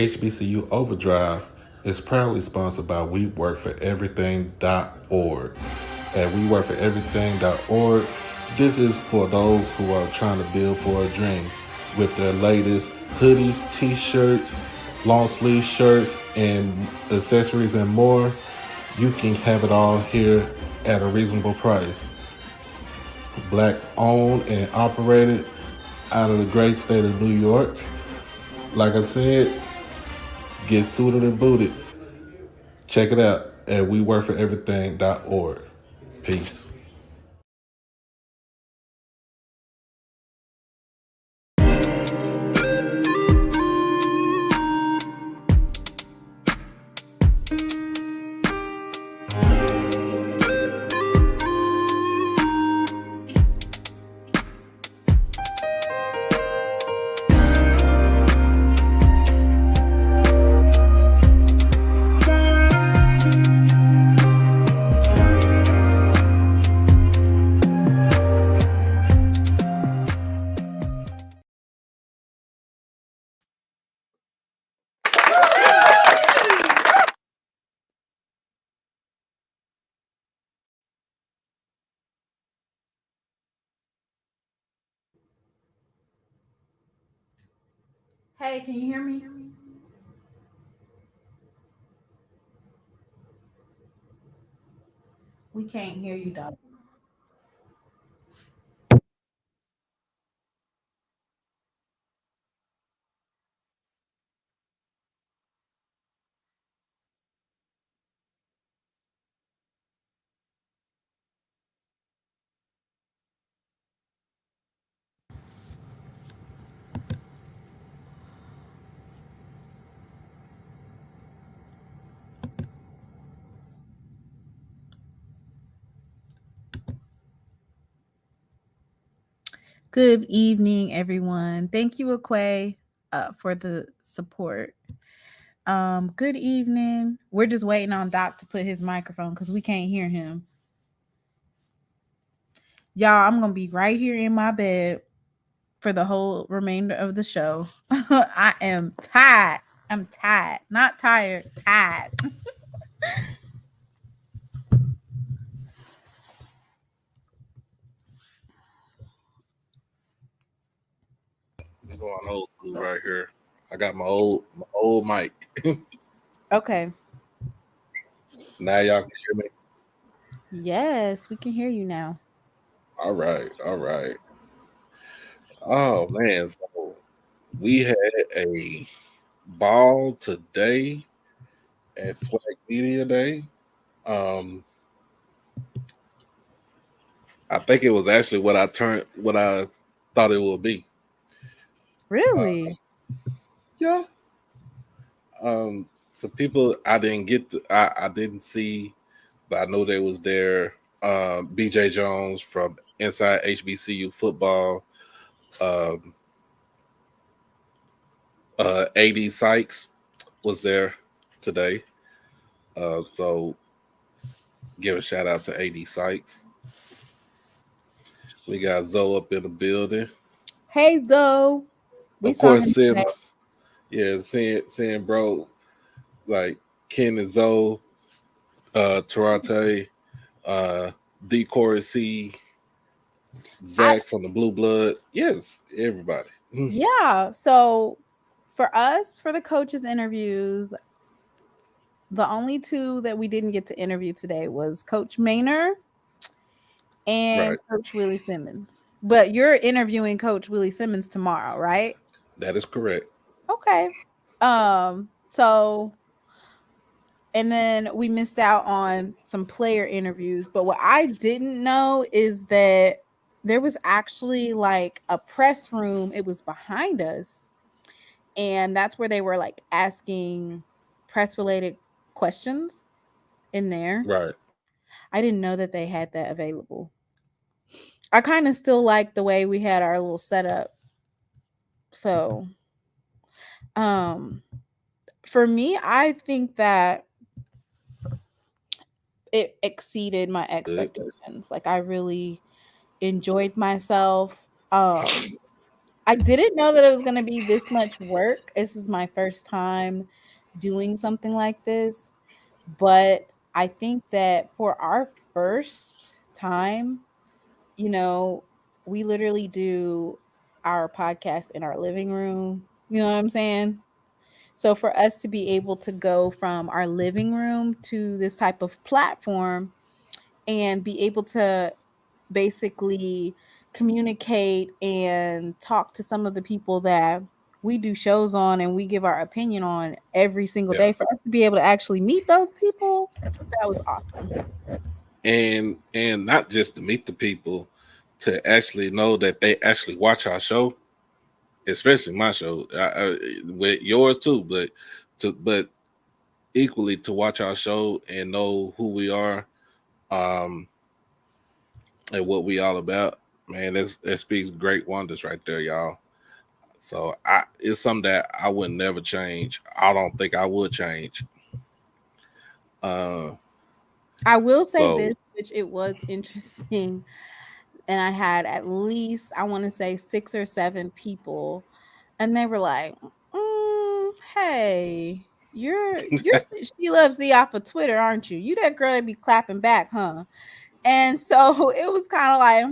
HBCU Overdrive is proudly sponsored by WeWorkForEverything.org. At WeWorkForEverything.org, this is for those who are trying to build for a dream with their latest hoodies, t-shirts, long sleeve shirts, and accessories and more. You can have it all here at a reasonable price. Black owned and operated out of the great state of New York. Like I said, get suited and booted. Check it out at WeWorkForEverything.org. Peace. Hey, can you hear me? We can't hear you, dog. Good evening, everyone. Thank you, Aquay, for the support. Good evening. We're just waiting on Doc to put his microphone because we can't hear him. Y'all, I'm gonna be right here in my bed for the whole remainder of the show. I am tired. I'm tired. Not tired, tired. We going old school right here. I got my old mic. Okay. Now y'all can hear me. Yes, we can hear you now. All right, all right. Oh man, so we had a ball today at SWAC Media Day. Um, I think it was actually what I thought it would be. Uh, Really? yeah. Some people I didn't get to, I didn't see, but I know they was there. BJ Jones from Inside HBCU Football. Um, AD Sykes was there today. So give a shout out to AD Sykes. We got Zoe up in the building. Hey, Zoe. We Of saw course, him today. seeing bro like Ken and Zoe, Tarante, uh, D Corey C, I Zach from the Blue Bloods. Yes, everybody. Yeah. So for us, for the coaches interviews, the only two that we didn't get to interview today was Coach Maynor and Right. Coach Willie Simmons. But you're interviewing Coach Willie Simmons tomorrow, right? That is correct. Okay. So and then we missed out on some player interviews. But what I didn't know is that there was actually like a press room. It was behind us. And that's where they were like asking press related questions in there. Right. I didn't know that they had that available. I kind of still like the way we had our little setup. So, um for me, I think that it exceeded my Good. expectations. Like I really enjoyed myself. I didn't know that it was gonna be this much work. This is my first time doing something like this, but I think that for our first time, you know, we literally do our podcast in our living room. You know what I'm saying? So for us to be able to go from our living room to this type of platform and be able to basically communicate and talk to some of the people that we do shows on and we give our opinion on every single Yeah. day, for us to be able to actually meet those people, that was awesome. And not just to meet the people, to actually know that they actually watch our show, especially my show, with yours too, but equally to watch our show and know who we are, um, and what we all about. Man, that speaks great wonders right there, y'all. So it's something that I would never change. I don't think I would change. Uh, I will say so this, which it was interesting, and I had at least, I want to say, 6 or 7 people, and they were like, "Hey, you're she loves thee off of Twitter, aren't you? You that girl that be clapping back, huh?" And so it was kind of like,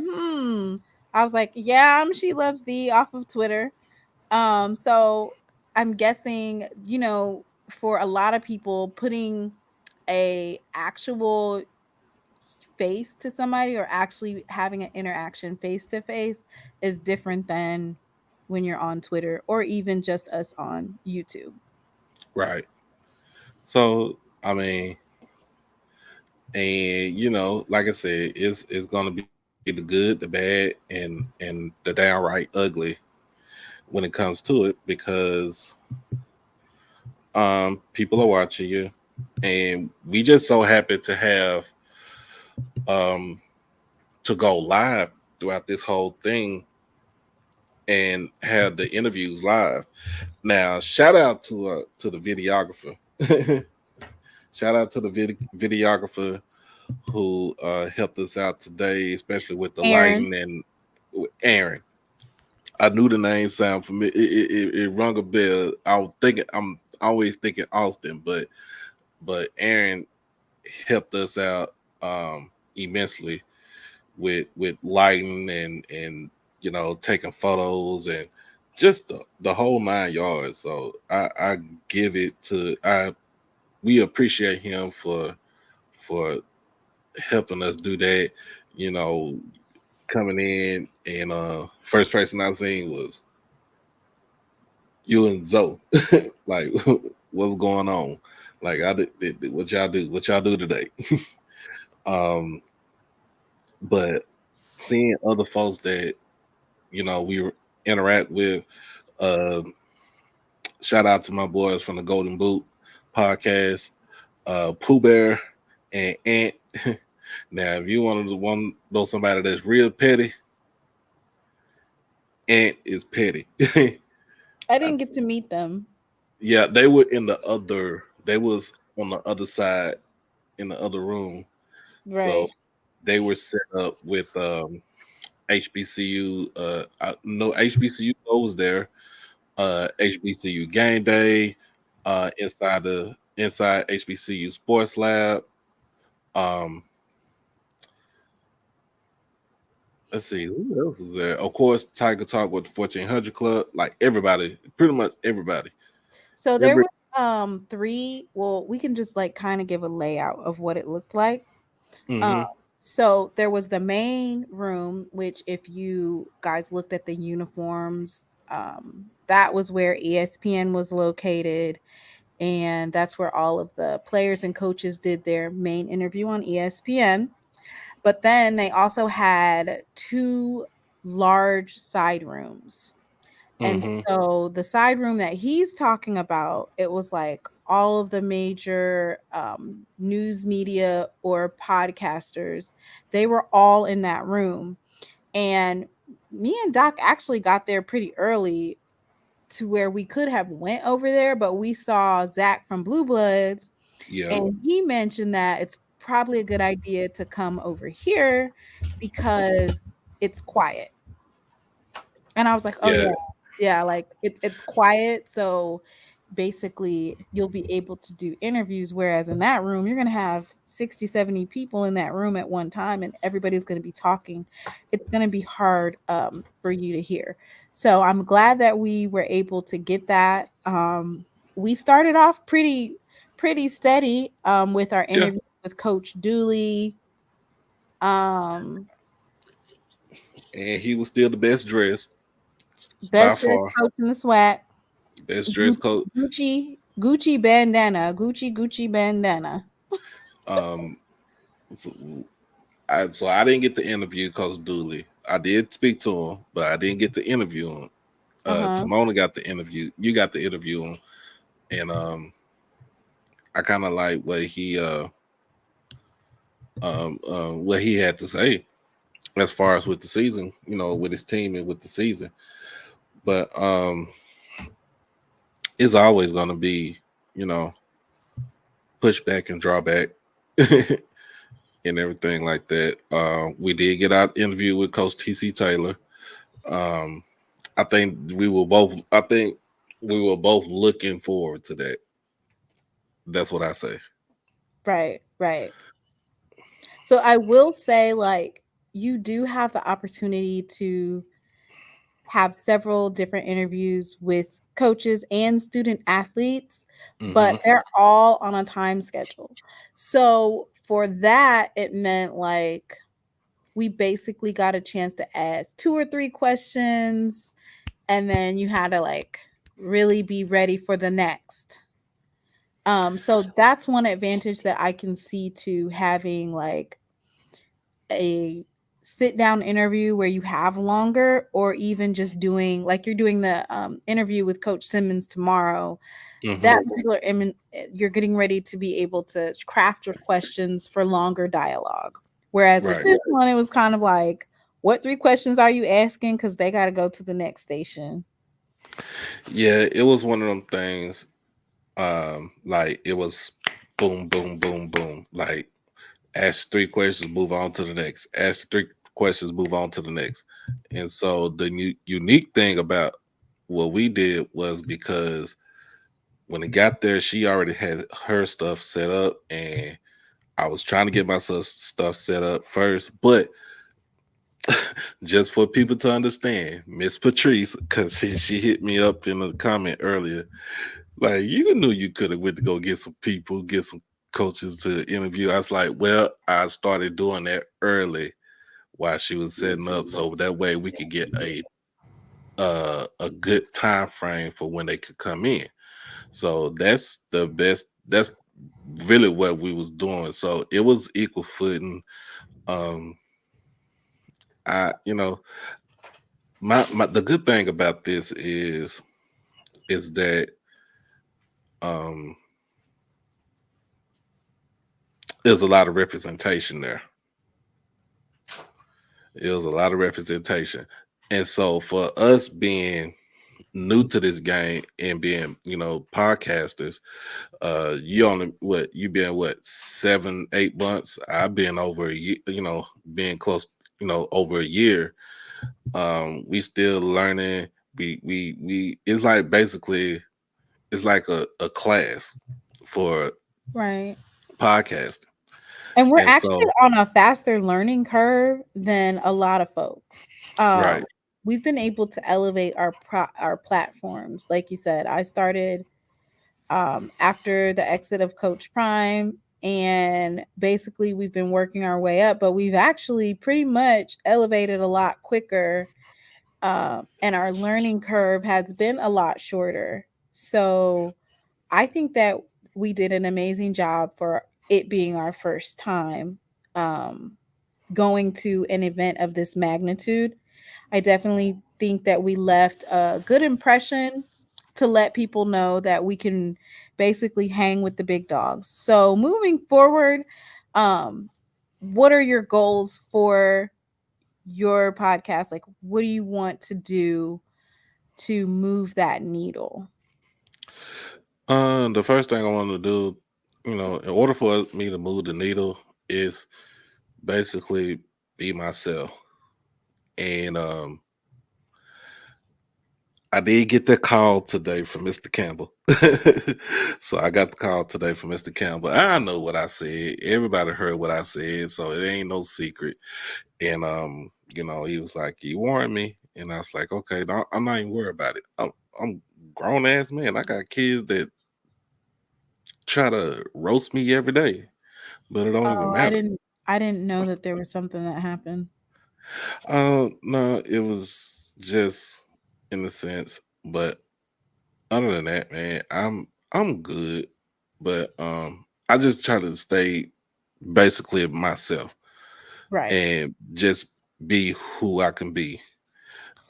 I was like, "Yeah, I'm she loves thee off of Twitter." So I'm guessing, for a lot of people, putting a actual face to somebody or actually having an interaction face to face is different than when you're on Twitter or even just us on YouTube. right. So I mean, and like I said, it's gonna be the good, the bad, and the downright ugly when it comes to it, because people are watching you, and we just so happen to have um to go live throughout this whole thing and have the interviews live. Now, shout out to the videographer. Shout out to the videographer who helped us out today, especially with the Aaron, lighting and with Aaron. I knew the name sound familiar. It rung a bell. I'm always thinking Austin, but Aaron helped us out immensely with lighting and taking photos and just the whole 9 yards. So I give it to I we appreciate him for helping us do that. You know, coming in and first person I seen was you and Zoe. Like, what's going on? Like, what y'all do? What y'all do today? um, but seeing other folks that we interact with. Um, Shout out to my boys from the Golden Boot podcast, Pooh Bear and Ant. Now, if you want to know somebody that's real petty, Ant is petty. I didn't get to meet them. Yeah, they were in the other. They was on the other side in the other room, so Right. they were set up with HBCU. No HBCU goes there. HBCU game day. Inside HBCU sports lab. Um, let's see who else is there. Of course, Tiger Talk with the 1400 Club. Like everybody, pretty much everybody. So there Every was three, well, we can just like kind of give a layout of what it looked like. Um, mm-hmm, so there was the main room, which if you guys looked at the uniforms, that was where ESPN was located, and that's where all of the players and coaches did their main interview on ESPN. But then they also had two large side rooms. And mm-hmm, so the side room that he's talking about, it was like all of the major news media or podcasters, they were all in that room. And me and Doc actually got there pretty early to where we could have went over there, but we saw Zach from Blue Bloods, yeah, and he mentioned that it's probably a good idea to come over here because it's quiet. And I was like, oh Yeah, yeah, yeah, like it's quiet, so basically you'll be able to do interviews, whereas in that room you're going to have 60, 70 people in that room at one time and everybody's going to be talking. It's going to be hard for you to hear. So I'm glad that we were able to get that. We started off pretty steady with our yeah. interview with Coach Dooley. Um, And he was still the best dressed by Best dressed far. coach in the SWAC. Best dressed coach. Gucci bandana. Gucci bandana. Um, so I didn't get to interview Coach Dooley. I did speak to him, but I didn't get to interview him. Uh-huh. Timona got the interview. You got to interview him, and I kind of like what he had to say as far as with the season, with his team and with the season. But it's always going to be, you know, pushback and drawback and everything like that. We did get our interview with Coach TC Taylor. Um, I think we were both. I think we were both looking forward to that. That's what I say. Right, right. So I will say, like, you do have the opportunity to have several different interviews with coaches and student athletes, but Hmm. they're all on a time schedule. So for that, it meant like we basically got a chance to ask 2 or 3 questions, and then you had to like really be ready for the next. So that's one advantage that I can see to having like a sit down interview where you have longer, or even just doing like you're doing the interview with Coach Simmons tomorrow. Hmm. That particular you're getting ready to be able to craft your questions for longer dialogue. Whereas with Right. this one, it was kind of like, what 3 questions are you asking? Because they got to go to the next station. Yeah, it was one of them things. Like it was boom, boom, boom, boom. Like ask 3 questions, move on to the next. Ask 3 questions, move on to the next. And so the unique thing about what we did was because when it got there, she already had her stuff set up, and I was trying to get my stuff set up first. But just for people to understand, Miss Patrice, because she hit me up in a comment earlier, like you knew you could have went to go get some people, get some coaches to interview. I was like, well, I started doing that early while she was setting up, so that way we could get a good time frame for when they could come in. So that's the best. That's really what we was doing. So it was equal footing. Um, I my the good thing about this is that um there's a lot of representation there. It was a lot of representation. And so for us being new to this game and being, podcasters, you only you been 7, 8 months. I've been over a year, being close, over a year. We still learning. We it's like basically it's like a class for Right. podcasting. And we're And actually so on a faster learning curve than a lot of folks. right. We've been able to elevate our platforms. Like you said, I started after the exit of Coach Prime, and basically we've been working our way up, but we've actually pretty much elevated a lot quicker, and our learning curve has been a lot shorter. So I think that we did an amazing job for it being our first time um, going to an event of this magnitude. I definitely think that we left a good impression to let people know that we can basically hang with the big dogs. So moving forward, um, what are your goals for your podcast? Like, what do you want to do to move that needle? The first thing I want to do, in order for me to move the needle, is basically be myself. And I did get that call today from Mr. Campbell. So I got the call today from Mr. Campbell. I know what I said. Everybody heard what I said, so it ain't no secret. And he was like, "You warned me," and I was like, "Okay, I'm not even worried about it. I'm grown ass man. I got kids that try to roast me every day, but it don't even Oh, matter." I didn't know that there was something that happened. No, it was just in a sense, but other than that, man, I'm good. But I just try to stay basically myself Right. and just be who I can be.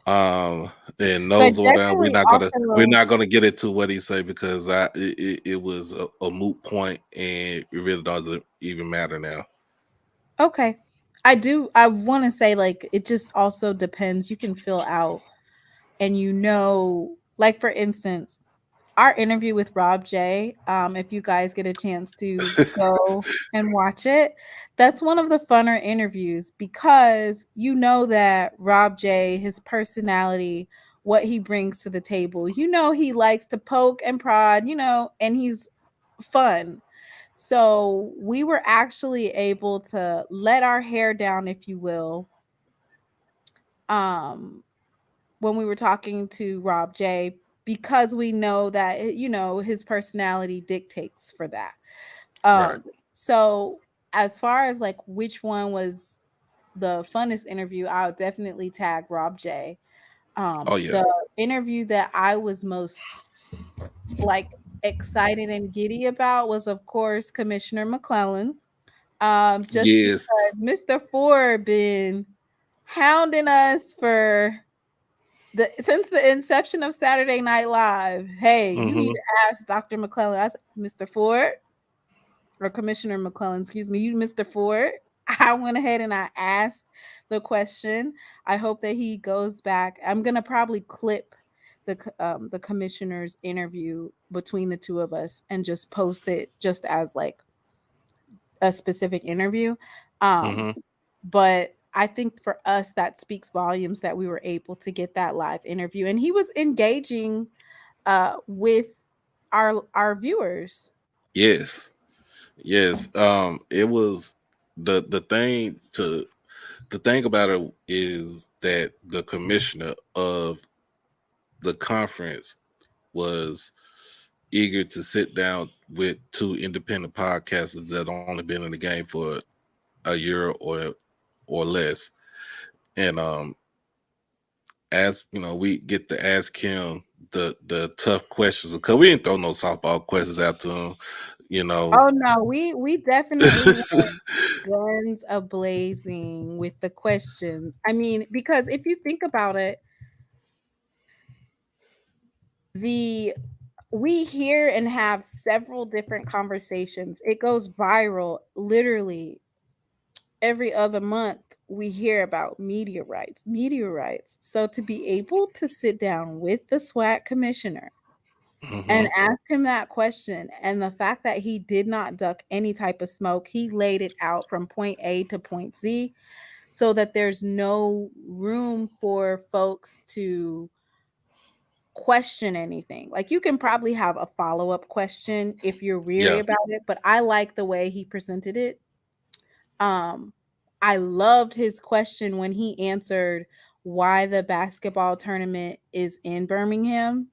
Um, and So I those order, definitely we're also not gonna get into what he say because it was a moot point and it really doesn't even matter now. okay. I want to say like it just also depends. You can fill out and like for instance, our interview with Rob J, if you guys get a chance to go and watch it, that's one of the funner interviews because you know that Rob J, his personality, what he brings to the table, he likes to poke and prod, and he's fun. So we were actually able to let our hair down, if you will, um, when we were talking to Rob J, because we know that his personality dictates for that. Right. Um, so as far as like which one was the funnest interview, I'll definitely tag Rob J. Oh yeah. The interview that I was most like excited and giddy about was of course Commissioner McClellan. Just Yes. because Mr. Ford been hounding us for since the inception of Saturday Night Live. Hey, you need Hmm. to ask Dr. McClellan. I said, Mr. Ford or Commissioner McClellan, excuse me, you Mr. Ford. I went ahead and I asked the question. I hope that he goes back. I'm gonna probably clip the commissioner's interview between the two of us and just post it just as like a specific interview. Um, Hmm. but I think for us that speaks volumes that we were able to get that live interview and he was engaging with our viewers. Yes. Yes. It was the thing to the thing about it is that the commissioner of the conference was eager to sit down with two independent podcasters that only been in the game for a year or less, and ask we get to ask him the tough questions because we didn't throw no softball questions out to him, you know. Oh no, we definitely went guns a blazing with the questions. I mean, because if you think about it, the we hear and have several different conversations. It goes viral literally every other month. We hear about media rights. So to be able to sit down with the SWAC commissioner and Hmm. ask him that question, and the fact that he did not duck any type of smoke, he laid it out from point A to point Z so that there's no room for folks to question anything. Like you can probably have a follow-up question if you're weary Yeah. about it, but I like the way he presented it. Um I loved his question when he answered why the basketball tournament is in Birmingham.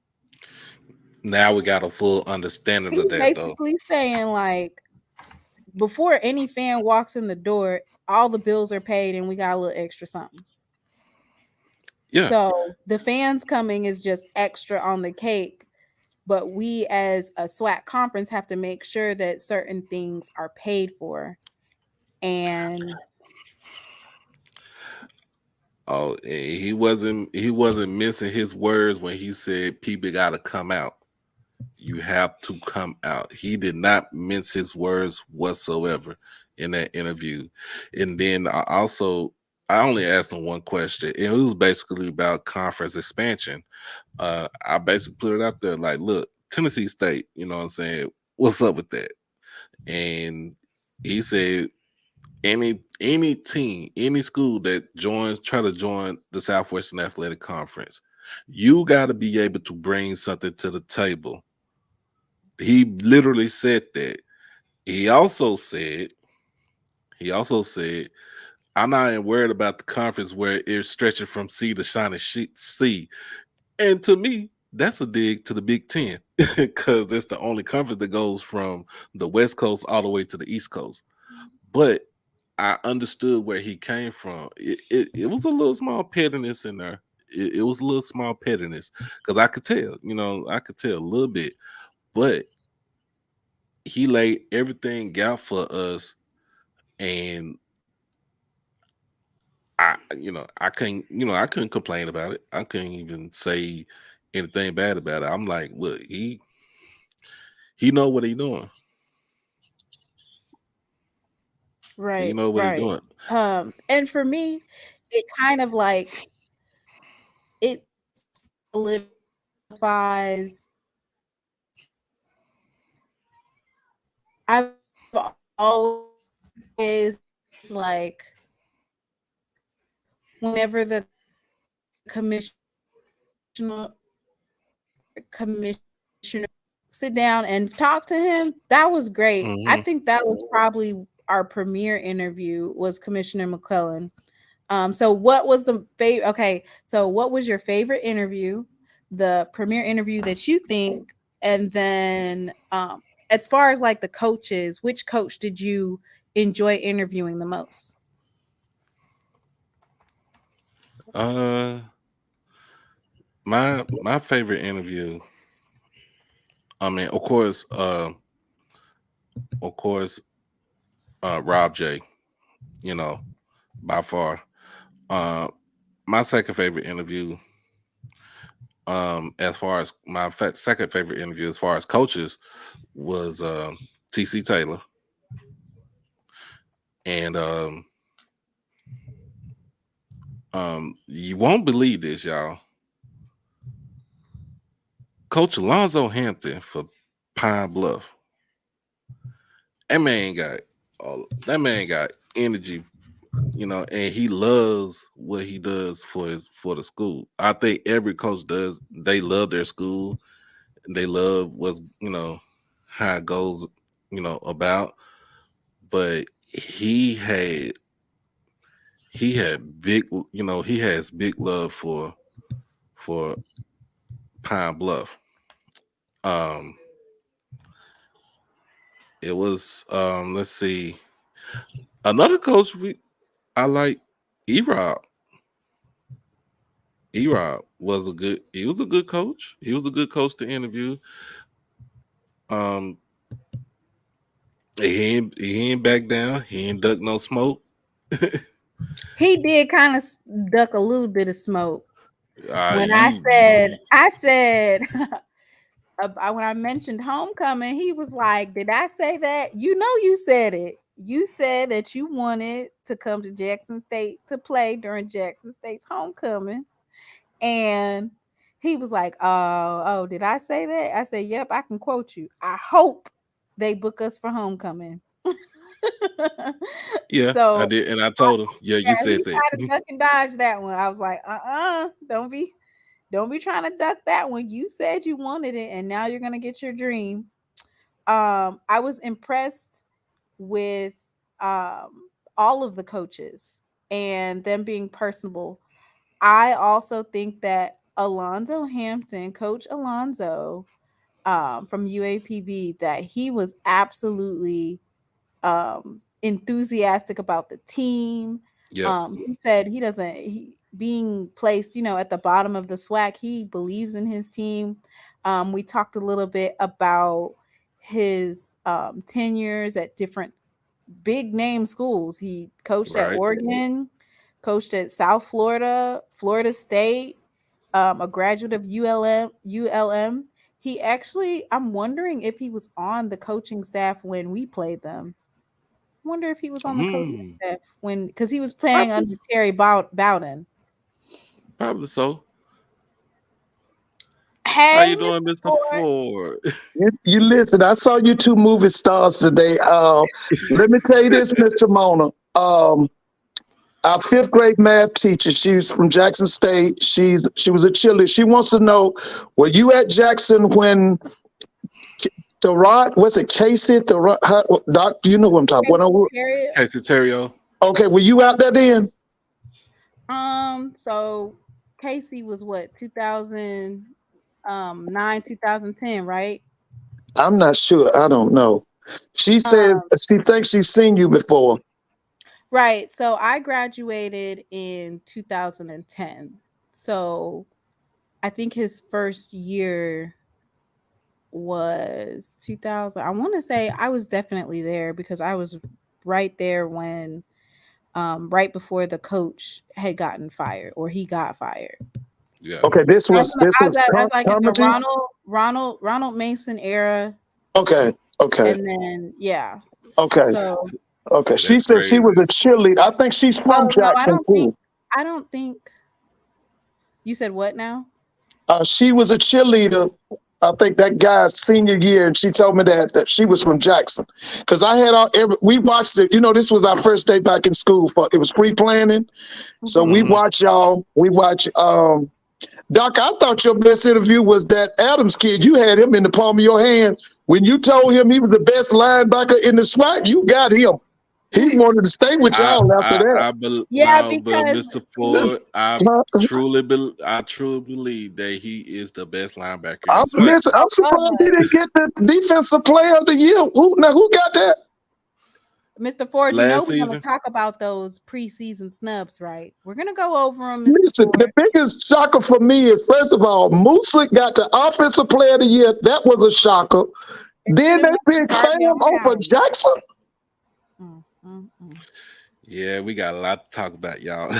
Now we got a full understanding of He's that though. basically saying like before any fan walks in the door, all the bills are paid and we got a little extra something. Yeah. So the fans coming is just extra on the cake. But we as a SWAC conference have to make sure that certain things are paid for. And Oh, he wasn't missing his words when he said people gotta come out. You have to come out. He did not mince his words whatsoever in that interview. And then I only asked him one question, and it was basically about conference expansion. I basically put it out there like, look, Tennessee State, you know what I'm saying? What's up with that? And he said any team, any school that try to join the Southwestern Athletic Conference, You got to be able to bring something to the table. He literally said that. He also said, I'm not even worried about the conference where it's stretching from sea to shining sea. And to me, that's a dig to the Big Ten because it's the only conference that goes from the West Coast all the way to the East Coast. But I understood where he came from. It was a little small pettiness in there. It was a little small pettiness because I could tell, I could tell a little bit. But he laid everything out for us, and I couldn't complain about it. I couldn't even say anything bad about it. I'm like, look, he know what he doing. He Right, know what he right. doing. And for me, it kind of like it solidifies. I've always like whenever the commissioner sit down and talk to him, that was great. I Hmm. think that was probably our premiere interview was Commissioner McClellan. So what was the favorite? Okay, so what was your favorite interview, the premiere interview that you think, and then as far as like the coaches, which coach did you enjoy interviewing the most? Uh, my favorite interview. I mean, of course, Rob J. You know, by far. Uh, my second favorite interview. As far as my second favorite interview, as far as coaches, was TC Taylor, and you won't believe this, y'all. Coach Alonzo Hampton for Pine Bluff. That man got energy, and he loves what he does for the school. I think every coach does. They love their school. They love what's how it goes, about. But he had big, he has big love for Pine Bluff. Um, it was let's see, another coach I like, Erob. Erob he was a good coach. He was a good coach to interview. Um, he ain't back down. He ain't duck no smoke. He did kind of duck a little bit of smoke when You I said when I mentioned homecoming, he was like, "Did I say that? You know, you said it. You said that you wanted to come to Jackson State to play during Jackson State's homecoming." And he was like, "Oh, did I say that?" I said, "Yep, I can quote you. I hope they book us for homecoming." Yeah, I So did, and I told him, yeah, yeah, you he said that. tried to duck and dodge that one. I was like, don't be trying to duck that one. You said you wanted it, and now you're gonna get your dream. I was impressed with all of the coaches and them being personable. I also think that Alonzo Hampton, Coach Alonzo, from UAPB, that he was absolutely enthusiastic about the team. Yep. He said being placed, at the bottom of the SWAC, he believes in his team. We talked a little bit about his tenures at different big name schools. He coached at Right. Oregon, coached at South Florida, Florida State, a graduate of ULM. He actually, I'm wondering if he was on the coaching staff when we played them. Wonder if he was on the coaching Hmm. staff because he was playing Probably, under Terry Bowden. probably so. How Hey, you Mr. doing, Mister Ford. Ford? You listen. I saw you two movie stars today. Let me tell you this, Mr. Mona. our 5th grade math teacher. She's from Jackson State. She was a cheerleader. She wants to know, were you at Jackson when was it Casey? Doc, do you know what I'm talking about? Casey Terrio. Okay, were you out there then? So Casey was what, 2009, 2010, right? I'm not sure. I don't know. She said she thinks she's seen you before. Right. So I graduated in 2010. So I think his first year was 2000. I want to say I was definitely there because I was right there when right before the coach had gotten fired or he got fired. Yeah. Okay, this was I was like in the Ronald Mason era. Okay. And then Okay. So okay. She said she was a cheerleader. I think she's from Jackson too. I don't think. You said what now? She was a cheerleader. I think that guy's senior year, and she told me that she was from Jackson. Because I had we watched it. You know, this was our first day back in school. It was pre-planning, so we watched y'all. We watched. Doc, I thought your best interview was that Adams kid. You had him in the palm of your hand when you told him he was the best linebacker in the SWAC. You got him. He wanted to stay with y'all after that. Because Mr. Ford, I truly believe that he is the best linebacker. I'm surprised he didn't get the defensive player of the year. Who got that? Mr. Ford, you know we're going to talk about those preseason snubs, right? We're going to go over them. Listen, the biggest shocker for me is, first of all, Musa got the offensive player of the year. That was a shocker. Then they picked Sam over Jackson. Yeah, we got a lot to talk about, y'all.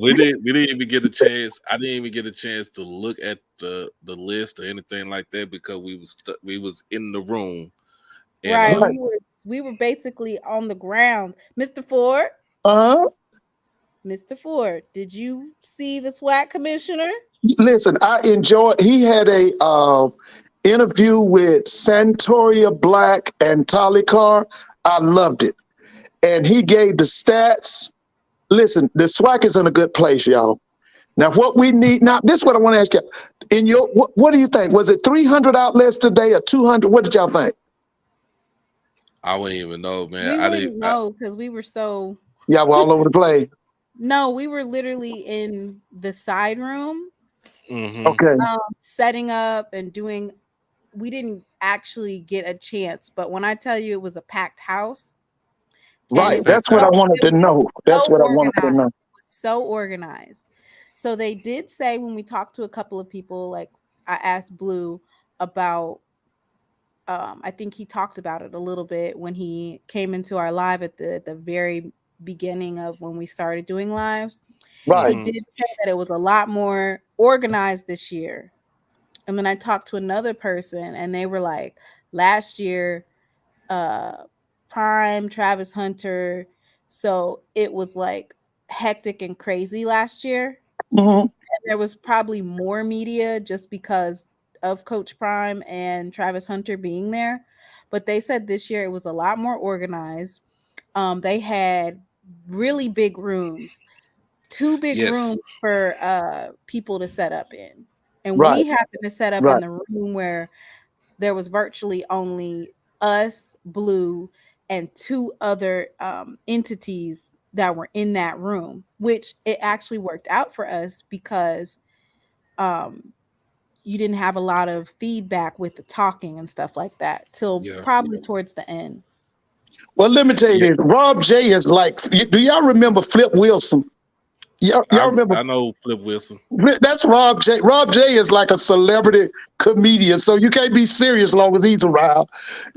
we didn't even get a chance. I didn't even get a chance to look at the list or anything like that because we was in the room. And, right. We were basically on the ground. Mr. Ford. Mr. Ford, did you see the SWAC commissioner? Listen, I enjoyed. He had a interview with Santoria Black and Tolly Carr. I loved it. And he gave the stats. Listen, the SWAC is in a good place, y'all. Now, what we need now, this is what I want to ask you. In your, what do you think? Was it 300 outlets today or 200? What did y'all think? I wouldn't even know, man. I didn't know because we were so. Y'all were all over the place. No, we were literally in the side room. Okay. Setting up and doing. We didn't actually get a chance, but when I tell you it was a packed house. Right. That's what I wanted to know. That's what I wanted to know. So organized. So they did say when we talked to a couple of people, like I asked Blue about, I think he talked about it a little bit when he came into our live at the very beginning of when we started doing lives. Right. He did say that it was a lot more organized this year. And then I talked to another person and they were like, last year, Prime, Travis Hunter. So it was like hectic and crazy last year. And there was probably more media just because of Coach Prime and Travis Hunter being there. But they said this year it was a lot more organized. They had really big rooms, 2 big rooms for people to set up in. And we happened to set up in the room where there was virtually only us, Blue, and 2 other entities that were in that room, which it actually worked out for us because you didn't have a lot of feedback with the talking and stuff like that till probably towards the end. Well, let me tell you this. Rob J is like, do y'all remember Flip Wilson? Y'all remember? I know Flip Wilson. That's Rob J. Rob J is like a celebrity comedian, so you can't be serious as long as he's around.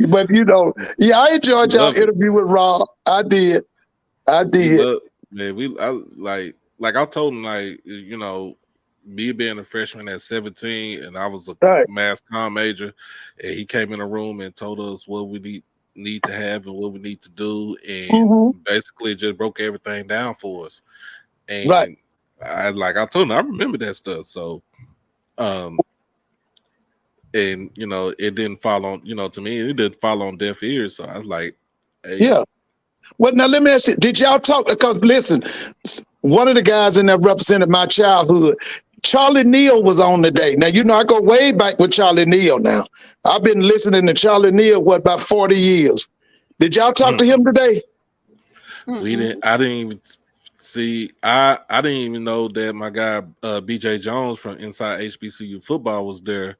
But you know, I enjoyed y'all interview with Rob. I did. Man, like I told him, like, you know, me being a freshman at 17 and I was a mass comm major, and he came in the room and told us what we need to have and what we need to do, and basically just broke everything down for us. And I told him, I remember that stuff. So, and you know, it didn't fall on, you know, to me, it didn't fall on deaf ears. So I was like, hey, Well, now let me ask you, did y'all talk? Because listen, one of the guys in there represented my childhood. Charlie Neal was on today. Now, you know, I go way back with Charlie Neal now. I've been listening to Charlie Neal, about 40 years. Did y'all talk to him today? We didn't. I didn't even see. I didn't even know that my guy BJ Jones from Inside HBCU Football was there.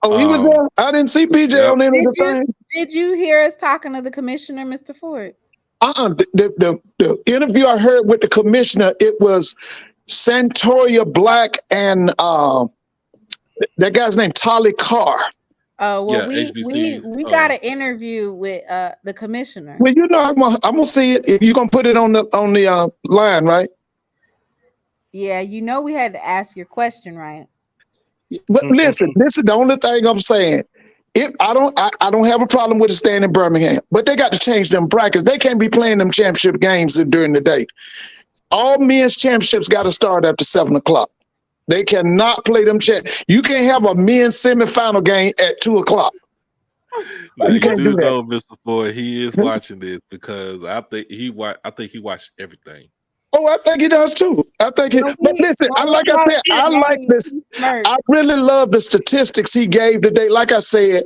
Oh, he was there? I didn't see BJ on any of the thing. Did you hear us talking to the commissioner, Mr. Ford? The interview I heard with the commissioner, it was Santoria Black and that guy's name, Tolly Carr. Oh, well, HBCU, we got an interview with the commissioner. Well, you know, I'm gonna see it. You're gonna put it on the line, right? Yeah, you know, we had to ask your question, right? But listen, this is the only thing I'm saying. I don't have a problem with it staying in Birmingham, but they got to change them brackets. They can't be playing them championship games during the day. All men's championships got to start after 7:00. They cannot play them. You can't have a men's semifinal game at 2:00. Now, you you can't do that. know, Mr. Ford, he is watching this because I think he watched everything. Oh, I think he does too. I think he. But listen, like I said, I like this. I really love the statistics he gave today. Like I said,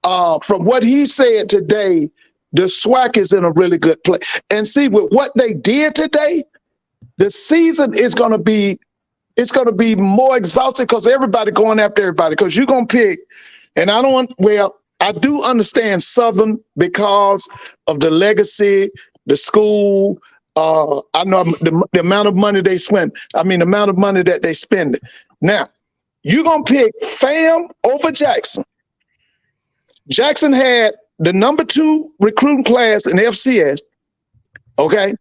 from what he said today, the SWAC is in a really good place. And see, with what they did today, the season is going to be. It's going to be more exhausting because everybody going after everybody. Because you're going to pick, and I don't. Well, I do understand Southern because of the legacy, the school. I know the amount of money they spend. I mean, the amount of money that they spend. Now, you're going to pick FAM over Jackson. Jackson had the number 2 recruiting class in FCS. Okay.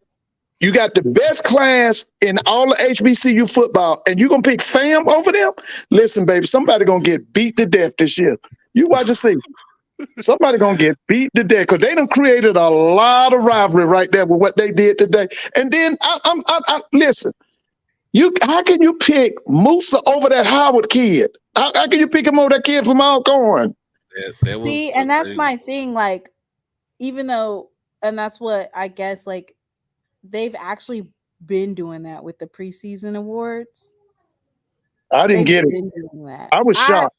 You got the best class in all of HBCU football, and you're going to pick FAM over them? Listen, baby, somebody going to get beat to death this year. You watch and see. Somebody gonna get beat to death because they done created a lot of rivalry right there with what they did today. And then I listen. How can you pick Musa over that Howard kid? How can you pick him over that kid from Alcorn? See, and that's my thing. Like, even though, and that's what I guess, like, they've actually been doing that with the preseason awards. I didn't get it. I was shocked.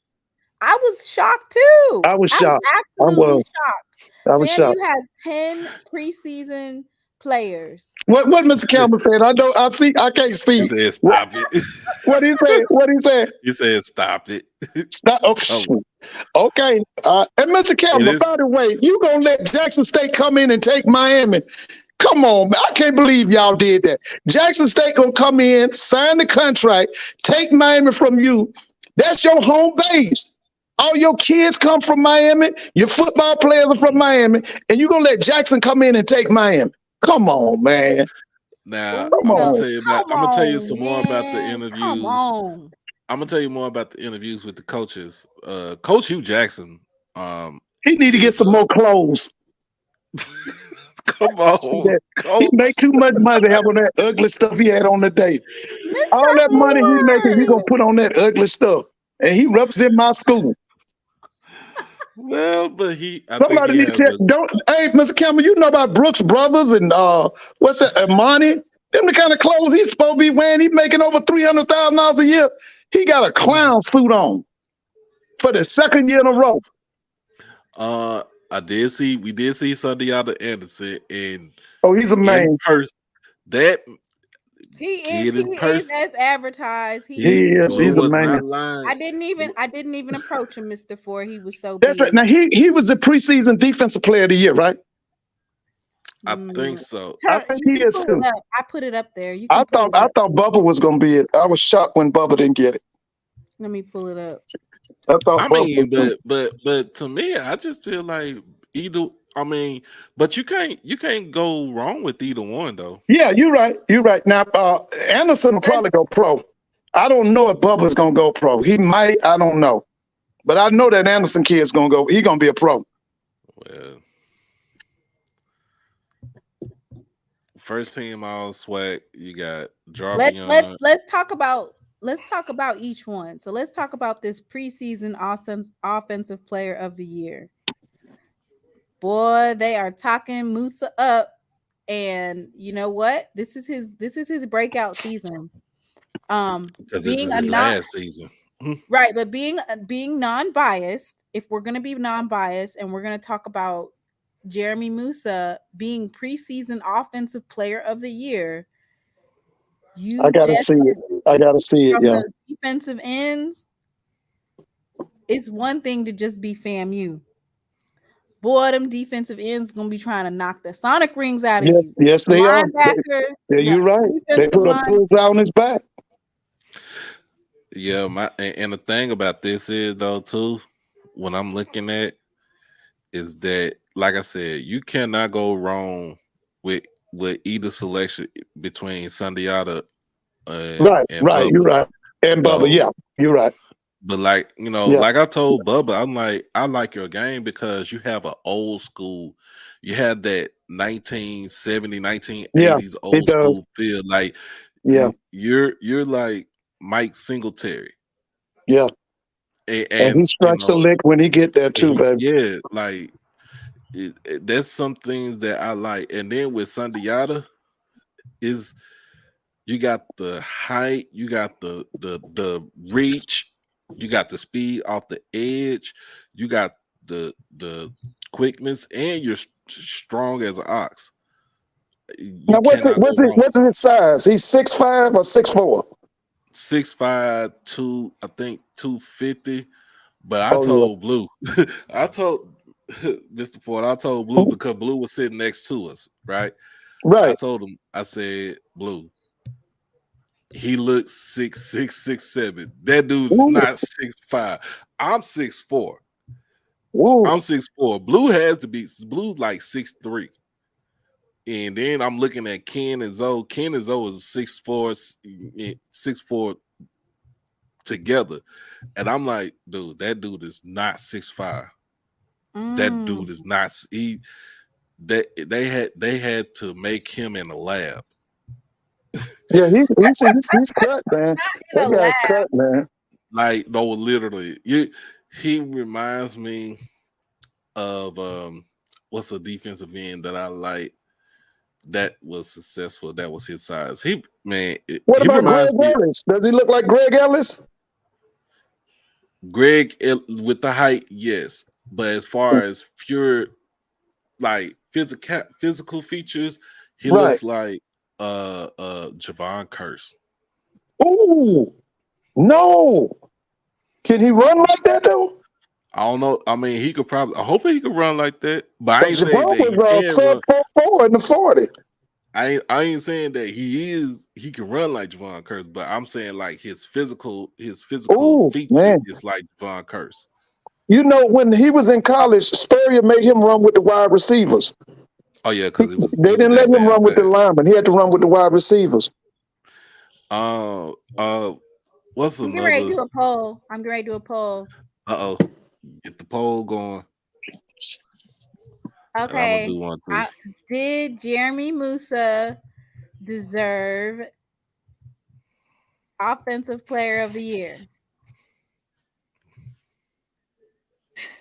I was shocked too. I was shocked. Absolutely shocked. I was shocked. FAMU has 10 preseason players. What Mr. Campbell said? I can't see. He said, "Stop it." What he said? What he said? He said, "Stop it." Stop. Okay. And Mr. Campbell, by the way, you gonna let Jackson State come in and take Miami? Come on, man. I can't believe y'all did that. Jackson State gonna come in, sign the contract, take Miami from you. That's your home base. All your kids come from Miami. Your football players are from Miami. And you're going to let Jackson come in and take Miami. Come on, man. Now, I'm going to tell you some more about the interviews. I'm going to tell you more about the interviews with the coaches. Coach Hugh Jackson. He need to get some more clothes. Come on. He make too much money to have on that ugly stuff he had on the day. All that money he making, he going to put on that ugly stuff. And he represent my school. Well, but somebody need to hey, Mr. Campbell, you know about Brooks Brothers and what's that, Amani? Them the kind of clothes he's supposed to be wearing. He's making over $300,000 a year. He got a clown suit on for the second year in a row. We did see Sunday out of Anderson, and he's a man. He is as advertised. He is. He's a man. I didn't even approach him, Mr. Ford. He was so. That's right. Now he was the preseason defensive player of the year, right? I think so. I think he is too. I put it up there. I thought Bubba was gonna be it. I was shocked when Bubba didn't get it. Let me pull it up. But to me, I just feel like either. I mean, but you can't go wrong with either one, though. Yeah, you're right. You're right. Now, Anderson will probably go pro. I don't know if Bubba's gonna go pro. He might. I don't know, but I know that Anderson kid's gonna go. He's gonna be a pro. Well, first team all SWAC. You got Jarvion. Let's talk about each one. So let's talk about this preseason offensive player of the year. Boy, they are talking Musa up, and you know what? This is his breakout season. Because this Being is a his non last season. right, but being non-biased, if we're gonna be non-biased and we're gonna talk about Jeremy Musa being preseason offensive player of the year, I you gotta see it. I gotta see it. from Yeah. those defensive ends, it's one thing to just be FAMU. Boy, them defensive ends gonna be trying to knock the sonic rings out of Yes, you. yes, The they are. linebackers, Yeah, you're right. They defensive put a line. bullseye on his back. Yeah, and the thing about this is though too, when I'm looking at is that, like I said, you cannot go wrong with either selection between Sundiata Right, and right. You're Bubba. right. And Bubba, So, yeah, you're right. but like Yeah, like I told Bubba, I'm like, I like your game because you have an old school, you have that 1970s, yeah. 1980s He old does. school feel. Like Yeah, you're like Mike Singletary, yeah. And he and strikes a lick when he get there too, baby. yeah, like that's some things that I like. And then with Sundiata is you got the height, you got the reach, you got the speed off the edge, you got the quickness, and you're strong as an ox. You Now, cannot go wrong. what's his size? He's 6'5" or 6'4"? 6'5", I think 250. But I Oh yeah. told Blue, I told Mr. Ford, I told Blue because Blue was sitting next to us, right? I Right. told him, I said, Blue, he looks 6'6", 6'7". That dude is Ooh, not 6'5". I'm 6'4". ooh. I'm 6'4". Blue has to be Blue like 6'3". And then I'm looking at Ken and Zoe. Ken and Zoe is 6'4" together. And I'm like, dude, that dude is not 6'5". That dude is not they had to make him in the lab. Yeah, he's cut, man. In a That guy's lab. cut, man. Like, no, literally. He reminds me of what's a defensive end that I like that was successful, that was his size. He What about Greg reminds me Ellis? Does he look like Greg Ellis? With the height, yes. But as far as pure like physical features, he Right. looks like Javon Curse. Ooh, no. Can he run like that though? I don't know. I mean, he could probably. I hope he could run like that. But I But ain't saying Javon that he was can sub run. 4'4" in the 40. I ain't saying that he can run like Javon Curse. But I'm saying like his physical Ooh, feature man. is like Javon Curse. You know, when he was in college, Spurrier made him run with the wide receivers. Oh yeah, because They he was didn't let that him damn run with the fast. linemen. He had to run with the wide receivers. Uh, uh, what's I'm getting ready to another? do a poll. I'm getting ready to do a poll. Get the poll going, and I'm gonna Okay. do one too. Did Jeremy Musa deserve offensive player of the year?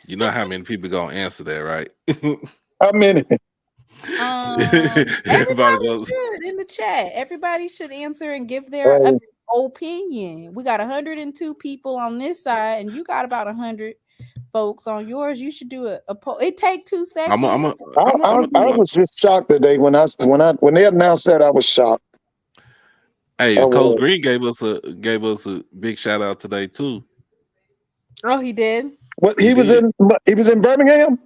You know how many people gonna answer that, right? How many? Everybody Everybody goes. should in the chat. Everybody should answer and give their Oh, opinion. We got 102 people on this side, and you got about 100 folks on yours. You should do a poll. It take 2 I'm seconds. gonna do I one. was just shocked today when they announced that. I was shocked. Hey, I Coach was. Green gave us a big shout out today too. Oh, he did. What He did. he was in Birmingham.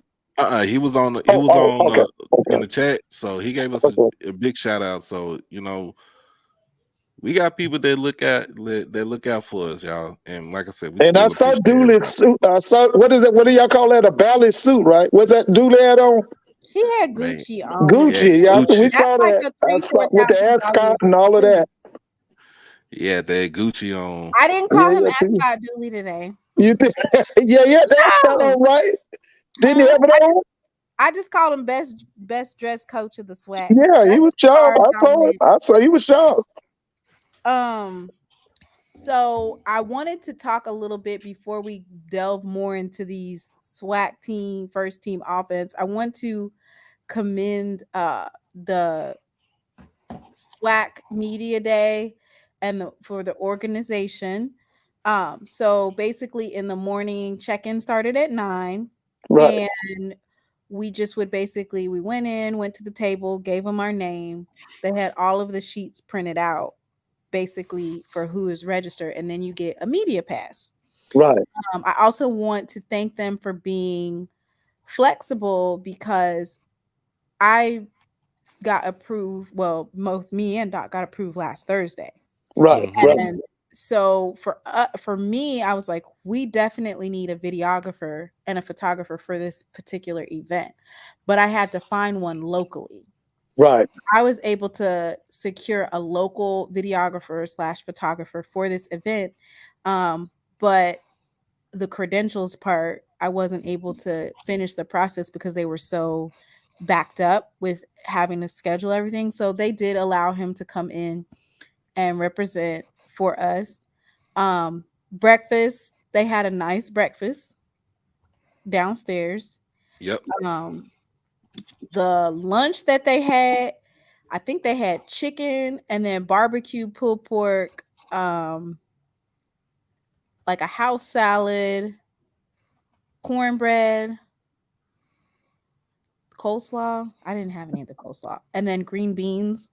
He was on Okay, in okay, the chat, so he gave us okay. a big shout out. So we got people that look out for us, y'all. And like I said, we And I still saw appreciate Dooley's everybody. suit. I saw what is it? What do y'all call that? A ballet suit, right? What's that Dooley had on? He had Man, Gucci on. yeah, Gucci. Yeah, we Gucci. That's saw like that. a I three, saw four with the thousand ascot dollars. and all of that. Yeah, that Gucci on. I didn't call Yeah, him yeah. Ascot Dooley today. You did. Yeah. The ascot No, on, right? Didn't he huh? have it on? I just called him best dressed coach of the SWAC. Yeah, he That's was as far sharp. as I I saw it. went. I saw he was sharp. So I wanted to talk a little bit before we delve more into these SWAC team, first team offense. I want to commend the SWAC Media Day and for the organization. So basically in the morning, check-in started at 9, Right. and we just would basically, we went in, went to the table, gave them our name. They had all of the sheets printed out basically for who is registered, and then you get a media pass. Right. I also want to thank them for being flexible because I got approved. Well, both me and Doc got approved last Thursday. Right. Right. And so for me, I was like, we definitely need a videographer and a photographer for this particular event, but I had to find one locally. Right. I was able to secure a local videographer / photographer for this event, but the credentials part, I wasn't able to finish the process because they were so backed up with having to schedule everything. So they did allow him to come in and represent for us. Breakfast, they had a nice breakfast downstairs. Yep. The lunch that they had, I think they had chicken and then barbecue pulled pork, like a house salad, cornbread, coleslaw. I didn't have any of the coleslaw, and then green beans.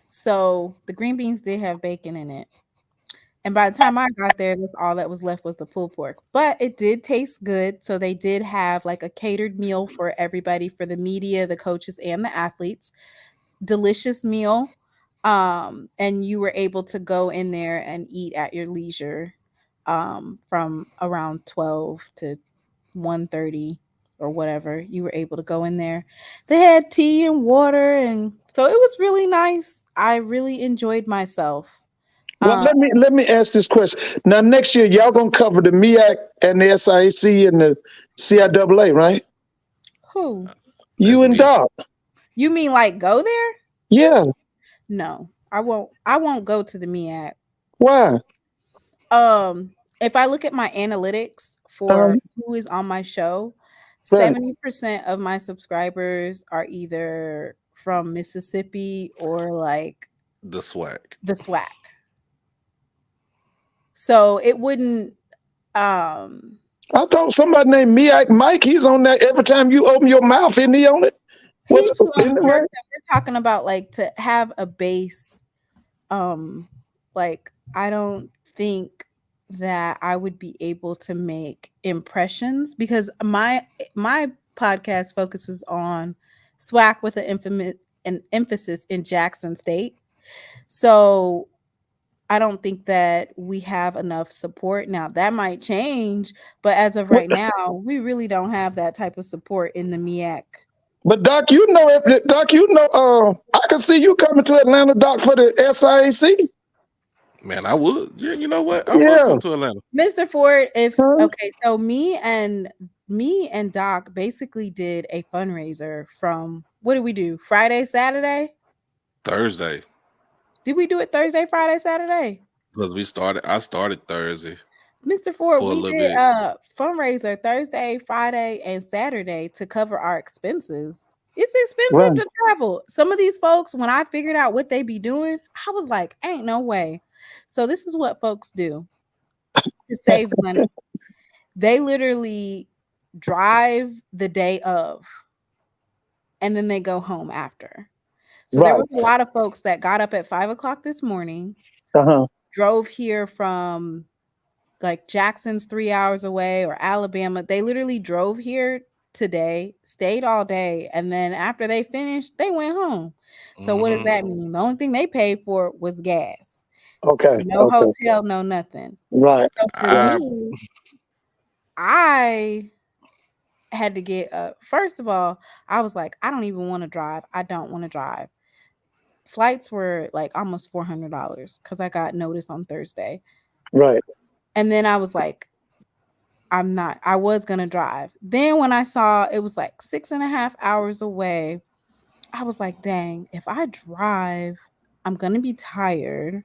So the green beans did have bacon in it. And by the time I got there, that's all that was left was the pulled pork. But it did taste good. So they did have like a catered meal for everybody, for the media, the coaches, and the athletes. Delicious meal. And you were able to go in there and eat at your leisure from around 12 to 1:30 or whatever. You were able to go in there. They had tea and water, and so it was really nice. I really enjoyed myself. Well, let me ask this question. Now, next year, y'all gonna cover the MEAC and the SIAC and the CIAA, right? Who? You and me. Doc. You mean like go there? Yeah. No, I won't. I won't go to the MEAC. Why? If I look at my analytics for who is on my show, Right. 70% of my subscribers are either from Mississippi or like The SWAC. the SWAC. So it wouldn't. I thought somebody named MEAC Mike. He's on that every time you open your mouth. Isn't he on it? He's one Isn't it right? person. We're talking about like to have a base. Like I don't think that I would be able to make impressions because my podcast focuses on SWAC with an emphasis in Jackson State. So I don't think that we have enough support. Now that might change, but as of right now, we really don't have that type of support in the MEAC. But Doc, I can see you coming to Atlanta, Doc, for the SIAC. Man, I would. Yeah, you know what? I would come to Atlanta. Mr. Ford, okay, so me and Doc basically did a fundraiser from, what did we do? Friday, Saturday? Thursday. Did we do it Thursday, Friday, Saturday? Because I started Thursday. Mr. Ford, For a we little did bit. a fundraiser Thursday, Friday, and Saturday to cover our expenses. It's expensive to travel. Some of these folks, when I figured out what they be doing, I was like, ain't no way. So this is what folks do to save money. They literally drive the day of, and then they go home after. So there was a lot of folks that got up at 5 o'clock this morning, drove here from like Jackson's 3 hours away or Alabama. They literally drove here today, stayed all day, and then after they finished, they went home. So what does that mean? The only thing they paid for was gas. Okay. No hotel, no nothing. Right. So for me, I had to get first of all, I was like, I don't even want to drive. I don't want to drive. Flights were like almost $400 because I got notice on Thursday. Right. And then I was like, I was going to drive. Then when I saw it was like 6.5 hours away, I was like, dang, if I drive, I'm going to be tired.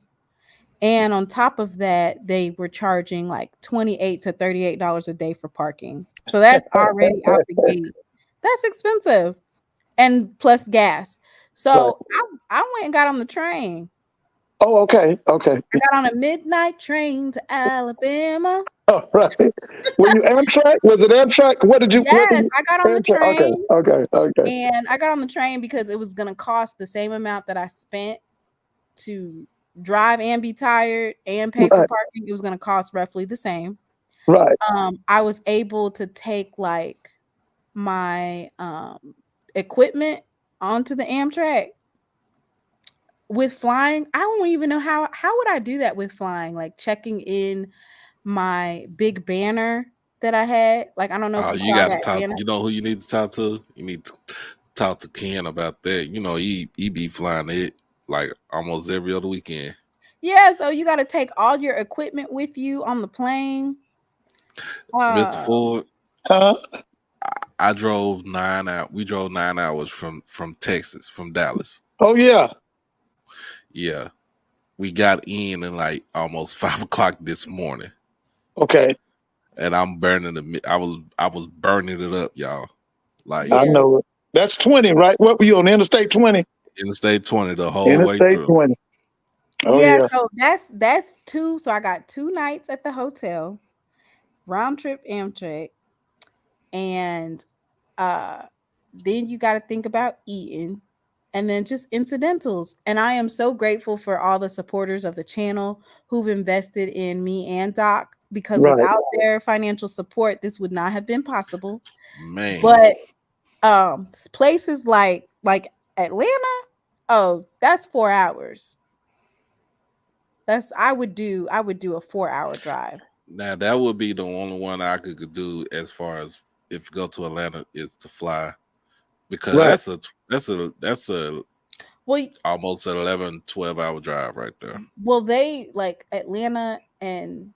And on top of that, they were charging like $28 to $38 a day for parking. So that's already out the gate. That's expensive. and plus gas. So I went and got on the train. Oh, okay. I got on a midnight train to Alabama. All right. Were you Amtrak? Was it Amtrak? What did you? Yes, I got on the Amtrak. train. Okay. And I got on the train because it was gonna cost the same amount that I spent to drive and be tired and pay for parking. It was gonna cost roughly the same. Right. I was able to take like my equipment onto the Amtrak. With flying, I don't even know how would I do that with flying, like checking in my big banner that I had. Like I don't know if you You saw got to that talk. banner. You know who you need to talk to? You need to talk to Ken about that. You know, he be flying it like almost every other weekend. Yeah, so you got to take all your equipment with you on the plane. Mr. Ford, Huh? I drove 9 hours. We drove 9 hours from Texas, from Dallas. Oh yeah. Yeah, we got in like almost 5 o'clock this morning, Okay. and I'm burning the. I was burning it up, y'all. Like I know it. That's 20, right? What were you on Interstate 20? Interstate 20 the whole way Interstate through. 20. Oh yeah, yeah. so that's two. So I got 2 nights at the hotel, round trip Amtrak, and then you got to think about eating and then just incidentals. And I am so grateful for all the supporters of the channel who've invested in me and Doc, because Right. without their financial support, this would not have been possible. Man, But places like Atlanta, oh, that's 4 hours. I would do a 4-hour drive. now that would be the only one I could do as far as if you go to Atlanta is to fly, because Right. that's a Well, almost an 11, 12-hour drive right there. well, they like Atlanta and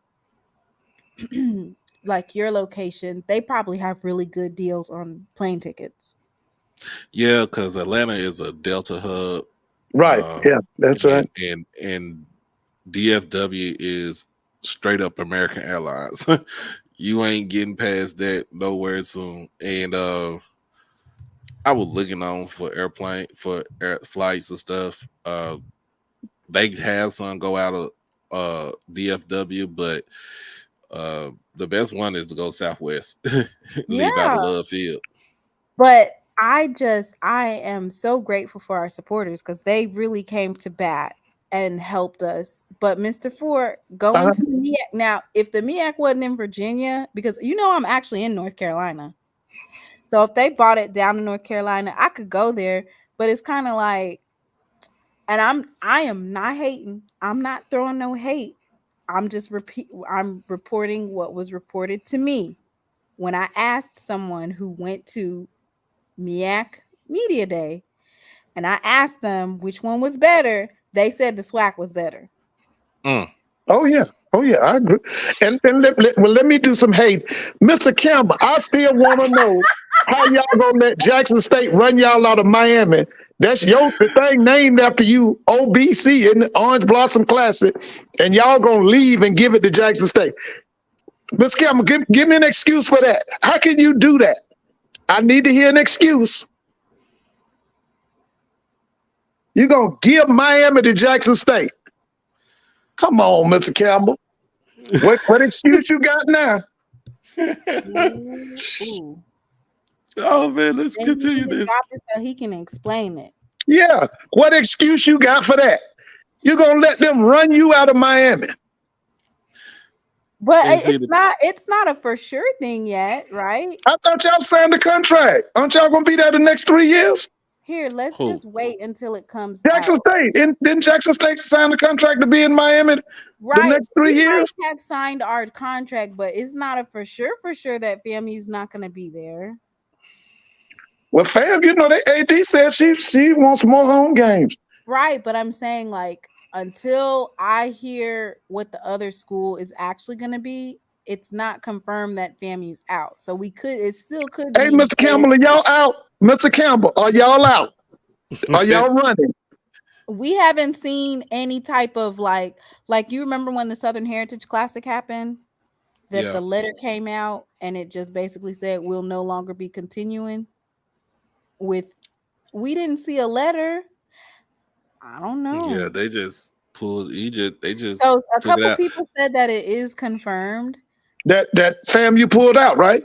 like your location, they probably have really good deals on plane tickets. Yeah, because Atlanta is a Delta hub. Right. Yeah, that's right. And DFW is straight up American Airlines. You ain't getting past that nowhere soon. And I was looking on for flights and stuff. They have some go out of DFW, but the best one is to go Southwest. Leave out of Love Field. But I am so grateful for our supporters because they really came to bat and helped us. But Mr. Ford, going to the MEAC. Now, if the MEAC wasn't in Virginia, because I'm actually in North Carolina. So if they bought it down in North Carolina, I could go there. But it's kind of like, and I am not hating. I'm not throwing no hate. I'm just I'm reporting what was reported to me when I asked someone who went to SWAC Media Day, and I asked them which one was better. They said the SWAC was better. Oh yeah, I agree. And let me do some hate, Mr. Campbell. I still want to know how y'all gonna let Jackson State run y'all out of Miami. That's the thing named after you, OBC in the Orange Blossom Classic, and y'all gonna leave and give it to Jackson State. Mr. Campbell, give me an excuse for that. How can you do that? I need to hear an excuse. You're gonna give Miami to Jackson State? Come on, Mr. Campbell. What excuse you got now? Ooh. Oh man, let's continue this. So he can explain it. Yeah, what excuse you got for that? You're gonna let them run you out of Miami? But it's not a for sure thing yet, right? I thought y'all signed the contract. Aren't y'all gonna be there the next 3 years? Here, let's just wait until it comes Jackson State. Didn't Jackson State sign the contract to be in Miami the next 3 years? We have signed our contract, but it's not a for sure that FAMU's not going to be there. Well, fam, the AD said she wants more home games. Right, but I'm saying like until I hear what the other school is actually going to be, it's not confirmed that FAMU's out. So it still could be. Hey, Mr. Campbell, are y'all out? Mr. Campbell, are y'all out? Are y'all running? We haven't seen any type of like you remember when the Southern Heritage Classic happened? That the letter came out and it just basically said we'll no longer be continuing with we didn't see a letter. I don't know. Yeah, they just pulled. They just So a took it couple out. people said that it is confirmed. That FAMU pulled out, right?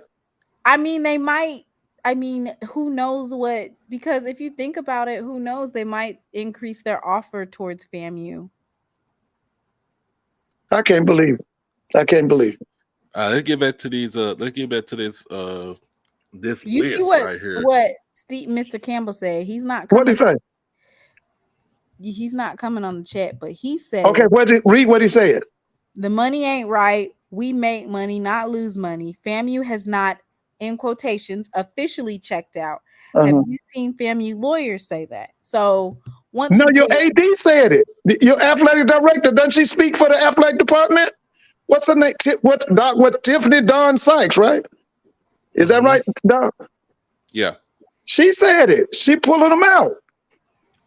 I mean, they might. I mean, who knows what? Because if you think about it, who knows? They might increase their offer towards FAMU. I can't believe it. I can't believe it. Let's get back to these. Let's get back to this. This You see list right here. what Mr. Campbell said? He's not What coming. did he say? He's not coming on the chat, but he said, Okay, read what he said. The money ain't right. We make money, not lose money. FAMU has not, in quotations, officially checked out. Have you seen FAMU lawyers say that? So once your AD said it. Your athletic director, doesn't she speak for the athletic department? What's her name? What Tiffany Dawn Sykes, right? Is that right, Doc? Yeah. She said it. She pulling them out.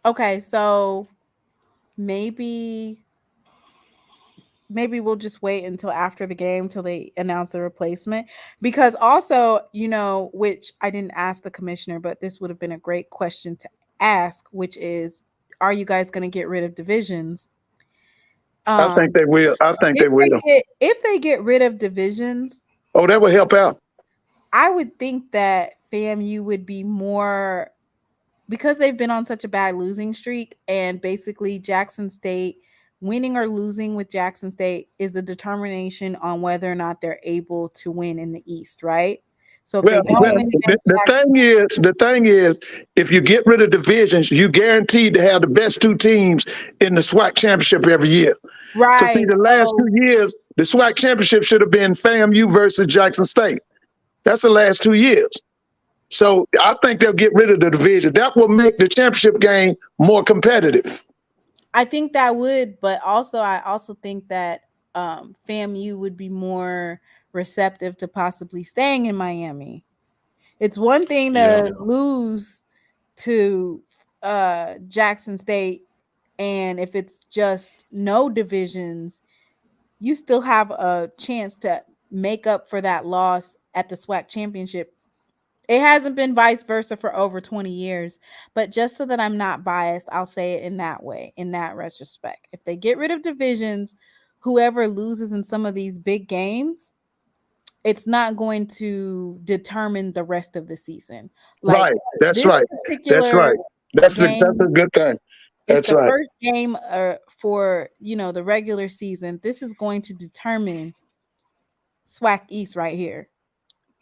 Okay, so maybe we'll just wait until after the game till they announce the replacement, because also, which I didn't ask the commissioner, but this would have been a great question to ask, which is, are you guys going to get rid of divisions? I think they will. If they get rid of divisions, that would help out. I would think that FAMU would be more, because they've been on such a bad losing streak, and basically Jackson State, winning or losing with Jackson State is the determination on whether or not they're able to win in the East, right? So if the thing is, if you get rid of divisions, you guaranteed to have the best two teams in the SWAC championship every year. Right. So the last 2 years, the SWAC championship should have been FAMU versus Jackson State. That's the last 2 years. So I think they'll get rid of the division. That will make the championship game more competitive. I think that would, but I also think that FAMU would be more receptive to possibly staying in Miami. It's one thing to lose to Jackson State, and if it's just no divisions, you still have a chance to make up for that loss at the SWAC championship. It hasn't been vice versa for over 20 years, but just so that I'm not biased, I'll say it in that way, in that retrospect. If they get rid of divisions, whoever loses in some of these big games, it's not going to determine the rest of the season. Right. That's right. That's right. That's a good thing. It's the first game for, the regular season. This is going to determine SWAC East right here.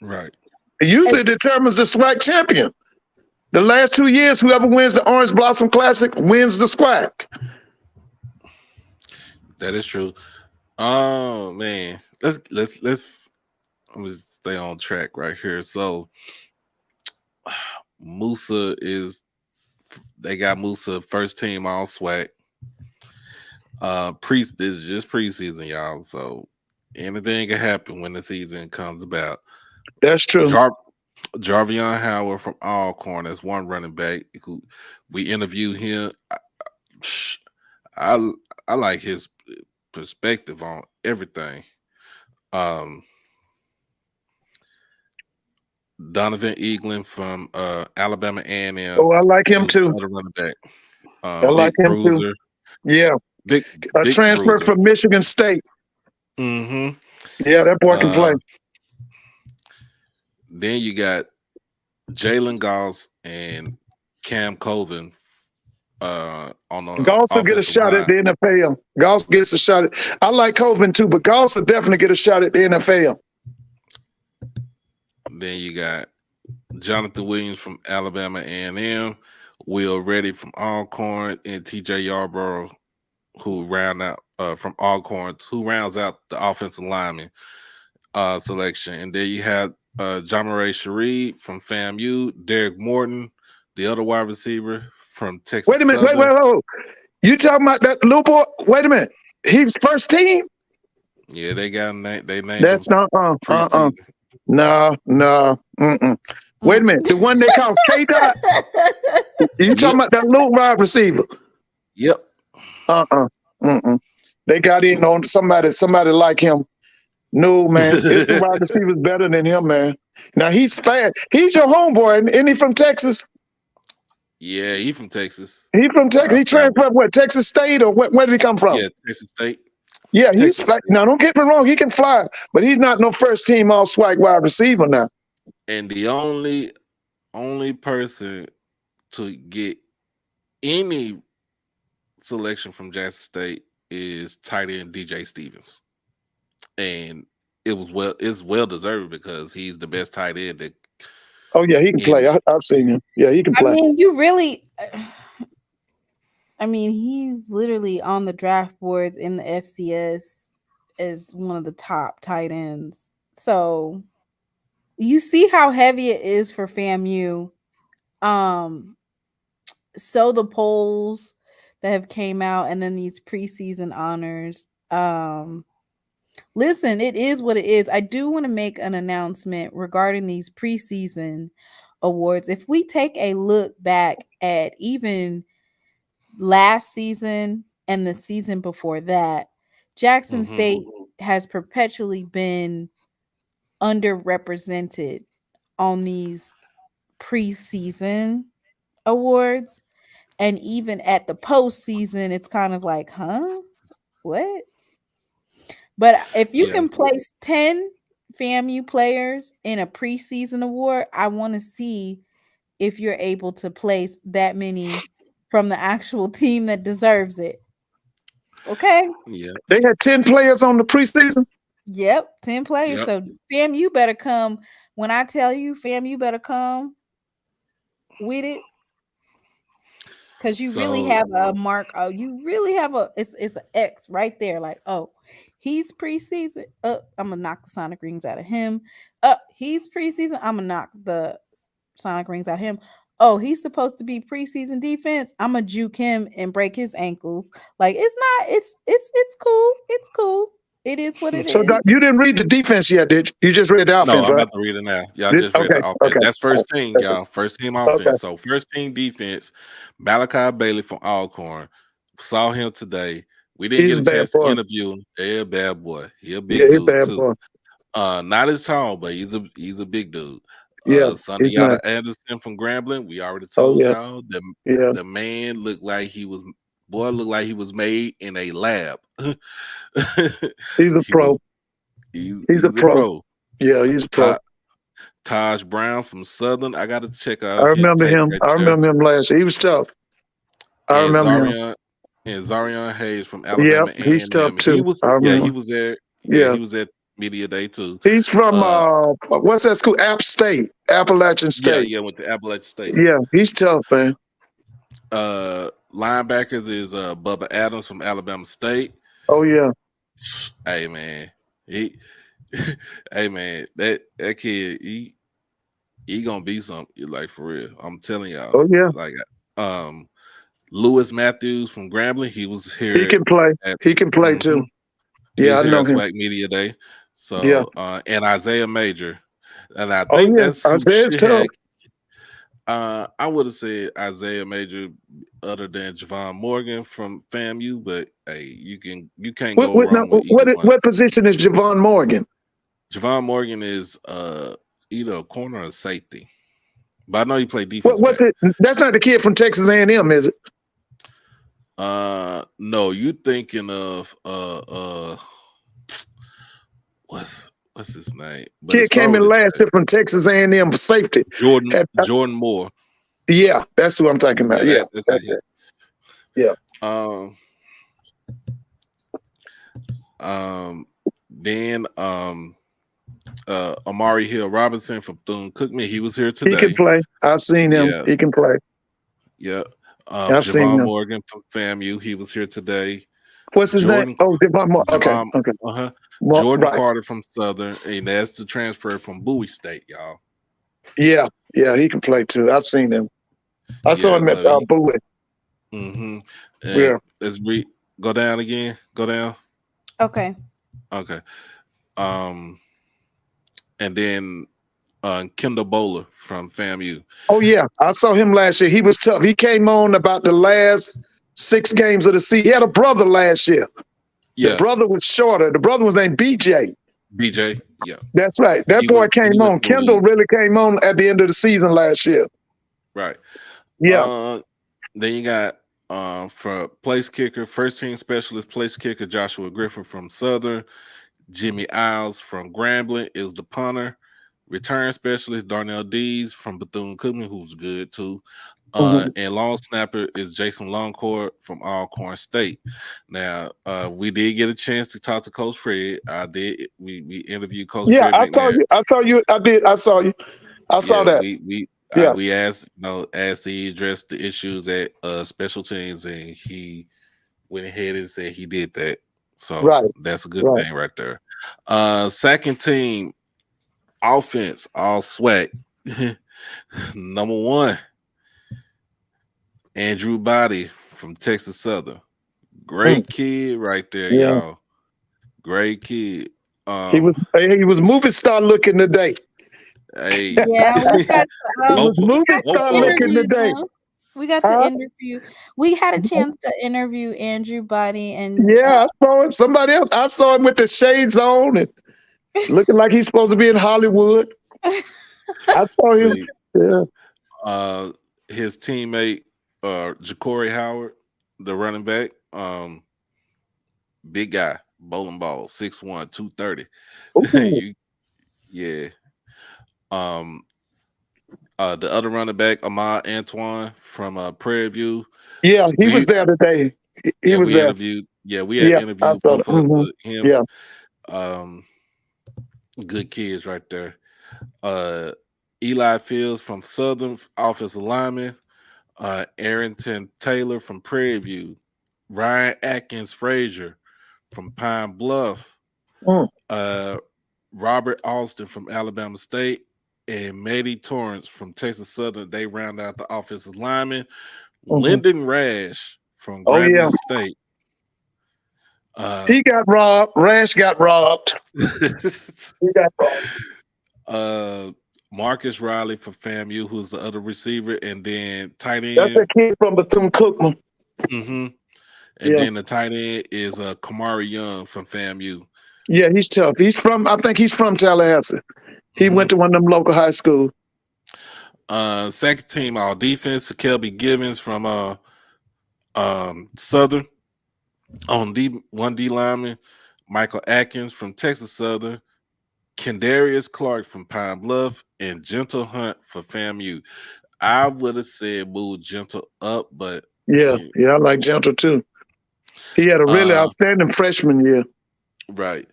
Right. It usually determines the SWAC champion. The last 2 years, whoever wins the Orange Blossom Classic wins the SWAC. That is true. Oh man, let's I'm gonna stay on track right here. So they got Musa first team all SWAC. This is just preseason, y'all. So anything can happen when the season comes about. That's true. Jarvion Howard from Alcorn, that's one running back who we interviewed him. I like his perspective on everything. Donovan Eaglin from Alabama A&M. Oh, I like him too. Another running back. I like him too. Yeah, big transfer bruiser. from Michigan State. Mm-hmm. Yeah, that boy can play. Then you got Jalen Goss and Cam Colvin. On the Goss will get a shot at the NFL. Goss gets a shot. I like Colvin too, but Goss will definitely get a shot at the NFL. Then you got Jonathan Williams from Alabama A&M, Will Reddy from Alcorn, and TJ Yarborough, who round out from Alcorn, who rounds out the offensive lineman selection. And then you have John Murray Sharif from FAMU, Derek Morton, the other wide receiver from Texas. Wait a minute, wait. You talking about that little boy? Wait a minute. He's first team? Yeah, they got him. They named That's not No. Wait a minute. The one they call K-Dot? You talking about that little wide receiver? Yep. They got in on somebody like him. No, man. The wide receiver's better than him, man. Now, he's fast. He's your homeboy, isn't he from Texas? Yeah, he from Texas. He from Texas. He transferred from what? Texas State or where did he come from? Yeah, Texas State. Yeah, he's Texas like, now don't get me wrong, he can fly, but he's not no first team all SWAC wide receiver now. And the only person to get any selection from Jackson State is tight end DJ Stevens. And it's well deserved because he's the best tight end that. Oh yeah, he can play. I've seen him. Yeah, he can play. I mean, he's literally on the draft boards in the FCS as one of the top tight ends. So you see how heavy it is for FAMU. So the polls that have came out and then these preseason honors. Listen, it is what it is. I do want to make an announcement regarding these preseason awards. If we take a look back at even last season and the season before that, Jackson State has perpetually been underrepresented on these preseason awards. And even at the postseason, it's kind of like, huh? What? But if you can place 10 FAMU players in a preseason award, I want to see if you're able to place that many from the actual team that deserves it. Okay? Yeah. They had 10 players on the preseason? Yep, 10 players. Yep. So FAMU better come. When I tell you, FAMU better come with it. Because you really have a mark. Oh, you really have it's an X right there. Like, oh, he's preseason. I'm gonna knock the Sonic rings out of him. He's preseason. I'm gonna knock the Sonic rings out of him. Oh, he's supposed to be preseason defense. I'm gonna juke him and break his ankles. Like, it's not. It's cool. It's cool. It is what it is. So Doc, you didn't read the defense yet, did you? You just read the offense, No, I'm right? about to read it now. Y'all just read the offense. Okay. That's first team, y'all. First team offense. Okay. So first team defense, Malachi Bailey from Alcorn. Saw him today. We didn't He's get a chance to boy. interview him. Yeah, bad boy. He a big dude bad too. Boy. Not as tall, but he's a big dude. Sonny nice. Anderson from Grambling. We already told y'all the man looked like he was made in a lab. He's a pro. He's a pro. Yeah, he's a pro. Taj Brown from Southern. I got to check out. I remember him. I remember him last year. He was tough. I remember him. And Zarion Hayes from Alabama. Yeah, he's tough too. He was there. Yeah, he was at Media Day too. He's from what's that school? Appalachian State. Yeah, went to Appalachian State. Yeah, he's tough, man. Linebackers is Bubba Adams from Alabama State. Oh yeah. Hey man, that kid, he gonna be something, like, for real. I'm telling y'all. Oh yeah. Like, Lewis Matthews from Grambling, he was here. He can play. He can play too. Yeah, I know him. SWAC Media Day. So and Isaiah Major, and I think that's Isaiah's tough. I would have said Isaiah Major, other than Javon Morgan from FAMU, but hey, you can't go wrong with either one. What position is Javon Morgan? Javon Morgan is either a corner or safety, but I know he played defense. What's it? That's not the kid from Texas A&M, is it? No, you thinking of what's his name? But kid came in last year from Texas A&M for safety. Jordan Moore. Yeah, that's who I'm talking about. Yeah, yeah. Then Amari Hill Robinson from Thune-Cookman, he was here today. He can play. I've seen him. Yeah. He can play. Yeah. I've seen Javon him. Morgan from FAMU, he was here today. What's his name? Oh, Javon Morgan. Okay. Jordan Carter from Southern, and that's the transfer from Bowie State, y'all. Yeah, he can play too. I've seen him. I saw him at Bowie. Yeah. Let's go down again. Go down. Okay. And then Kendall Bowler from FAMU. Oh yeah, I saw him last year. He was tough. He came on about the last 6 games of the season. He had a brother last year. Yeah. The brother was shorter. The brother was named BJ. BJ, yeah. That's right. That boy came on. Kendall really came on at the end of the season last year. Right. Yeah. Then you got for place kicker, first team specialist place kicker Joshua Griffin from Southern. Jimmy Isles from Grambling is the punter. Return specialist Darnell Dees from Bethune-Cookman, who's good too. Mhm. And long snapper is Jason Longcourt from Alcorn State. Now, we did get a chance to talk to Coach Fred. I did. We interviewed Coach Yeah, Fred I saw McNair. you. I saw you. I did. I saw you. I saw Yeah, that. Yeah. we asked, asked he addressed the issues at special teams, and he went ahead and said he did that. So Right. that's a good Right. thing right there. Second team offense, all SWAC. Number one, Andrew Body from Texas Southern. Great kid right there, Yeah. y'all. Great kid. He was movie star looking today. Hey, Yeah, we got He to, was movie star looking interview today. them. We got to Huh? interview. We had a chance to interview Andrew Body and Yeah, I saw it. Somebody else. I saw him with the shades on and looking like he's supposed to be in Hollywood. I saw him. see, Yeah. his teammate, Ja'Cory Howard, the running back, big guy, bowling ball, 6'1", 230. Yeah. The other running back, Ahmad Antoine from Prairie View. Yeah, he was there today. He was we there. interviewed. Yeah, we had I interviewed saw both that. of him. Yeah. Good kids right there. Eli Fields from Southern, offensive lineman. Arrington Taylor from Prairie View. Ryan Atkins Frazier from Pine Bluff. Robert Alston from Alabama State. And Matty Torrance from Texas Southern. They round out the offensive lineman. Lyndon Rash from Grambling State. He got robbed. Rash got robbed. He got robbed. Marcus Riley for FAMU, who's the other receiver, and then tight end. That's a kid from Bethune-Cookman. And then the tight end is Kamari Young from FAMU. Yeah, he's tough. I think he's from Tallahassee. He went to one of them local high schools. Second team all defense, Kelby Givens from Southern. On one D lineman, Michael Atkins from Texas Southern, Kendarius Clark from Pine Bluff, and Gentle Hunt for FAMU. I would have said move Gentle up, but yeah, I like Gentle too. He had a really outstanding freshman year. Right.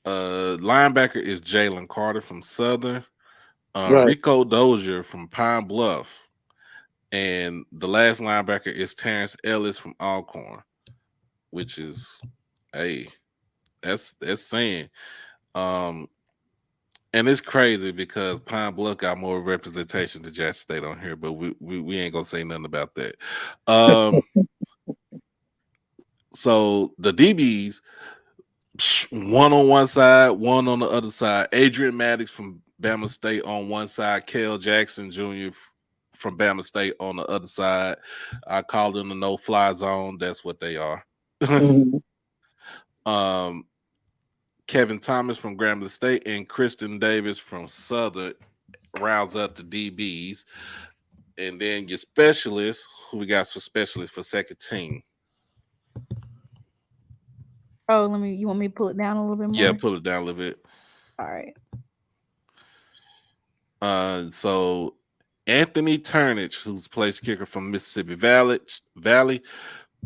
Linebacker is Jalen Carter from Southern, Rico Dozier from Pine Bluff, and the last linebacker is Terrence Ellis from Alcorn, which is, hey, that's saying. And it's crazy because Pine Bluff got more representation than Jackson State on here, but we ain't gonna say nothing about that. So the DBs, one on one side, one on the other side. Adrian Maddox from Bama State on one side, Kel Jackson Jr. from Bama State on the other side. I call them the no-fly zone. That's what they are. Kevin Thomas from Grambling State and Kristen Davis from Southern rounds up the DBs. And then your specialists, who we got for specialists for second team? Oh, you want me to pull it down a little bit more? Yeah, pull it down a little bit. All right. So Anthony Turnage, who's place kicker from Mississippi Valley.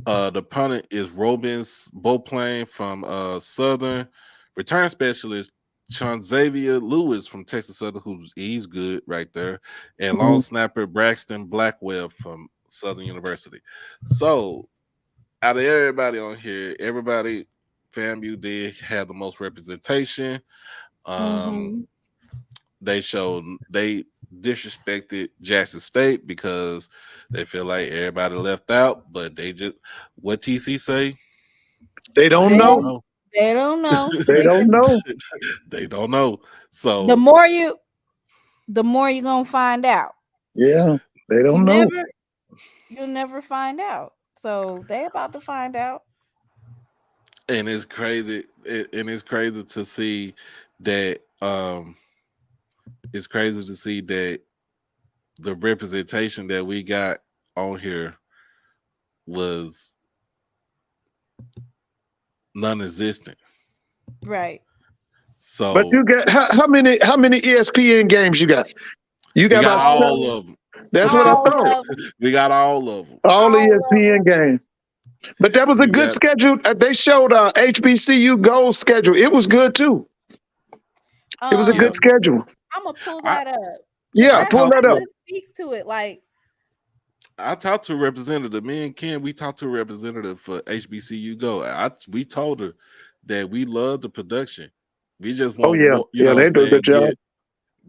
The punter is Robins Beauplain from Southern. Return specialist Sean Xavier Lewis from Texas Southern, he's good right there. And long snapper Braxton Blackwell from Southern University. So out of everybody on here, FAMU did have the most representation. They disrespected Jackson State because they feel like everybody left out, but they just, what TC say? They don't know. They don't know. They don't know. They don't know. So the more you're gonna find out. Yeah, they don't know. You'll never find out. So they about to find out. And it's crazy. It's crazy to see that. It's crazy to see that the representation that we got on here was non-existent. Right. But So you got how many ESPN games you got? You we got got about all 7. of them. That's what I All thought. of We got all of them. All the all of ESPN games. But that was a We good got schedule. They showed HBCU gold schedule. It was good too. It was a yeah. good schedule. I'm gonna pull I that up because Yeah, I pull talked that that up. to just speaks to it. Like, I talked to a representative. Me and Ken, we talked to a representative for HBCU Go. We told her that we love the production. We just Oh want yeah, more, yeah, they do a good job.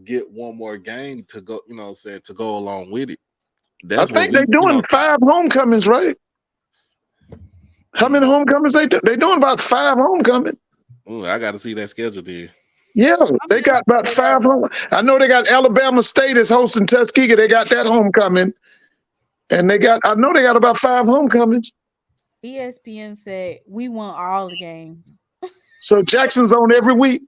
get one more game to go, you know what I'm saying, to go along with it. I That's what think they're we, doing 5 homecomings, right? How many homecomings they do? They're doing about 5 homecomings. ooh, I got to see that schedule there. Yeah, I'm they gonna got about pull that 5 home. I know they got Alabama State is hosting Tuskegee. They got that homecoming, and I know they got about 5 homecomings. ESPN said we want all the games. So Jackson's on every week.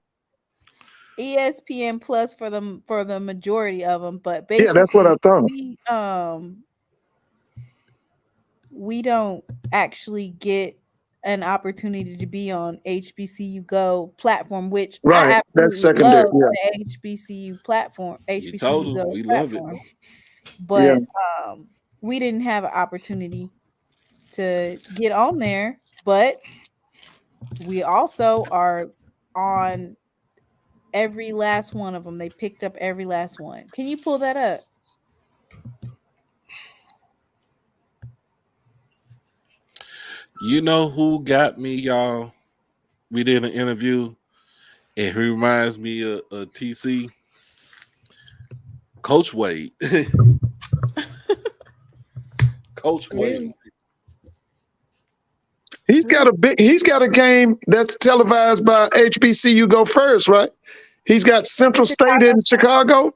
ESPN Plus for the majority of them, but Yeah, that's what I basically thought. we don't actually get an opportunity to be on HBCU Go platform, which Right, I that's absolutely secondary. love Yeah, the HBCU platform, We told HBCU her Go we love it. platform, yeah. but we didn't have an opportunity to get on there. But we also are on every last one of them. They picked up every last one. Can you pull that up? You know who got me, y'all? We did an interview, and he reminds me of TC, Coach Wade. Coach Wade. Really? He's got a game that's televised by HBCU Go First, right? He's got The Central State Chicago, in Chicago.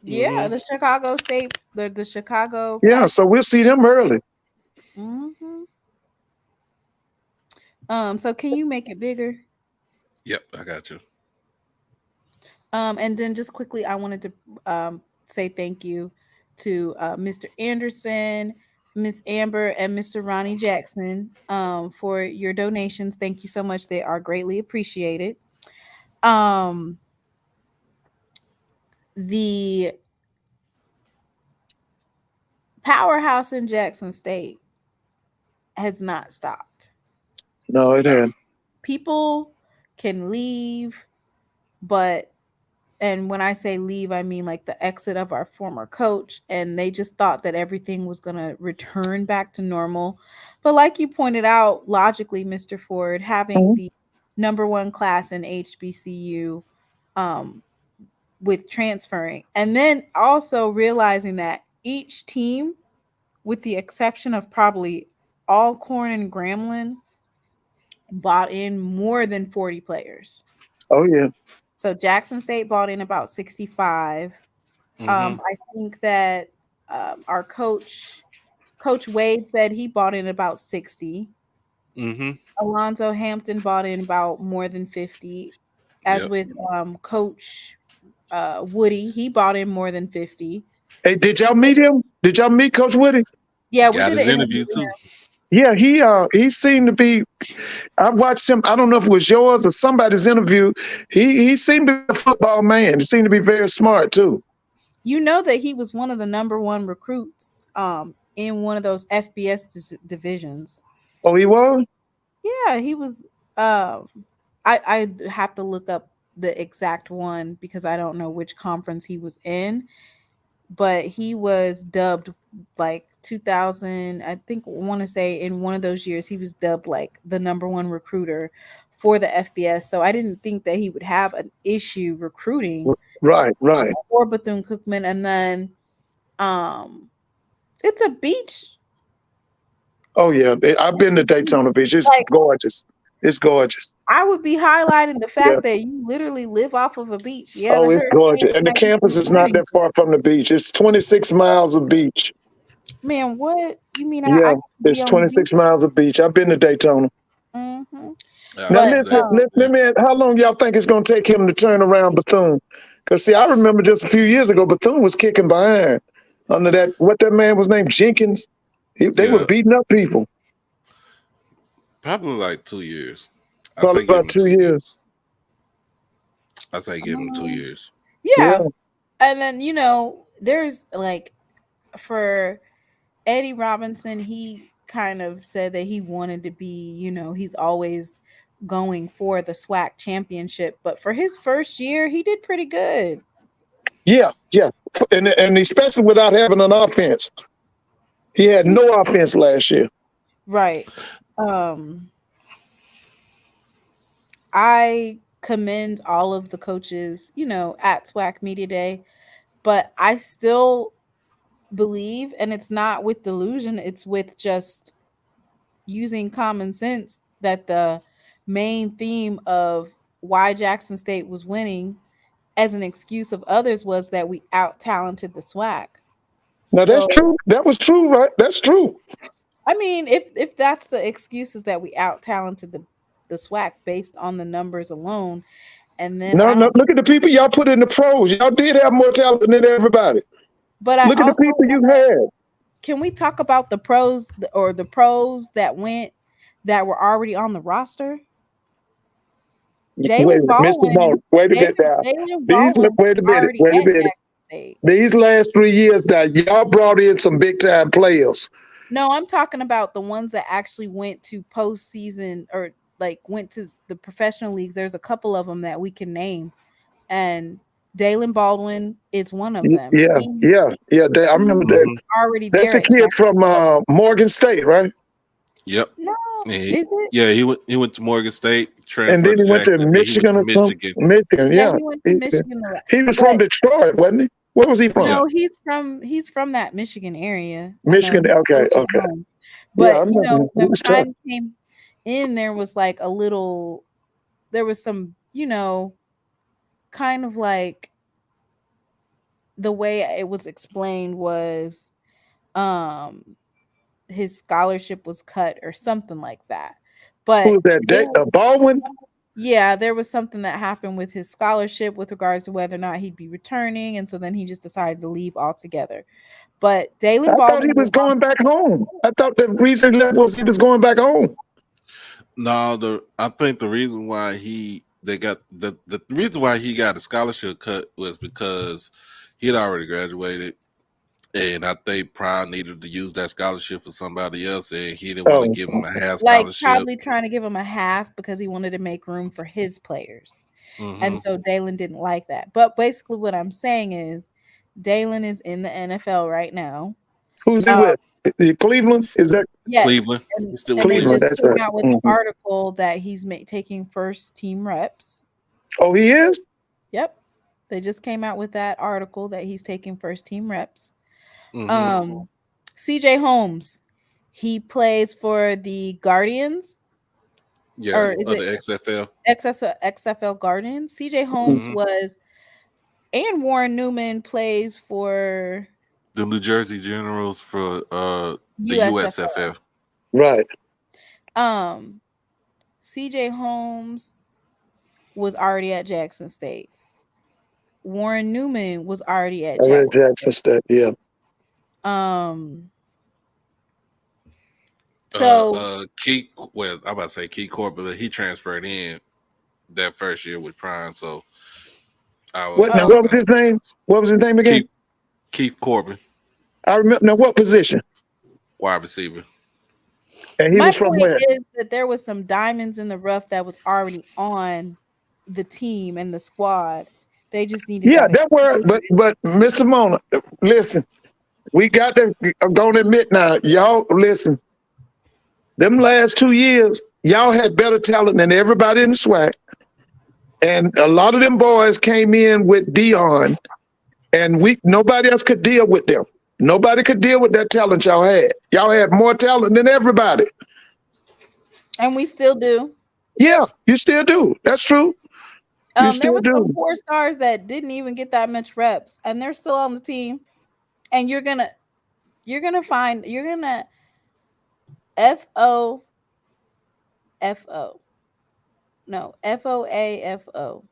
yeah, Mm-hmm. the Chicago State, the Chicago Yeah, platform. so we'll see them early. Hmm. So can you make it bigger? Yep, I got you. And then just quickly, I wanted to say thank you to Mr. Anderson, Miss Amber, and Mr. Ronnie Jackson for your donations. Thank you so much. They are greatly appreciated. Um, the powerhouse in Jackson State has not stopped. No, it No. ain't. People can leave, but and when I say leave, I mean like the exit of our former coach, and they just thought that everything was going to return back to normal. But like you pointed out logically, Mr. Ford, having Mhm. the number one class in HBCU um, with transferring, and then also realizing that each team, with the exception of probably Alcorn and Grambling, bought in more than 40 players. Oh yeah. So Jackson State bought in about 65. Mm-hmm. I think that our Coach Wade, said he bought in about 60. Mm-hmm. Alonzo Hampton bought in about more than 50. As Yep. with Coach Woody, he bought in more than 50. Hey, did y'all meet him? Did y'all meet Coach Woody? Yeah, we Got did an his interview interview with too. him. Yeah, he seemed to be. I watched him. I don't know if it was yours or somebody's interview. He seemed to be a football man. He seemed to be very smart too. You know that he was one of the number one recruits in one of those FBS divisions. Oh, he was. Yeah, he was. I have to look up the exact one because I don't know which conference he was in, but he was dubbed like 2000. I think want to say in one of those years he was dubbed like the number one recruiter for the FBS. So I didn't think that he would have an issue recruiting Right, right. for Bethune Cookman, and then um, it's a beach. Oh yeah, I've been to Daytona Beach. It's Like gorgeous. It's gorgeous. I would be highlighting the Yeah. fact that you literally live off of a beach. Yeah, the Oh, it's gorgeous. hurricanes And the might be campus is not concerning. that far from the beach. It's 26 miles of beach. Man, what you mean? I Yeah, could be it's on the 26 beach. miles of beach. I've been to Daytona. Hmm. Yeah, Now I But was listen, there. let me ask, how long y'all think it's going to take him to turn around Bethune? Because see, I remember just a few years ago, Bethune was kicking behind under that, what that man was named, Jenkins. They were Yeah, beating up people. probably like 2 years. I Probably say give about him 2 two years. years. I say give him 2 years. Yeah. Yeah. And then, there's like for Eddie Robinson, he kind of said that he wanted to be, he's always going for the SWAC championship. But for his first year, he did pretty good. Yeah. Yeah. And especially without having an offense. He had no offense last year. Right. I commend all of the coaches, at SWAC Media Day, but I still believe, and it's not with delusion, it's with just using common sense, that the main theme of why Jackson State was winning as an excuse of others was that we out talented the SWAC. Now that's So true. That was true, right? That's true. I mean, if that's the excuses, that we out talented the SWAC based on the numbers alone, and then No, I no. don't. Look at the people y'all put in the pros. Y'all did have more talent than everybody. But I Look at the also people you had. can we talk about the pros or the pros that went that were already on the roster? Wait a Dalen minute, Mr. Baldwin, Baldwin. Wait a minute now. Dalen These Baldwin was wait a minute. already Wait a at minute. Jackson State. These last 3 years now, y'all brought in some big time players. No, I'm talking about the ones that actually went to postseason or like went to the professional leagues. There's a couple of them that we can name, and Dalen Baldwin is one of them. Yeah, yeah, yeah. I remember that. Mhm. Already That's there a at kid Jackson. from Morgan State, right? Yep. No, And is it? yeah, he went to Morgan State, And then transferred he to went to Jackson, and then he went Michigan to or something. Michigan. Michigan, Yeah, yeah. he went to Michigan. He was But from Detroit, wasn't he? Where was he from? Yeah. no, he's from that Michigan area. I know Michigan. he's Okay, close to okay. home. Yeah, I But remember. He when was tough. Prime came in, there was like there was some, kind of like the way it was explained was his scholarship was cut or something like that. Who was But that? Baldwin? yeah, there was something that happened with his scholarship with regards to whether or not he'd be returning, and so then he just decided to leave altogether. But Dalen I thought he Baldwin was was on. going back home. I thought the reason he left was he was going back home. No, I think the reason why they got the reason why he got a scholarship cut was because he had already graduated, and I think Prime needed to use that scholarship for somebody else, and he didn't want to Oh, give him a half Like scholarship. probably trying to give him a half because he wanted to make room for his players. Mhm. And so Dalen didn't like that. But basically what I'm saying is Dalen is in the NFL right now. who's he with? Cleveland? Is that Yes. Cleveland. And, He's still and with they Cleveland? Cleveland. just That's came right. out with an article that he's taking first team reps. Oh, he is? Yep. They just came out with that article that he's taking first team reps. Mhm. CJ Holmes, he plays for the Guardians. Yeah, Or is of the it XFL. XFL Guardians? CJ Holmes Mhm. was, and Warren Newman plays for The New Jersey Generals for the USFL. USFL. Right. CJ Holmes was already at Jackson State. Warren Newman was already at I read Jackson. Jackson State. Yeah. So Keith, well, I'm about to say Keith Corbin, but he transferred in that first year with Prime. So I was What was his name? What was his name again? Keith Corbin, I remember. Now, what position? wide receiver. And he my was from point where? is that there was some diamonds in the rough that was already on the team and the squad. They just needed Yeah, that. that were. But Mr. Mona, listen, we got to. I'm gonna admit now, y'all. Listen, them last 2 years, y'all had better talent than everybody in the SWAC, and a lot of them boys came in with Dion, and nobody else could deal with them. Nobody could deal with that talent y'all had. Y'all had more talent than everybody. And we still do. Yeah, you still do. That's true. You There still were some do. 4 stars that didn't even get that much reps, and they're still on the team. And you're gonna FOAFO. No, FOAFO.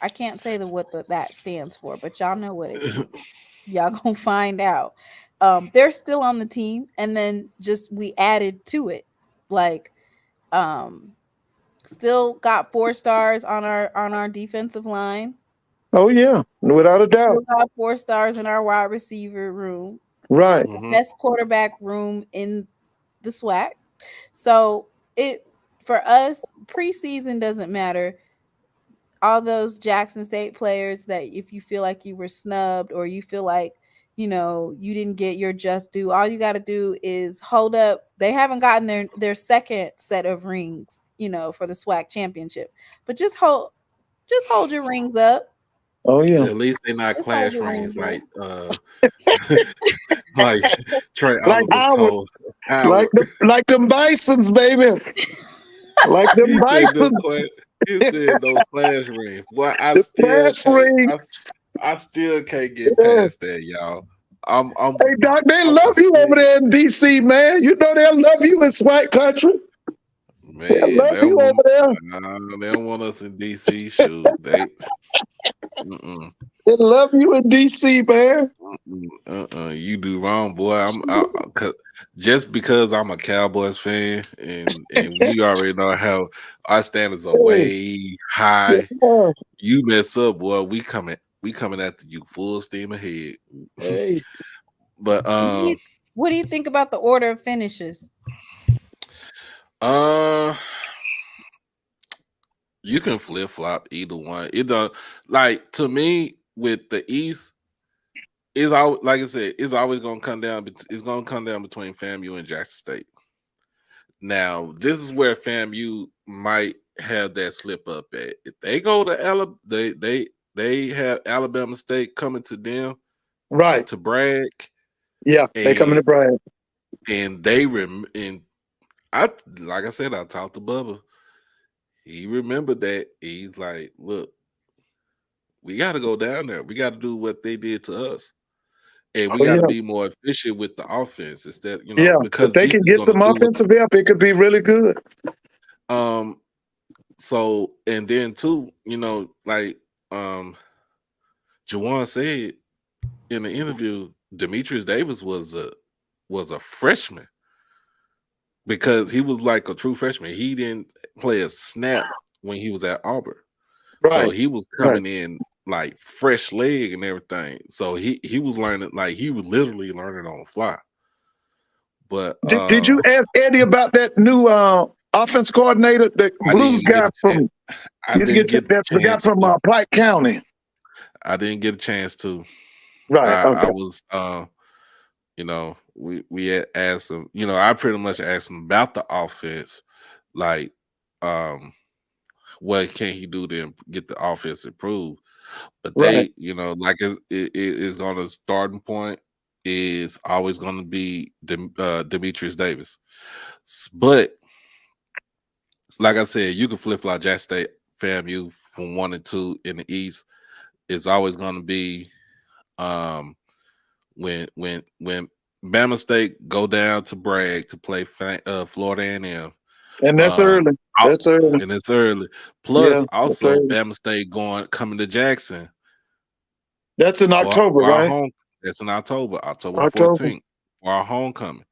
I can't say what that stands for, but y'all know what it means. Y'all gonna find out. they're still on the team, and then just we added to it, like still got 4 stars on our defensive line. Oh yeah, without a Still doubt. got 4 stars in our wide receiver room. Right. Mm-hmm. Best quarterback room in the SWAC. So it for us, preseason doesn't matter. All those Jackson State players that if you feel like you were snubbed or you feel like you didn't get your just due, all you got to do is hold up. They haven't gotten their second set of rings, for the SWAC championship, but just hold your rings up. Oh yeah. At least they're not Just hold class your rings rings up. like Trey Like Oliver Howard, told Howard. like them Bisons, baby. Like them He said them Bisons. class. He said those class rings. Boy, The class rings. I still can't get Yeah. past that, y'all. I'm Hey Doc, they I'm love you over big- there in DC, man. You know they'll love you in SWAC country. They'll man. love you over there. They don't want us in DC. Shoot, they. Mm-mm. They love you in DC, man. You do wrong, boy. Just because I'm a Cowboys fan, and we already know how our standards are way high. Yeah. You mess up, boy. We coming after you full steam ahead. Hey. But What do you think about the order of finishes? you can flip flop either one. It don't like to me with the East. It's all like I said. It's always gonna come down. It's gonna come down between FAMU and Jackson State. Now, this is where FAMU might have that slip up at. If they go to Alabama, they have Alabama State coming to them Right. to brag, Yeah. They coming to Brad. and they and I like I said, I talked to Bubba. He remembered that. He's like, look, we got to go down there. We got to do what they did to us. And we Oh got to yeah. be more efficient with the offense instead, Yeah. because If they Deep can is get going to some do what. offensive help, it could be really good. So and then too, like Jawan said in the interview, Demetrius Davis was a freshman because he was like a true freshman. He didn't play a snap when he was at Auburn, so Right. he was Right. coming in like fresh leg and everything. So he was learning, like he was literally learning on the fly. But Did you ask Eddie about that new offense coordinator, the I Blues didn't get guy a chance. from I didn't get the the guy chance from to. Pike County? I didn't get a chance to. Right. I Okay. was we had asked him, I pretty much asked him about the offense, like what can he do to get the offense improved. But Right. they, like it is gonna starting point is always gonna be Demetrius Davis. But like I said, you can flip flop Jack State, FAMU from 1 and 2 in the East. It's always gonna be when Bama State go down to Bragg to play Florida A&M, And that's early. That's early. and it's early. Yeah. Plus, That's also early. Bama State coming to Jackson That's in October, for our right? home. That's in October the October. 14th for our homecoming.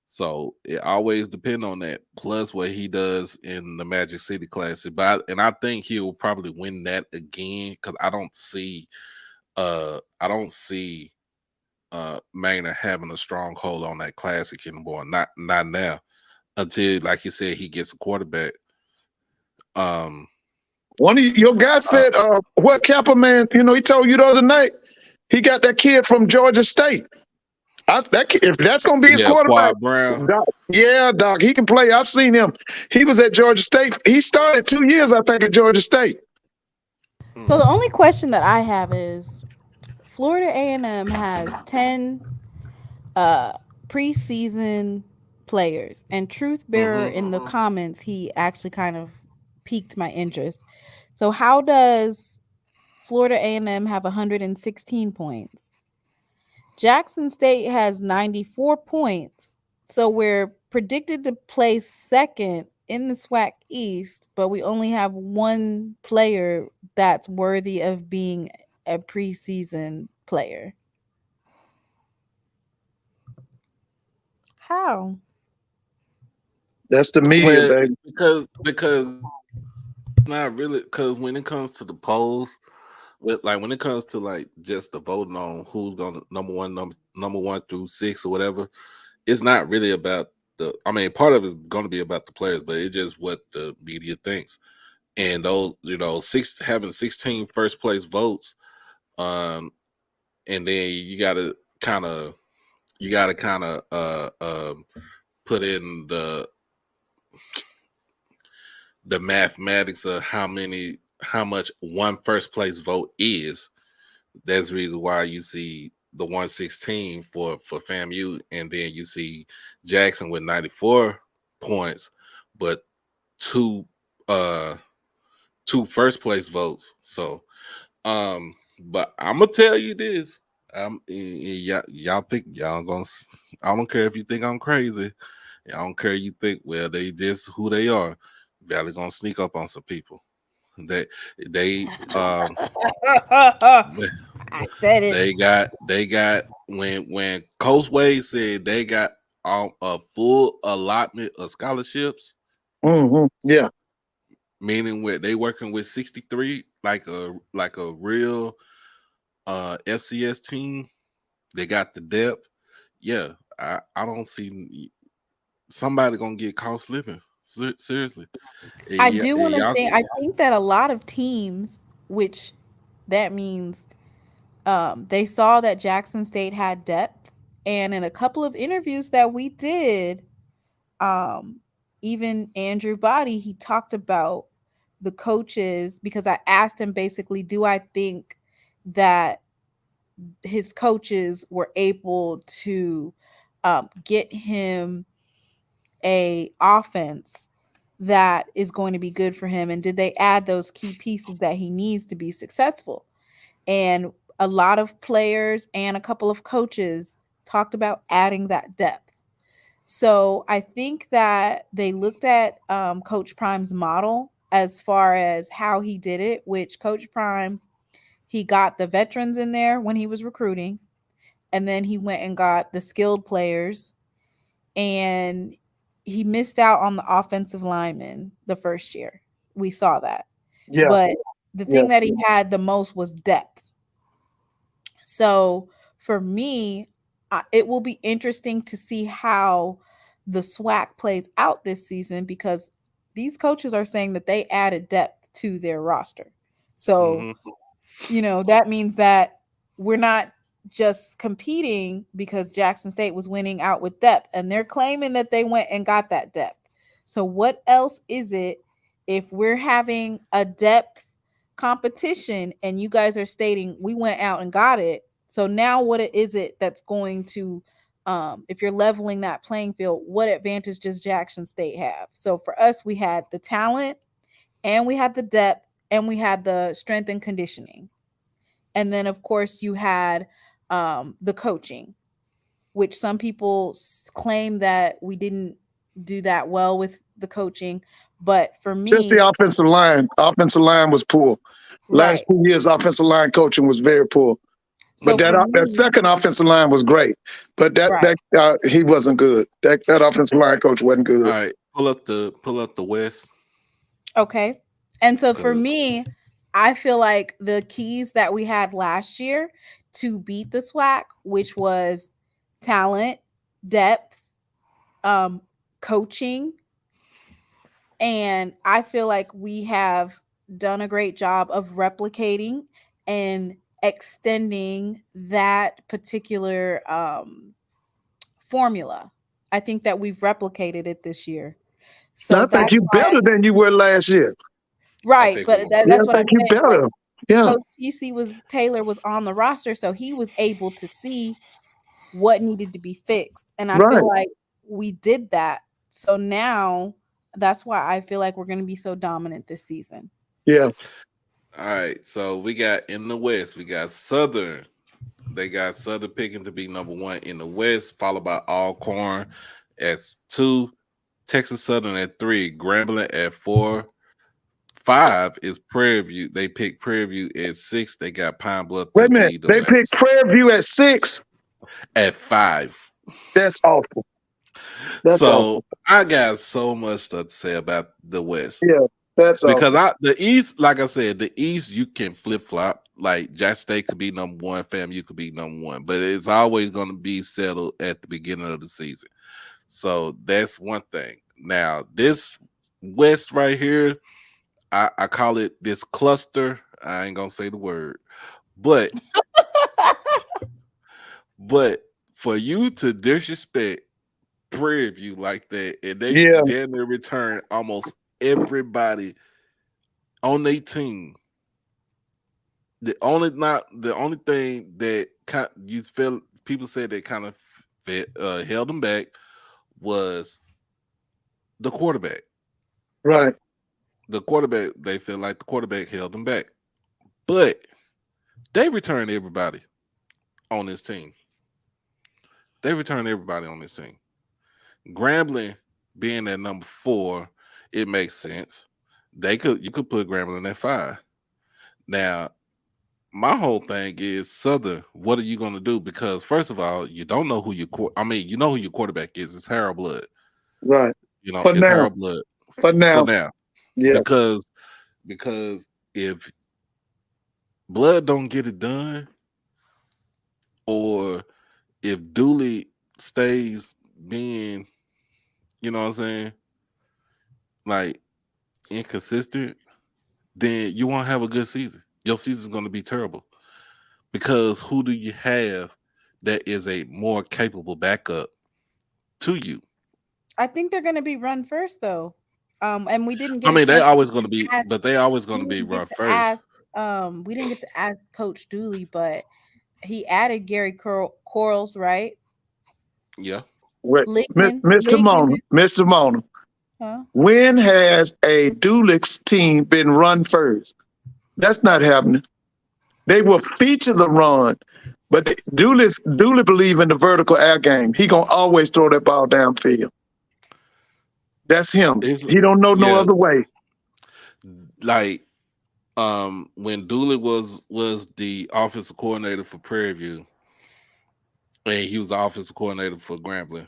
So it always depend on that. Plus what he does in the Magic City Classic, and I think he will probably win that again because I don't see Magna having a strong hold on that classic anymore. Not now. Until, like you said, he gets a quarterback. One of your guys said, what Kappa man, he told you the other night, he got that kid from Georgia State. If that's gonna be his quarterback, Quad Brown. Doc, he can play. I've seen him. He was at Georgia State. He started 2 years, I think, at Georgia State. So the only question that I have is Florida A&M has 10 preseason players, and Truth Bearer in the comments, he actually kind of piqued my interest. So how does Florida A&M have 116 points? Jackson State has 94 points. So we're predicted to place second in the SWAC East, but we only have one player that's worthy of being a preseason player. How? That's the media, Well, baby. because not really, because when it comes to the polls, when it comes to like just the voting on who's gonna number one through six or whatever, it's not really about the. I mean, part of it's going to be about the players, but it's just what the media thinks. And those, having 16 first place votes, and then you gotta kind of put in the mathematics of how much one first place vote is. That's the reason why you see the 116 for FAMU, and then you see Jackson with 94 points, but two first place votes. So but I'm gonna tell you this. Y'all think y'all gonna, I don't care if you think I'm crazy. I don't care you think, well, they just who they are. Valley gonna sneak up on some people. They I said it. they got when Coach Wade said they got a full allotment of scholarships, Yeah. meaning where they working with 63 like a real FCS team. They got the depth. Yeah, I don't see somebody gonna get caught slipping. Seriously. I Yeah, do want to y'all. think. I think that a lot of teams, which that means they saw that Jackson State had depth, and in a couple of interviews that we did, um, even Andrew Body, he talked about the coaches because I asked him basically, do I think that his coaches were able to get him a offense that is going to be good for him, and did they add those key pieces that he needs to be successful? And a lot of players and a couple of coaches talked about adding that depth. So I think that they looked at Coach Prime's model as far as how he did it, which Coach Prime, he got the veterans in there when he was recruiting, and then he went and got the skilled players, and he missed out on the offensive lineman the first year. We saw that. Yeah. But the Yeah. thing that he had the most was depth. So for me, it will be interesting to see how the SWAC plays out this season, because these coaches are saying that they added depth to their roster. So, that means that we're not just competing because Jackson State was winning out with depth, and they're claiming that they went and got that depth. So what else is it if we're having a depth competition and you guys are stating we went out and got it? So now what is it that's going to, if you're leveling that playing field, what advantage does Jackson State have? So for us, we had the talent, and we had the depth, and we had the strength and conditioning. And then, of course, you had the coaching, which some people claim that we didn't do that well with the coaching. But for Just me, the offensive line. Offensive line was poor. right. Last 2 years, offensive line coaching was very poor. So But for that me, second offensive line was great. But right. he wasn't good. That offensive line coach wasn't All good. right, pull up the West. Okay. And so for 'Cause- me, I feel like the keys that we had last year to beat the SWAC, which was talent, depth, coaching, and I feel like we have done a great job of replicating and extending that particular formula. I think that we've replicated it this year. Now, So I think that's you why, better than you were last year. I right, think but we're Yeah, that's I what I'm think you saying. Like, better. Yeah. Coach TC Taylor was on the roster, so he was able to see what needed to be fixed. And I Right. feel like we did that. So now that's why I feel like we're going to be so dominant this season. Yeah. All right, so we got in the West, we got Southern. They got Southern picking to be number one in the West, followed by Alcorn at 2, Texas Southern at 3, Grambling at 4. 5 is Prairie View. They picked Prairie View at 6. They got Pine Bluff Wait to a minute. be the They last picked Prairie View at 6. at 5. That's awful. That's So awful. I got so much stuff to say about the West. Yeah, that's Because awful. the East, like I said, the East you can flip flop. Like Jack State could be number one, FAMU could be number one, but it's always going to be settled at the beginning of the season. So that's one thing. Now this West right here, I call it this cluster. I ain't gonna say the word, but for you to disrespect Prairie View like that, and they Yeah, damn near return almost everybody on their team. The only thing that you feel people said that kind of held them back was the quarterback. right. The quarterback, they feel like the quarterback held them back, but they returned everybody on this team. They returned everybody on this team. Grambling being at number 4, it makes sense. You could put Grambling at 5. Now, my whole thing is Southern. What are you going to do? Because first of all, you don't know who you know who your quarterback is. It's Harold Blood. Right. You know, For it's now. Harold Blood For for now. now. Yeah. Because if Blood don't get it done, or if Dooley stays being, you know what I'm saying, like inconsistent, then you won't have a good season. Your season's going to be terrible. Because who do you have that is a more capable backup to you? I think they're going to be run first, though. And we didn't get. I mean, they a chance always to going to be, ask, but they always going we to be didn't get run to first. ask. We didn't get to ask Coach Dooley, but he added Gary Quarles, right? Yeah. Wait, Ligman, Mr. Mona, is- Mr. Mona, huh? when has a Dulix team been run first? That's not happening. They will feature the run, but Dooley believe in the vertical air game. He gonna always throw that ball downfield. That's him. He don't know no Yeah. other way. Like when Dooley was the offensive coordinator for Prairie View, and he was the offensive coordinator for Grambling,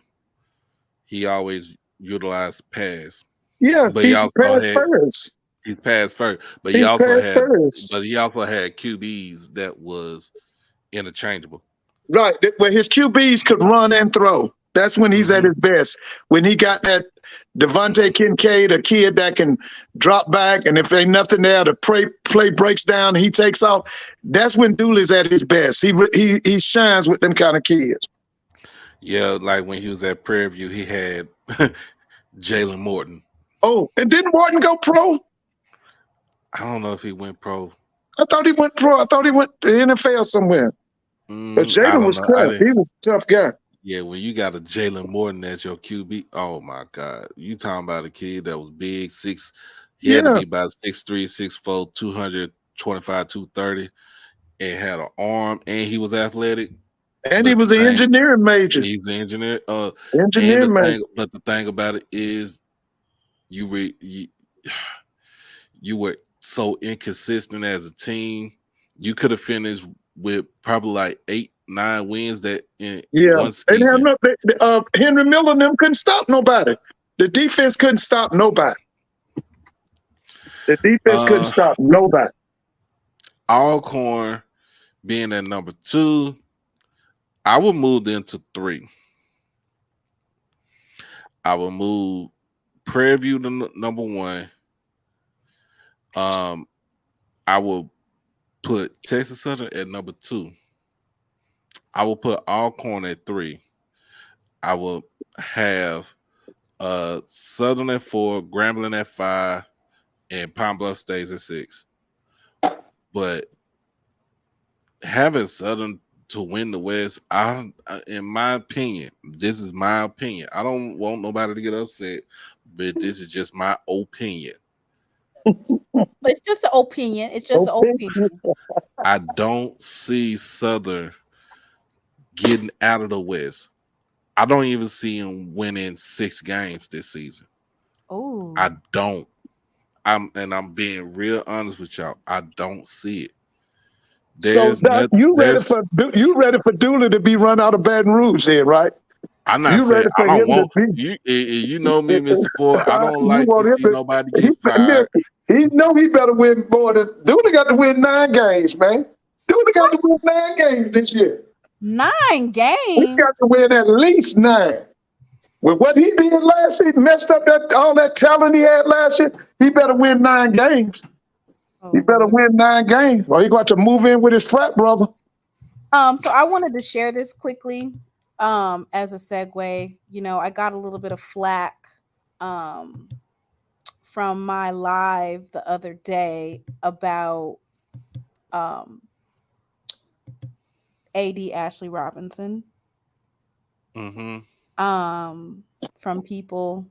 he always utilized the pass. Yeah, But he's pass first. He's pass first. But He's he also pass had first. QBs that was interchangeable. Right. Where his QBs could run and throw. That's when he's at his best. When he got that Devontae Kincaid, a kid that can drop back, and if ain't nothing there, the play breaks down, and he takes off. That's when Dooley's at his best. He shines with them kind of kids. Yeah, like when he was at Prairie View, he had Jalen Morton. Oh, and didn't Morton go pro? I don't know if he went pro. I thought he went pro. I thought he went to NFL somewhere. But Jalen was tough. He was a tough guy. Yeah, when you got a Jalen Morton as your QB, oh my God. You talking about a kid that was big, he had to be about 6'3", 6'4", 225, 230, and had an arm, and he was athletic. And he was an engineering major. He's an engineer. Engineering major. But the thing about it is you were so inconsistent as a team. You could have finished with probably like 8-9 wins that in one season. Henry Miller and them couldn't stop nobody. The defense couldn't stop nobody. Alcorn being at number 2, I would move into 3. I would move Prairie View to number 1. I will put Texas Southern at number 2. I will put Alcorn at 3. I will have Southern at 4, Grambling at 5, and Pine Bluff stays at 6. But having Southern to win the West, in my opinion, this is my opinion. I don't want nobody to get upset, but this is just my opinion. It's just an opinion. It's just an opinion. I don't see Southern getting out of the West. I don't even see him winning 6 games this season. Oh, I don't. I'm being real honest with y'all. I don't see it. You ready for Dooley to be run out of Baton Rouge here, right? I'm not You saying ready I for don't him to want you. You know me, Mr. Ford. I don't you like to want him see to nobody get fired. listen, he know he better win more than Dooley got to win 9 games, man. Dooley got to win 9 games this year. 9 He games. got to win at least 9. With what he did last year, messed up all that talent he had last year, he better win 9 games. Oh, He better Lord. win 9 games, or he got to move in with his frat brother. So I wanted to share this quickly as a segue. You know, I got a little bit of flack um from my live the other day about um AD Ashley Robinson Mm-hmm. from people,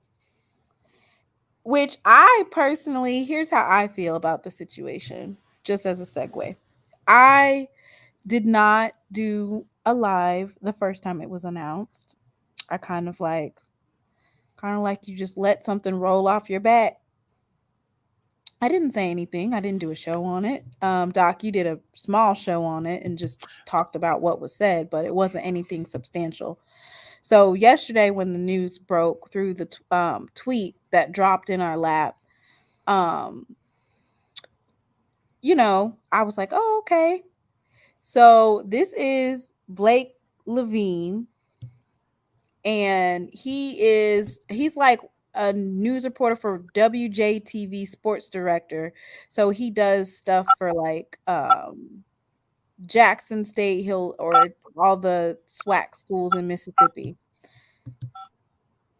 which I personally, here's how I feel about the situation, just as a segue. I did not do a live the first time it was announced. I kind of like you just let something roll off your back. I didn't say anything. I didn't do a show on it. Doc, you did a small show on it and just talked about what was said, but it wasn't anything substantial. So yesterday, when the news broke through the tweet that dropped in our lap, um, you know, I was like, oh, okay. So this is Blake Levine, and he's like a news reporter for WJTV sports director. So he does stuff for like Jackson State Hill or all the SWAC schools in Mississippi.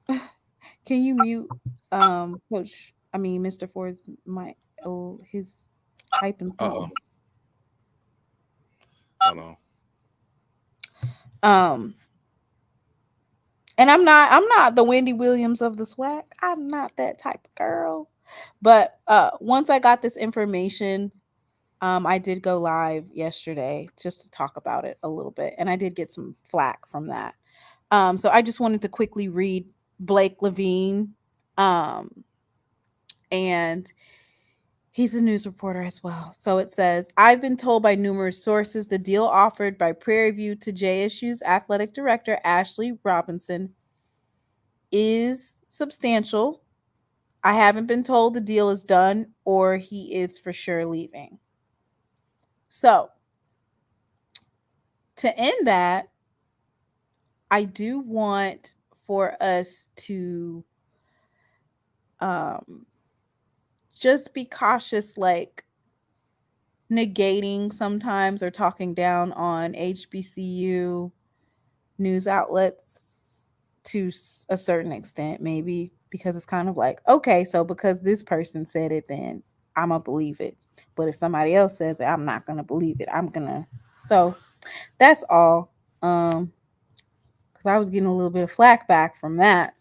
Can you mute Mr. Ford's mic? Oh, his typing Uh-oh. slow. Hold on. Um and I'm not the Wendy Williams of the SWAC. I'm not that type of girl. But once I got this information, I did go live yesterday just to talk about it a little bit, and I did get some flack from that. So I just wanted to quickly read Blake Levine, and he's a news reporter as well. So it says, I've been told by numerous sources the deal offered by Prairie View to JSU's athletic director, Ashley Robinson, is substantial. I haven't been told the deal is done or he is for sure leaving. So to end that, I do want for us to just be cautious, like negating sometimes or talking down on HBCU news outlets to a certain extent, maybe, because it's kind of like, okay, so because this person said it, then I'm gonna believe it. But if somebody else says it, I'm not gonna believe it. So that's all. Because I was getting a little bit of flack back from that.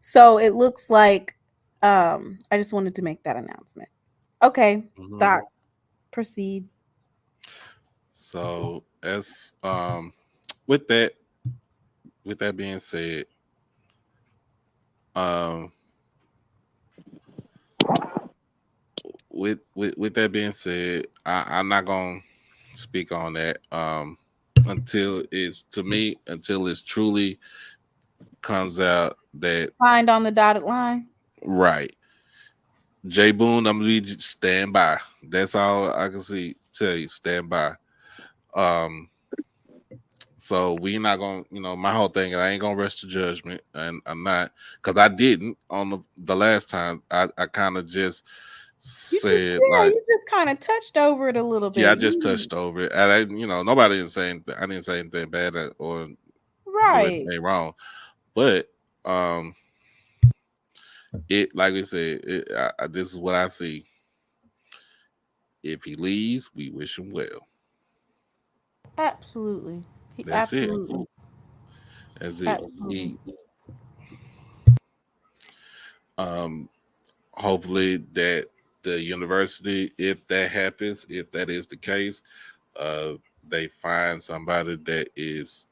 So it looks like I just wanted to make that announcement. Okay, Mm-hmm. Doc, proceed. So as with that being said, with that being said, I'm not gonna speak on that until it's truly comes out that Signed on the dotted line. right. Jay Boone, I'm gonna need you to stand by. That's all I can tell you, stand by. So we not gonna, my whole thing, I ain't gonna rush to judgment, and I'm not, because I didn't on the last time. I kind of just said You just kind of touched over it a little bit. yeah, I just touched over it. And nobody didn't say anything. I didn't say anything bad or do right. anything wrong. But it, like we said, this is what I see. If he leaves, we wish him well. Absolutely. That's it. That's it. Absolutely. Hopefully that the university, if that happens, if that is the case, they find somebody that is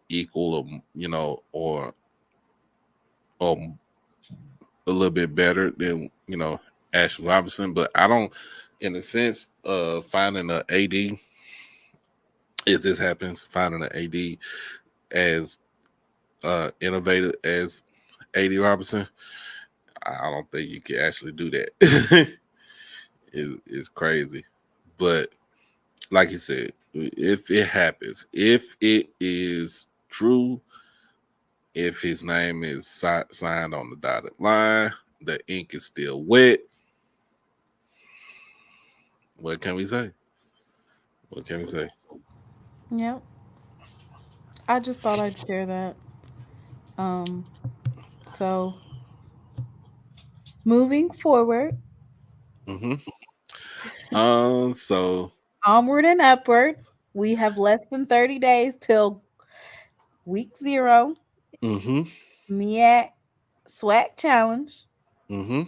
equal, or a little bit better than Ashley Robinson. But I don't, in the sense of finding an AD, if this happens, finding an AD as innovative as A.D. Robertson, I don't think you can actually do that. It's crazy. But like you said, if it happens, if it is true, if his name is signed on the dotted line, the ink is still wet. What can we say? What can we say? Yep. I just thought I'd share that. Um, so moving forward, Mm-hmm. So onward and upward. We have less than 30 days till week 0. mm-hmm. MEAC SWAC challenge. Mm-hmm.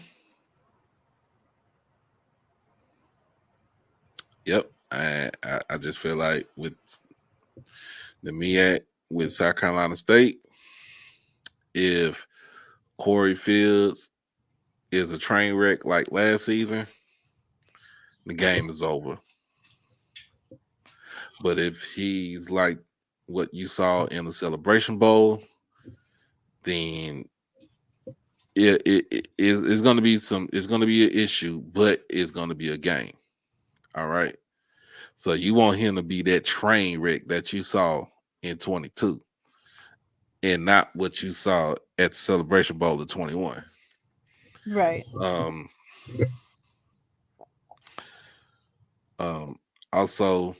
Yep. I just feel like with the MEAC with South Carolina State, if Corey Fields is a train wreck like last season, the game is over. But if he's like what you saw in the Celebration Bowl, then it's going to be it's going to be an issue, but it's going to be a game. All right. So you want him to be that train wreck that you saw in 22 and not what you saw at the Celebration Bowl of 21. Right. Um, also,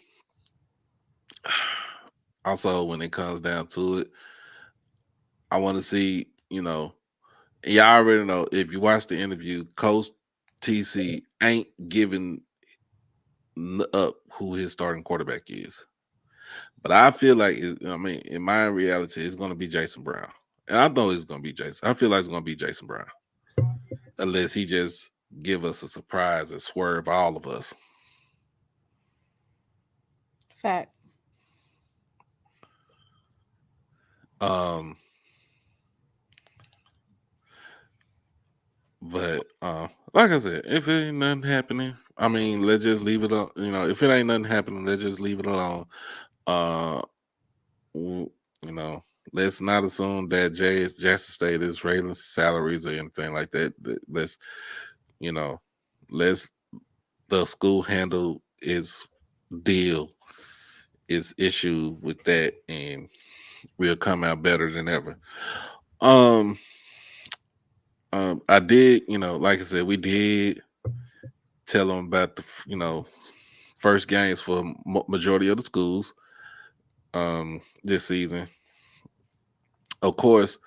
when it comes down to it, I want to see, y'all already know if you watch the interview, Coach TC ain't giving up who his starting quarterback is. But I feel like, in my reality, it's going to be Jason Brown. And I know it's going to be Jason. I feel like it's going to be Jason Brown. Unless he just give us a surprise and swerve all of us. Fact. But like I said, if it ain't nothing happening, let's just leave it up. If it ain't nothing happening, let's just leave it alone. Let's not assume that Jackson State is raising salaries or anything like that. Let's let's the school handle its issue with that, and we'll come out better than ever. I did, like I said, we did tell them about the, first games for majority of the schools this season. Of course,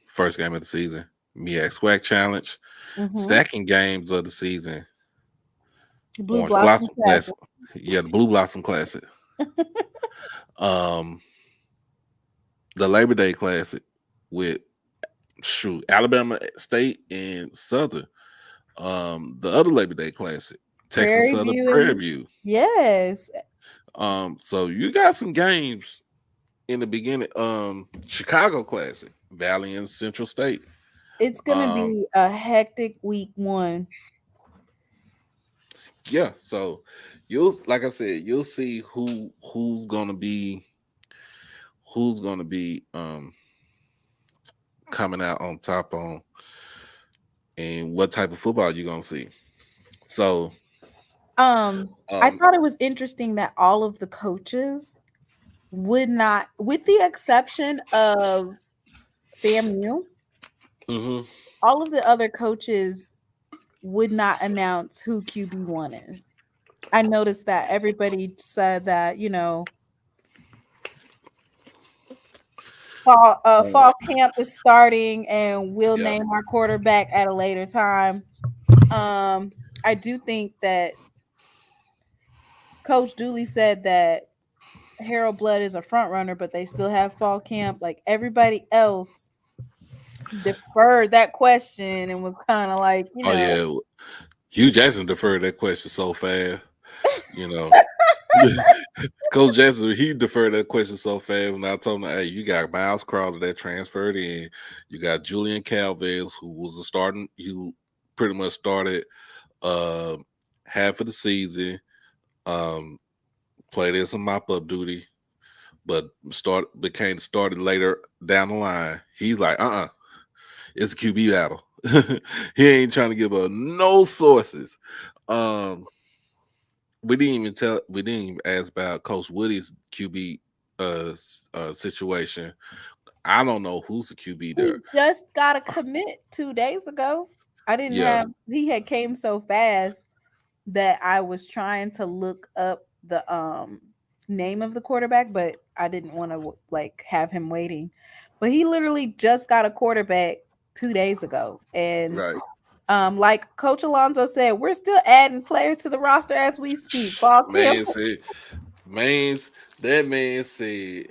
first game of the season, MEAC SWAC Challenge. Mm-hmm. Second games of the season, Blue Orange Blossom Classic. Yeah, the Blue Blossom Classic. The Labor Day Classic with Alabama State and Southern. The other Labor Day Classic, Texas Southern Prairie View. Yes. So you got some games in the beginning. Chicago Classic, Valley and Central State. It's gonna be a hectic week 1. Yeah, so like I said, you'll see who's gonna be coming out on top and what type of football you're gonna see. So I thought it was interesting that all of the coaches would not, with the exception of FAMU, all of the other coaches would not announce who QB1 is. I noticed that everybody said that, fall camp is starting and we'll name our quarterback at a later time. I do think that Coach Dooley said that Harold Blood is a front runner, but they still have fall camp. Like everybody else deferred that question and was kind of like, Oh yeah, Hugh Jackson deferred that question so fast. Coach Jackson, he deferred that question so fast when I told him, hey, you got Miles Crowder that transferred in. You got Julian Calvez, who was who pretty much started half of the season, played in some mop-up duty. but became started later down the line. He's like, it's a QB battle. He ain't trying to give up no sources. Um, we didn't even ask about Coach Woody's QB situation. I don't know who's the QB He there. just got a commit 2 days ago. I didn't Yeah, have he had came so fast that I was trying to look up the name of the quarterback, but I didn't want to like have him waiting. But he literally just got a quarterback 2 days ago. And right. like Coach Alonso said, we're still adding players to the roster as we speak. Fall camp. Man said, man's that man said,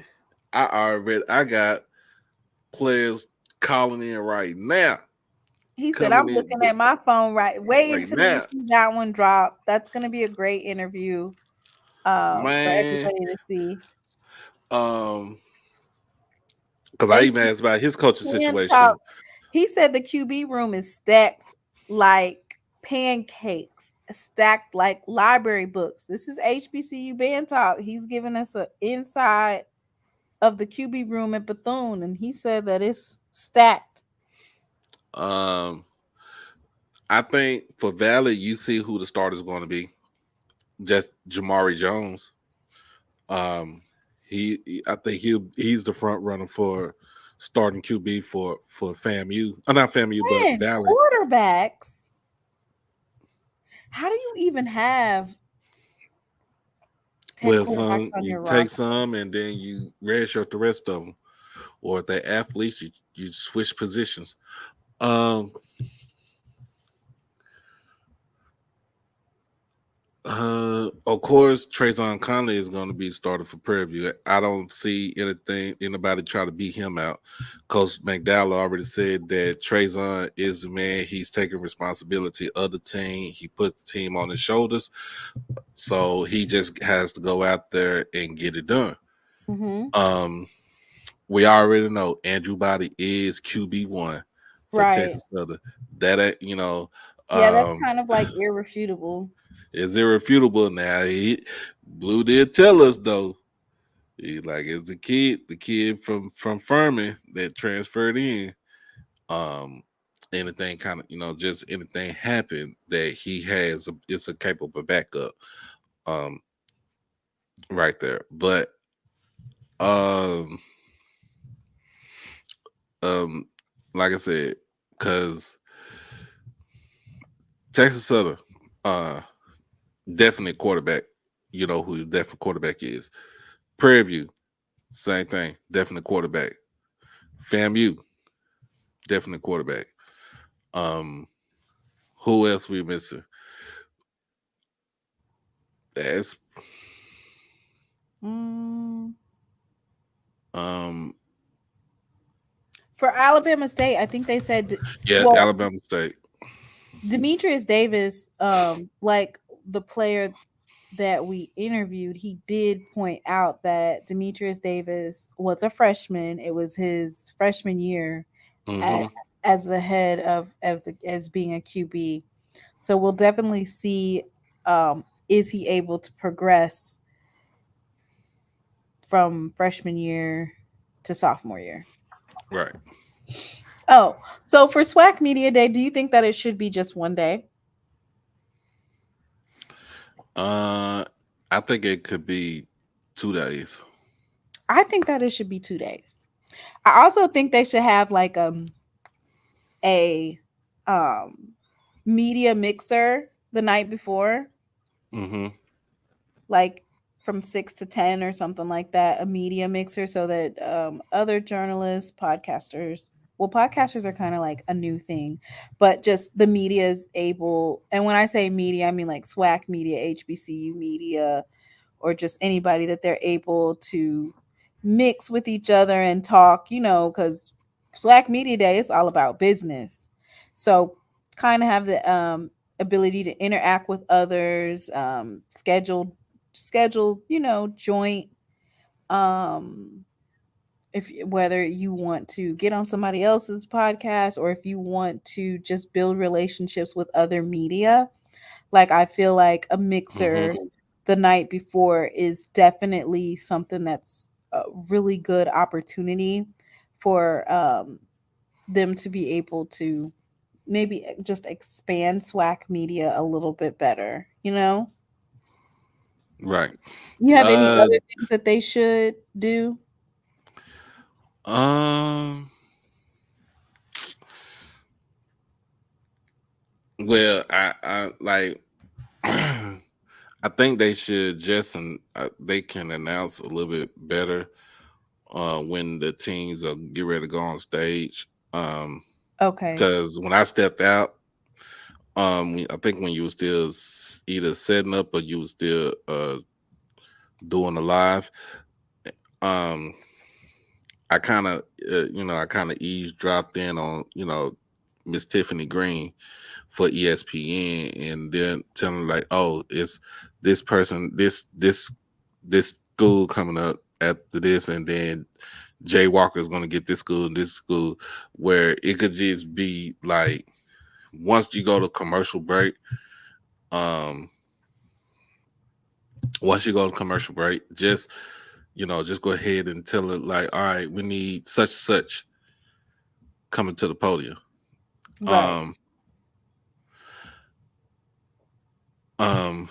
I got players calling in right now, He said, coming I'm in looking at my phone waiting right till we now, see that one drop. That's gonna be a great interview for man. everybody to see. Um, because I They even asked about his coaching can talk. situation. He said the QB room is stacked like pancakes, stacked like library books. This is HBCU band talk. He's giving us an inside of the QB room at Bethune, and he said that it's stacked. Um, I think for Valley, you see who the starter's going to be. Just Jamari Jones. Um, I think he's the front runner for starting QB for FAMU. Not FAMU, but Man, Valley. quarterbacks. How do you even have 10 Well, quarterbacks some on you your take roster? some and then you redshirt the rest of them, or if they're athletes, you switch positions. Um, of course, Trayvon Conley is going to be started for Prairie View. I don't see anybody try to beat him out. Coach McDowell already said that Trayvon is the man. He's taking responsibility of the team. He put the team on his shoulders, so he just has to go out there and get it done. Mm-hmm. Um, we already know Andrew Body is QB1 for Right. Texas Southern. That Yeah, that's um, kind of like irrefutable. is irrefutable now. Blue did tell us though. He like it's the kid from Furman that transferred in. Um, anything kind of just anything happened that he has it's a capable backup. Um, right there, but um um like I said, because Texas Southern, uh, definite quarterback. You know who the definite quarterback is. Prairie View, same thing, definite quarterback. FAMU, definite quarterback. Um, who else we missing? That's Mm. um, For Alabama State, I think they said, yeah, well, Alabama State. Demetrius Davis, like the player that we interviewed, he did point out that Demetrius Davis was a freshman. It was his freshman year Mm-hmm. as the head as being a QB. So we'll definitely see, is he able to progress from freshman year to sophomore year? Right. Oh, so for SWAC Media Day, do you think that it should be just one day? Uh, I think it could be 2 days. I think that it should be 2 days. I also think they should have like a media mixer the night before, Mm-hmm. like from 6 to 10 or something like that, a media mixer so that other journalists, podcasters, well, podcasters are kind of like a new thing, but just the media is able, and when I say media, I mean like SWAC media, HBCU media, or just anybody that they're able to mix with each other and talk, because Slack Media Day is all about business. So kind of have the ability to interact with others, schedule, joint, um if whether you want to get on somebody else's podcast or if you want to just build relationships with other media, like I feel like a mixer Mm-hmm. the night before is definitely something that's a really good opportunity for them to be able to maybe just expand SWAC media a little bit better, you know? Right. You have any Uh, other things that they should do? um. Well, I like. I think they should just they can announce a little bit better when the teams are get ready to go on stage. Okay. Because when I stepped out, I think when you were still either setting up or you were still doing the live, um, I kind of I kind of eavesdropped in on Miss Tiffany Green for ESPN, and then telling like, oh, it's this person, this school coming up after this, and then Jay Walker is going to get this school, where it could just be like once you go to commercial break, um, once you go to commercial break, just go ahead and tell it like, all right, we need such coming to the podium. Right. Um, um,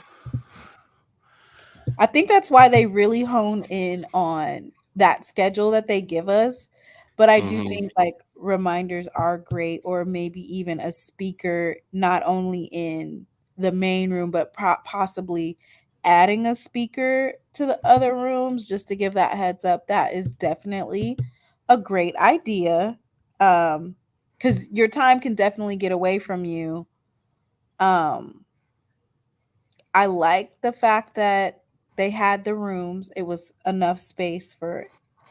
I think that's why they really hone in on that schedule that they give us. But I do mhm, think like reminders are great, or maybe even a speaker, not only in the main room, but possibly adding a speaker to the other rooms just to give that heads up. That is definitely a great idea. Because your time can definitely get away from you. Um, I like the fact that they had the rooms. It was enough space for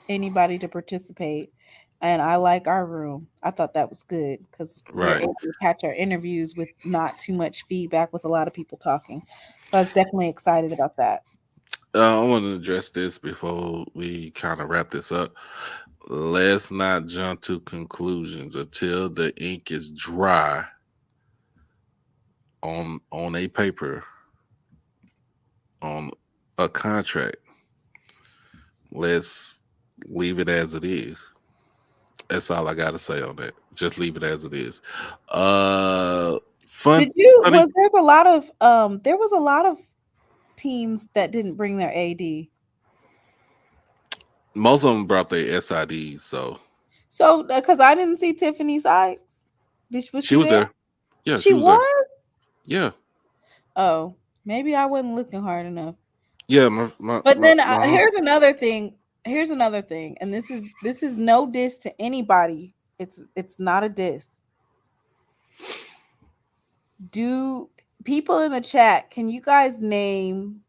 anybody to participate. And I like our room. I thought that was good because we're right. able to catch our interviews with not too much feedback, with a lot of people talking. So I was definitely excited about that. I want to address this before we kind of wrap this up. Let's not jump to conclusions until the ink is dry on a paper, on a contract. Let's leave it as it is. That's all I got to say on that. Just leave it as it is. Uh, Did fun, you funny. there was a lot of teams that didn't bring their AD. Most of them brought their SIDs, so So because I didn't see Tiffany Sykes. Was she she was there? there. Yeah, She she was there. was? Yeah, Oh, maybe I wasn't looking hard enough. yeah. My, But my, then my here's another thing. Here's another thing, and this is no diss to anybody. It's not a diss. Do people in the chat, can you guys name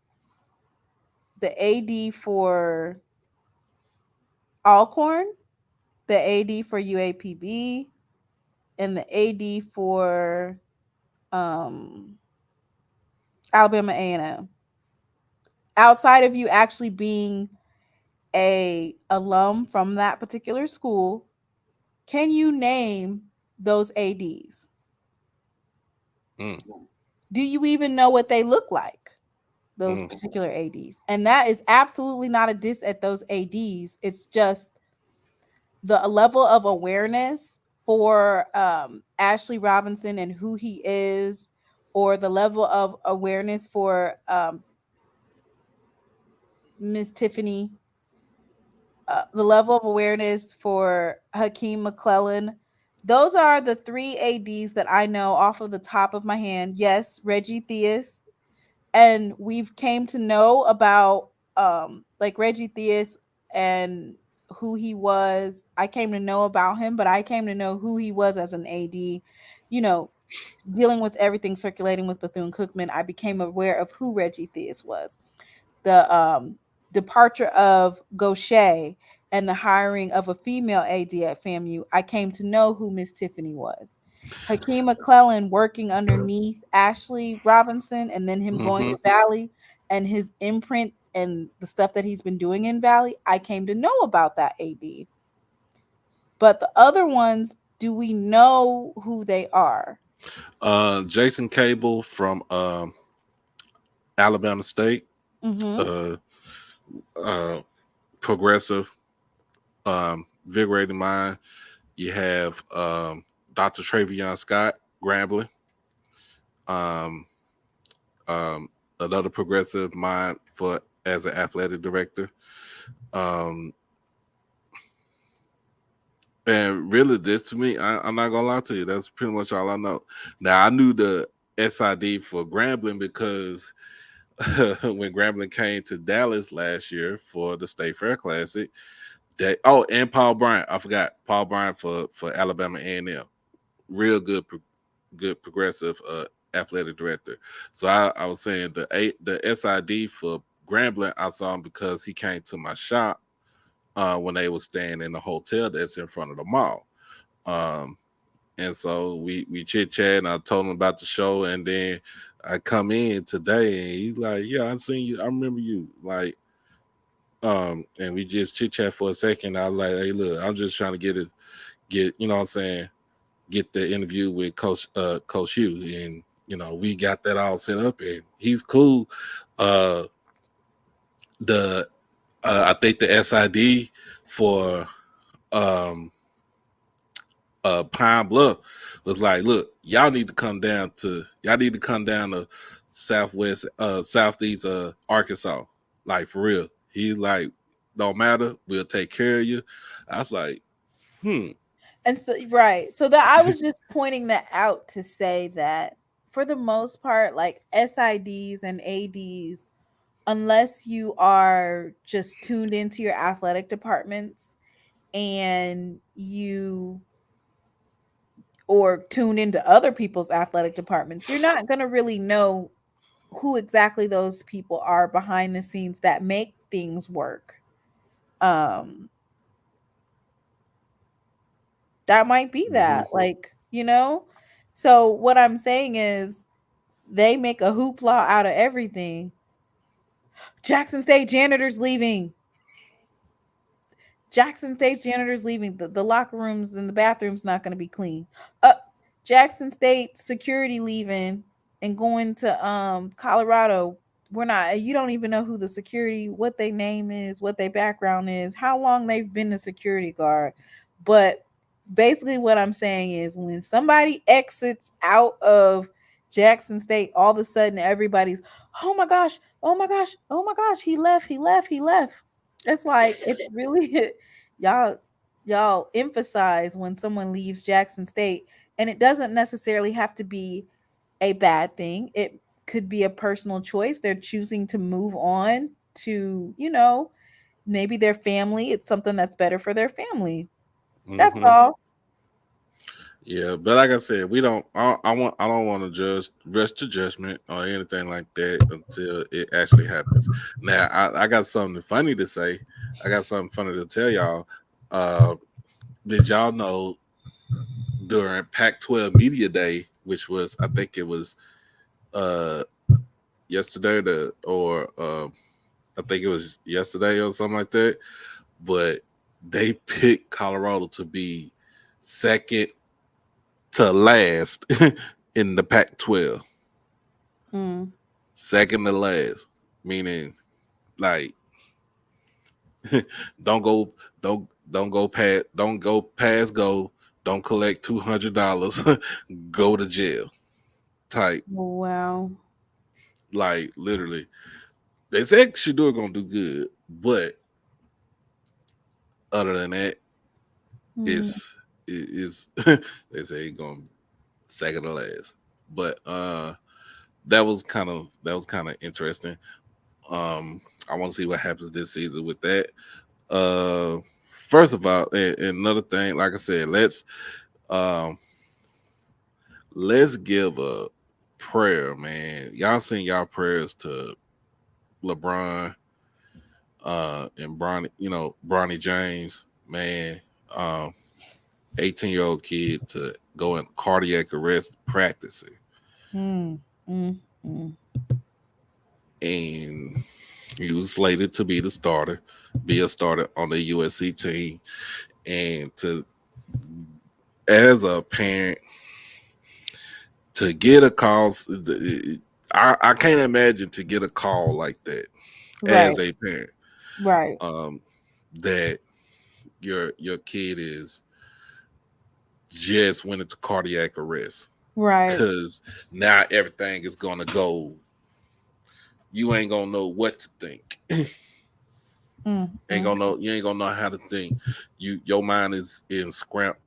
the AD for Alcorn, the AD for UAPB, and the AD for um, Alabama A&M? Outside of you actually being a alum from that particular school, can you name those ADs? mm, Do you even know what they look like? Those mm. particular ADs. And that is absolutely not a diss at those ADs. It's just the level of awareness for Ashley Robinson and who he is, or the level of awareness for Miss Tiffany, the level of awareness for Hakeem McClellan. Those are the three ADs that I know off of the top of my hand. Yes, Reggie Theus, and we've came to know about like Reggie Theus and who he was. I came to know about him, but I came to know who he was as an AD. You know, dealing with everything circulating with Bethune-Cookman, I became aware of who Reggie Theus was. The departure of Gaucher and the hiring of a female AD at FAMU, I came to know who Miss Tiffany was. Hakeem McClellan working underneath Ashley Robinson, and then him going Mm-hmm. to Valley and his imprint and the stuff that he's been doing in Valley, I came to know about that AD. But the other ones, do we know who they are? Jason Cable from Alabama State. Mm-hmm. Uh, uh, progressive, invigorating mind. You have Dr. Travion Scott, Grambling. Um, Another progressive mind for as an athletic director. Um, and really, this to me, I'm not gonna lie to you. That's pretty much all I know. Now, I knew the SID for Grambling because when Grambling came to Dallas last year for the State Fair Classic, and Paul Bryant, I forgot Paul Bryant for Alabama A&M, real good progressive athletic director. So I was saying the SID for Grambling, I saw him because he came to my shop when they was staying in the hotel that's in front of the mall. And so we chit chat, and I told him about the show, and then I come in today, and he's like, "Yeah, I seen you. I remember you." Like, and we just chit chat for a second. I was like, "Hey, look, I'm just trying to get you know what I'm saying, get the interview with Coach Hugh, and we got that all set up, and he's cool." The I think the SID for Pine Bluff was like, "Look, y'all need to come down to southeast Arkansas, like for real." He's like, "Don't matter, we'll take care of you." I was like, And so, right. So that I was just pointing that out to say that for the most part, like SIDs and ADs, unless you are just tuned into your athletic departments and you or tuned into other people's athletic departments, you're not going to really know who exactly those people are behind the scenes that make things work. That might be that, like, so what I'm saying is they make a hoopla out of everything. Jackson State janitors leaving. Jackson State's janitors leaving. The locker rooms and the bathrooms not going to be clean. Jackson State security leaving and going to Colorado. We're not. You don't even know who the security, what their name is, what their background is, how long they've been a security guard. But basically, what I'm saying is, when somebody exits out of Jackson State, all of a sudden everybody's, oh my gosh, oh my gosh, oh my gosh, he left, he left, he left. It's like it's really y'all emphasize when someone leaves Jackson State, and it doesn't necessarily have to be a bad thing. It could be a personal choice. They're choosing to move on to, maybe their family. It's something that's better for their family. That's all. Yeah, but like I said, we don't. I don't want to just rush to judgment or anything like that until it actually happens. Now, I got something funny to say. I got something funny to tell y'all. Did y'all know during Pac-12 Media Day, which was, I think it was yesterday, I think it was yesterday or something like that, but they picked Colorado to be second to last in the Pac-12. Second to last, meaning like don't go past go, don't collect $200, go to jail type. Wow. Like literally, they said Shador gonna do good, but other than that, it's they say he's going second to last. But that was kind of interesting. I want to see what happens this season with that. First of all, and another thing, like I said, let's give a prayer, man. Y'all send y'all prayers to LeBron and Bronny James, man. 18-year-old kid to go in cardiac arrest practicing. And he was slated to be a starter on the USC team. And as a parent, to get a call, I can't imagine to get a call like that as a parent. Right. that your kid is just went into cardiac arrest. Right. Because now everything is gonna go. You ain't gonna know what to think. Ain't gonna know. You ain't gonna know how to think. Your mind is in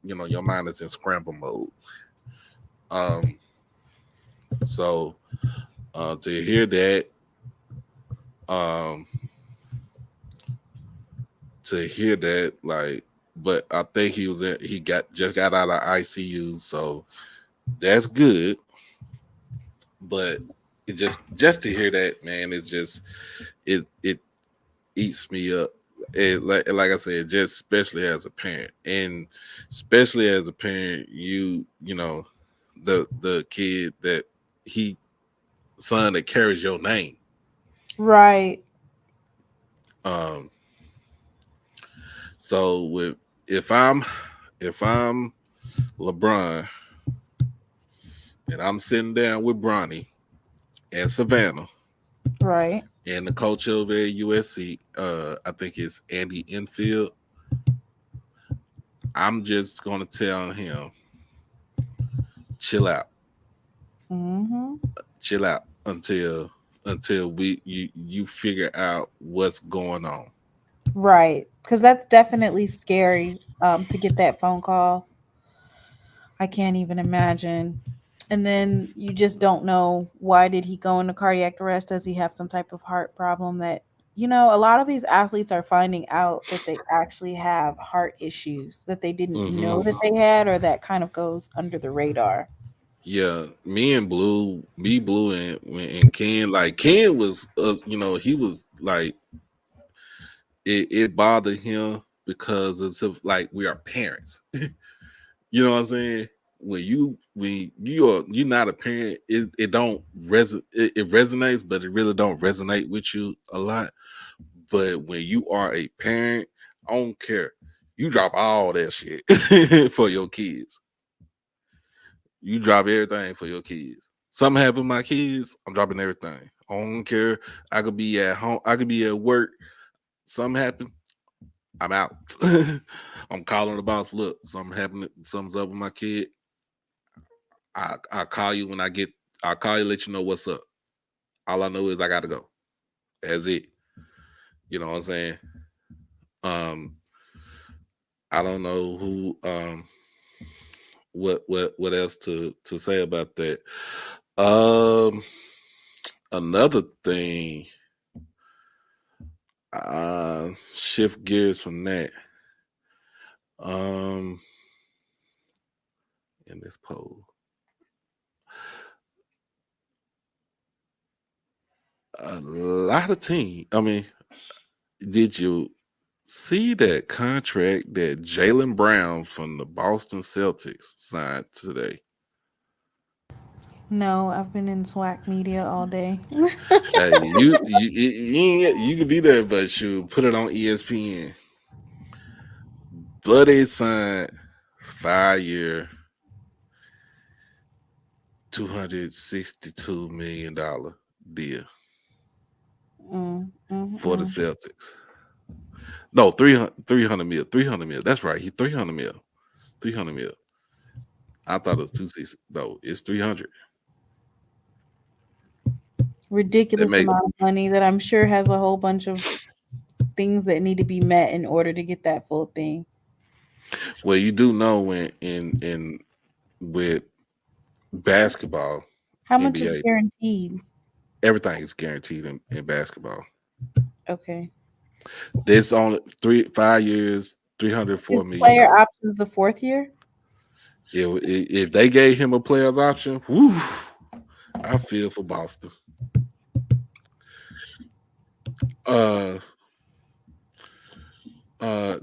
your mind is in scramble mode. So to hear that, um, like, but I think he just got out of ICU, so that's good. But it just to hear that, man, it eats me up. Like I said, just especially as a parent, and especially as a parent, you know, the kid that son that carries your name. Right. So if I'm LeBron and I'm sitting down with Bronny and Savannah, Right. and the coach over at USC, I think it's Andy Enfield, I'm just gonna tell him, chill out. Chill out until you figure out what's going on. Right. Because that's definitely scary to get that phone call. I can't even imagine. And then you just don't know, why did he go into cardiac arrest? Does he have some type of heart problem that, a lot of these athletes are finding out that they actually have heart issues that they didn't know that they had, or that kind of goes under the radar. Yeah, Blue, and Ken, like Ken was, he was like, it bothered him because it's like we are parents. You know what I'm saying? You're not a parent, it don't it resonates, but it really don't resonate with you a lot. But when you are a parent, I don't care. You drop all that shit for your kids. You drop everything for your kids. Something happened with my kids, I'm dropping everything. I don't care. I could be at home, I could be at work. Something happened, I'm out. I'm calling the boss. Look, something happened. Something's up with my kid. I'll call you when I'll call you, let you know what's up. All I know is I gotta go. That's it. You know what I'm saying? I don't know who what else to say about that. Another thing, shift gears from that. In this poll, a lot of teams. I mean, did you see that contract that Jaylen Brown from the Boston Celtics signed today? No, I've been in SWAC Media all day. Hey, you could be there, but shoot, put it on ESPN. Bloody signed 5-year, $262 million deal for the Celtics. No, 300 mil. 300 mil. That's right. He 300 mil. 300 mil. I thought it was 260. No, it's 300. Ridiculous amount of money that I'm sure has a whole bunch of things that need to be met in order to get that full thing. Well, you do know when in with basketball, how much NBA, is guaranteed? Everything is guaranteed in basketball. Okay. This only 5 years, $304 million. Player options the 4th year. If they gave him a player's option, whew, I feel for Boston.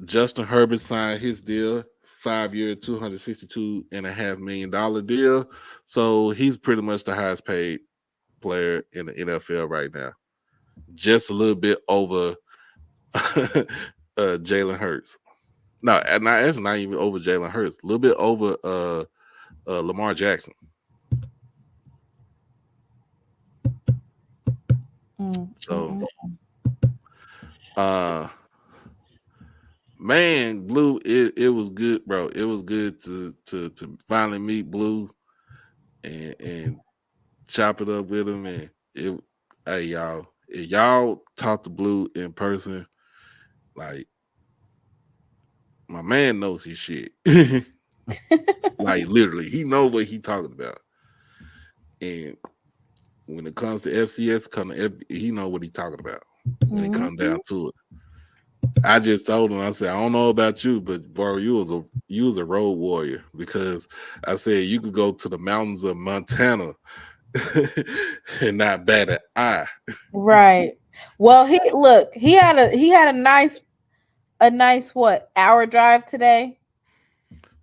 Justin Herbert signed his deal, 5-year, $262.5 million deal. So he's pretty much the highest paid player in the NFL right now. Just a little bit over Jalen Hurts. No, it's not even over Jalen Hurts. A little bit over Lamar Jackson. So Man, Blue, it was good, bro. It was good to finally meet Blue and chop it up with him. And it, hey y'all, if y'all talk to Blue in person, like my man knows his shit. Like literally, he knows what he talking about. And when it comes to FCS, he know what he talking about when it comes down to it. I just told him, I said, I don't know about you, but bro, you was a road warrior, because I said you could go to the mountains of Montana and not bat an eye. Right. Well, he had a nice what, hour drive today?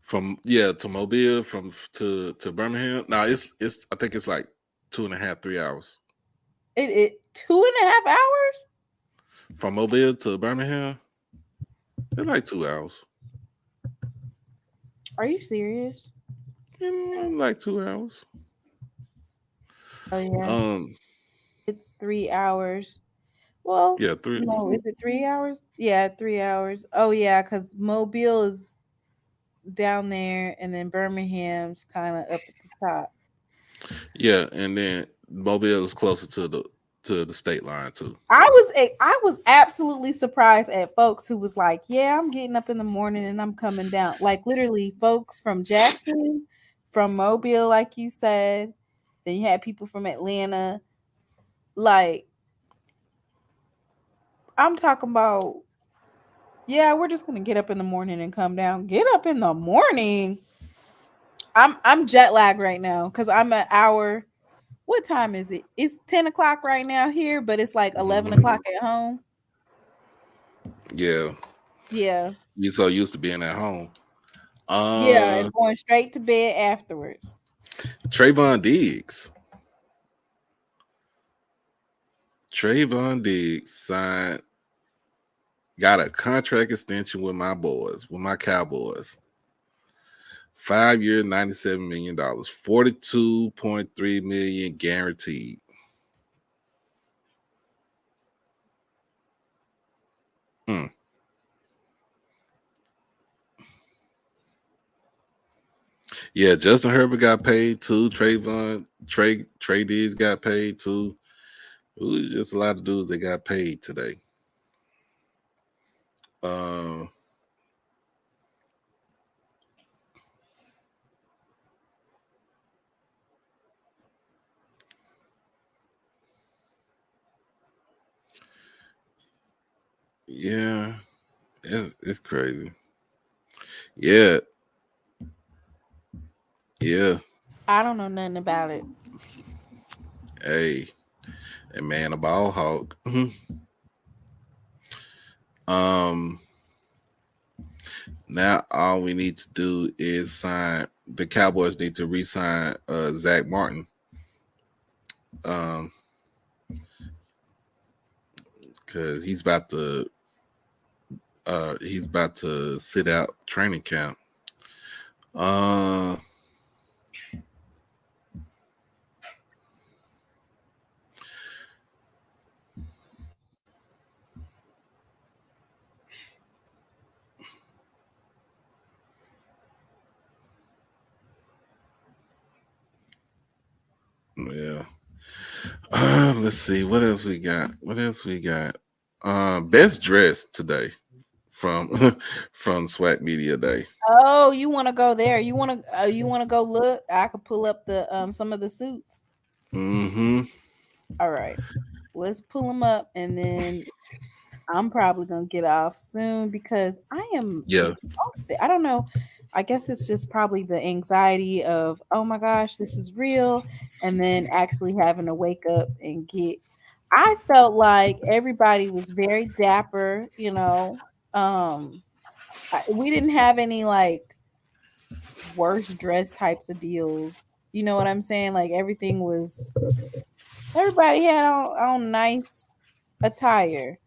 From to Mobile, to Birmingham. Now it's I think it's like 2.5, 3 hours. It 2.5 hours? From Mobile to Birmingham, it's like 2 hours. Are you serious? Like 2 hours. Oh yeah. Um, It's 3 hours. Well, yeah, three. no, is it 3 hours? Yeah, 3 hours. Oh yeah, because Mobile is down there, and then Birmingham's kind of up at the top. Yeah, and then Mobile is closer to the state line too. I was absolutely surprised at folks who was like, "Yeah, I'm getting up in the morning and I'm coming down." Like literally, folks from Jackson, from Mobile, like you said. Then you had people from Atlanta. Like I'm talking about, yeah, we're just gonna get up in the morning and come down. Get up in the morning. I'm jet lagged right now because I'm an hour. What time is it? It's 10 o'clock right now here, but it's like 11 o'clock at home. Yeah, Yeah. you so used to being at home. Yeah, and going straight to bed afterwards. Trayvon Diggs. Trayvon Diggs got a contract extension with my boys, with my Cowboys. 5 year, $97 million, 42.3 million guaranteed. Yeah, Justin Herbert got paid too. Trey Diggs got paid too. It was just a lot of dudes that got paid today. Yeah, it's crazy. Yeah, yeah. I don't know nothing about it. Hey, a man, a ball hog. um, Now all we need to do is sign. The Cowboys need to re-sign Zach Martin. Because he's about to sit out training camp. Yeah. Let's see what else we got. Best dressed today from from SWAC Media Day. Oh, you want to go there? You want to go look? I could pull up the some of the suits. Mm-hmm. All right, let's pull them up, and then I'm probably gonna get off soon because I am Yeah. exhausted. I don't know. I guess it's just probably the anxiety of, oh my gosh, this is real, and then actually having to wake up and get. I felt like everybody was very dapper, you know. We didn't have any like worst dress types of deals. You know what I'm saying? Like everybody had on nice attire.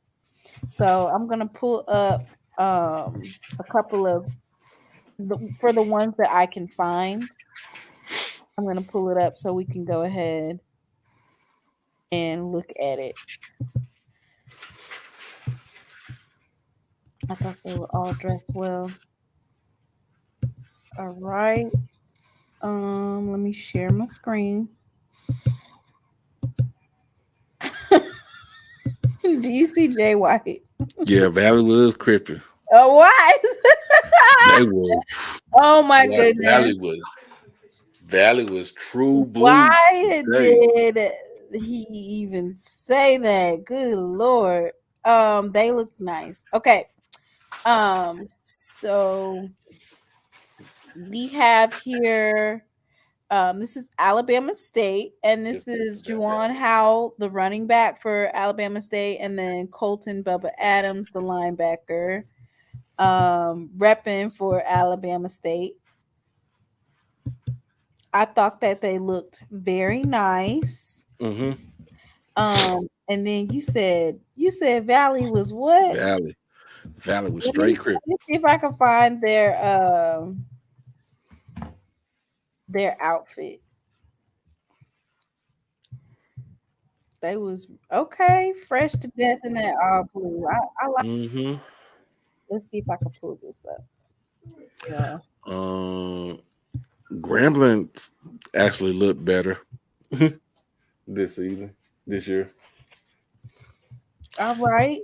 So I'm gonna pull up a couple of for the ones that I can find. I'm gonna pull it up so we can go ahead and look at it. I thought they were all dressed well. All right. Let me share my screen. Do you see Jay White? Yeah, Valley was crippin'. Oh, why? They were. Oh my Yeah, goodness. Valley was true blue Why today. did he even say that? Good Lord. They look nice. Okay. So we have here this is Alabama State, and this is Juwan Howell, the running back for Alabama State, and then Colton Bubba Adams, the linebacker, repping for Alabama State. I thought that they looked very nice. Mm-hmm. And then you said Valley was what? Valley was Let me, straight crippin'. let me see if I can find their outfit. They was okay, fresh to death in that all blue. I like. Mm-hmm. Let's see if I can pull this up. Yeah. Grambling actually looked better this season, this year. All right.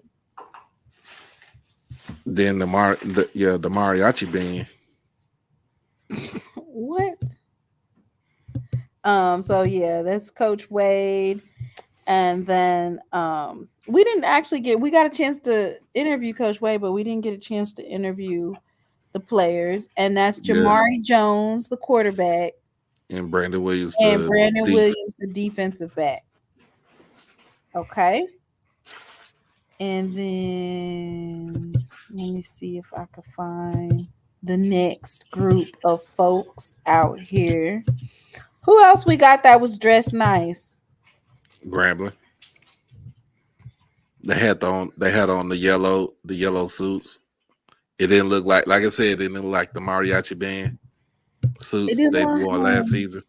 Then the mariachi band. What? So yeah, that's Coach Wade. And then we didn't actually we got a chance to interview Coach Wade, but we didn't get a chance to interview the players. And that's Yeah. Jamari Jones, the quarterback, And Brandon Williams and to Brandon deep. Williams, the defensive back. Okay. And then let me see if I can find the next group of folks out here. Who else we got that was dressed nice? Grambling. They had on the yellow suits. It didn't look like I said, it didn't look like the mariachi band suits didn't they look wore last season.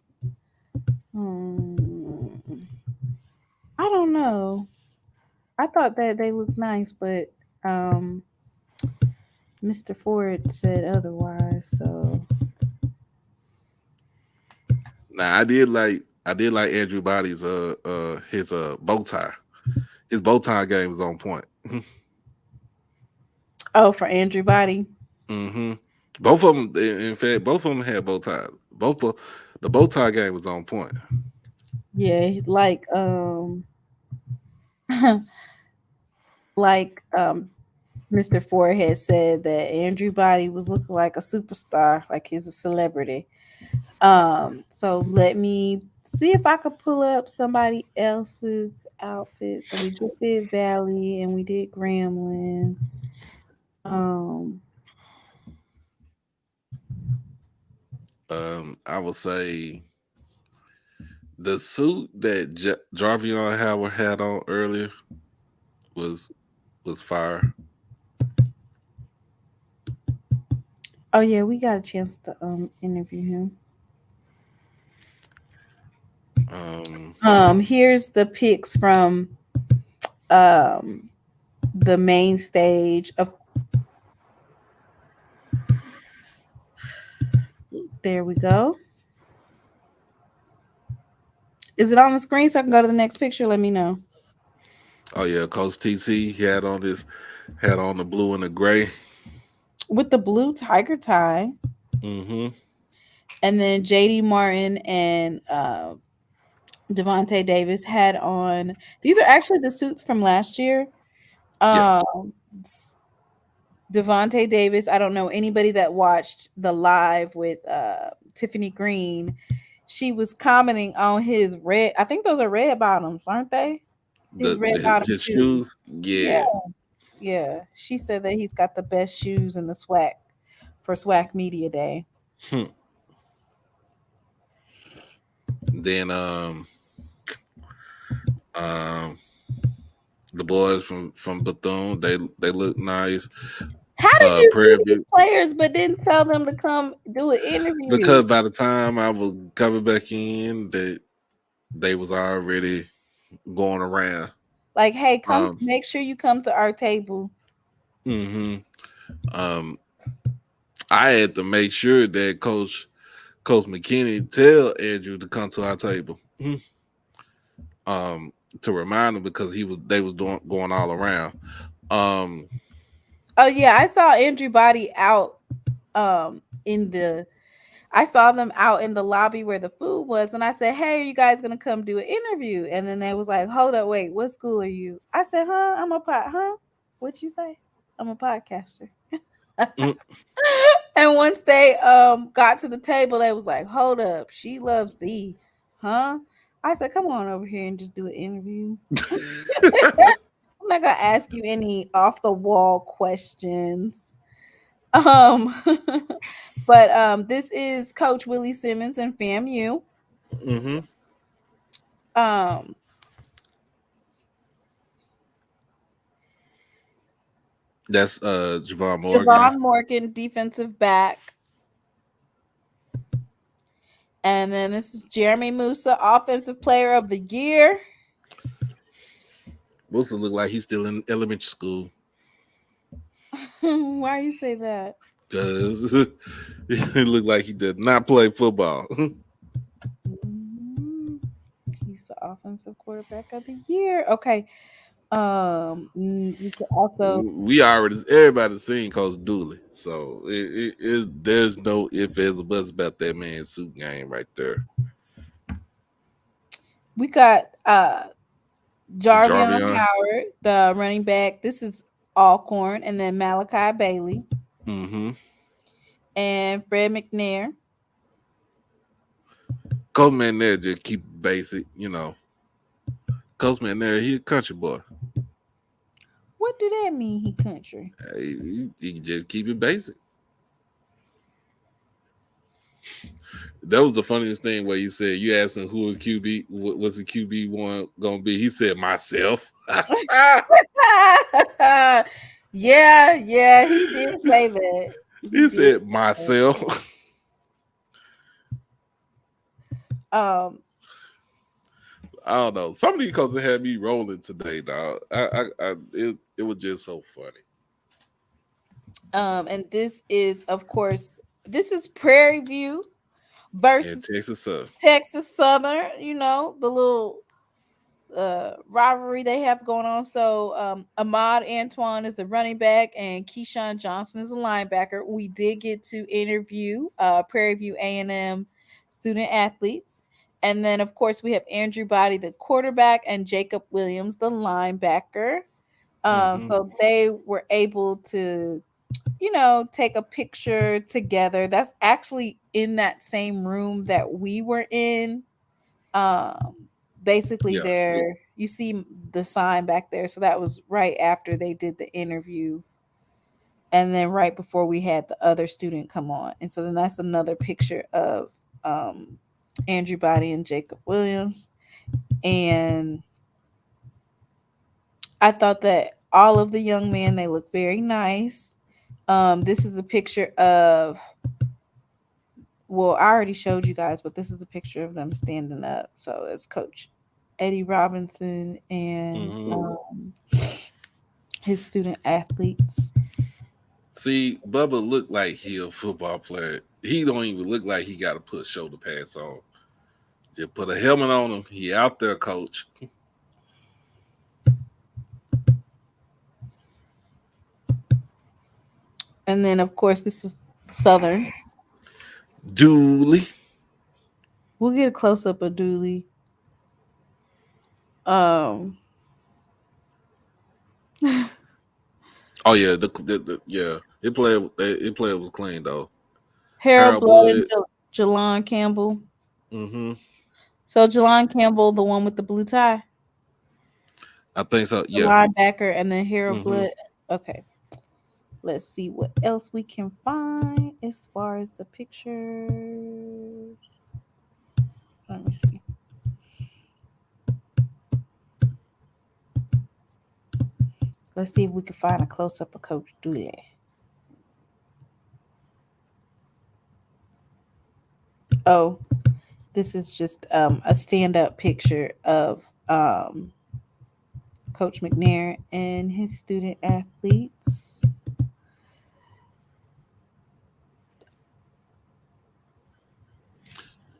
I don't know. I thought that they looked nice, but Mr. Ford said otherwise. So Now I did like Andrew Body's his bow tie. His bow tie game was on point. oh, for Andrew Body. Mm-hmm. Both of them, in fact, both of them had bow ties. The bow tie game was on point. Yeah, like like Mr. Ford had said that Andrew Body was looking like a superstar, like he's a celebrity. So let me see if I could pull up somebody else's outfit. So we just did Valley and we did Gremlin. I would say the suit that Jarvion Howard had on earlier was fire. Oh yeah, we got a chance to interview him. Here's the pics from the main stage of. There we go. Is it on the screen so I can go to the next picture? Let me know. Oh yeah, Coach TC he had on the blue and the gray with the blue tiger tie. Mm-hmm. And then JD Martin and Devontae Davis had on. These are actually the suits from last year. Devontae Davis, I don't know anybody that watched the live with Tiffany Green. She was commenting on his red. I think those are red bottoms, aren't they? His red bottom shoes. Yeah. Yeah. She said that he's got the best shoes in the SWAC for SWAC Media Day. Then the boys from Bethune, they look nice. How did you see these players but didn't tell them to come do an interview? Because by the time I was coming back in, they was already going around. Like, hey, come make sure you come to our table. Mm-hmm. Um, I had to make sure that Coach McKinney tell Andrew to come to our table. Um, to remind him because they was doing going all around. Um, Oh yeah, I saw Andrew Body out in the I saw them out in the lobby where the food was, and I said, "Hey, are you guys gonna come do an interview?" And then they was like, "Hold up, wait, what school are you?" I said, "Huh? What'd you say? I'm a podcaster." mm, And once they got to the table, they was like, "Hold up, she loves thee, huh?" I said, "Come on over here and just do an interview. I'm not gonna ask you any off the wall questions." Um, but this is Coach Willie Simmons and FAMU. mm-hmm. Um, That's Javon Morgan. Javon Morgan, defensive back. And then this is Jeremy Musa, offensive player of the year. Wilson look like he's still in elementary school Why you say that? because he looked like he did not play football. He's the offensive quarterback of the year. Okay. We could also We already everybody seen Coach Dooley, so there's no ifs ands or buts about that man's suit game right there. we got Jarvion Jarvion. Howard, the running back. This is Alcorn, and then Malachi Bailey Mm-hmm. and Fred McNair. Coach man there just keep it basic, Coach man there, he a country boy. What do that mean? He country. He can just keep it basic. That was the funniest thing where you said you asked him who was QB, what's the QB one gonna be? He said myself. Yeah, he did say that. He said myself. Um, I don't know. Some of these coaches had me rolling today, dog. It was just so funny. and this is, of course, this is Prairie View And versus Texas Texas Southern. You know, the little rivalry they have going on. So Ahmad Antoine is the running back and Keyshawn Johnson is a linebacker. We did get to interview Prairie View A&M student athletes. And then, of course, we have Andrew Body, the quarterback, and Jacob Williams, the linebacker. Mm-hmm. So they were able to, take a picture together. That's actually in that same room that we were in. Basically, Yeah. there you see the sign back there. So that was right after they did the interview, and then right before we had the other student come on. And so then that's another picture of Andrew Body and Jacob Williams. And I thought that all of the young men, they look very nice. This is a picture of, well, I already showed you guys, but this is a picture of them standing up. So it's Coach Eddie Robinson and his student athletes. See, Bubba looked like he a football player. He don't even look like he got to put shoulder pads on. Just put a helmet on him. He out there, coach. And then, of course, this is Southern. Dooley. We'll get a close up of Dooley. Oh yeah, It played was clean though. Harold Harold Blood and Blood. Jelon Campbell. Mm-hmm. So Jelon Campbell, the one with the blue tie, I think so. the Yeah. linebacker, and then Harold Mm-hmm. Blood. Okay, let's see what else we can find as far as the pictures. Let me see. Let's see if we can find a close up of Coach Dooley. Oh, this is just a stand up picture of Coach McNair and his student athletes.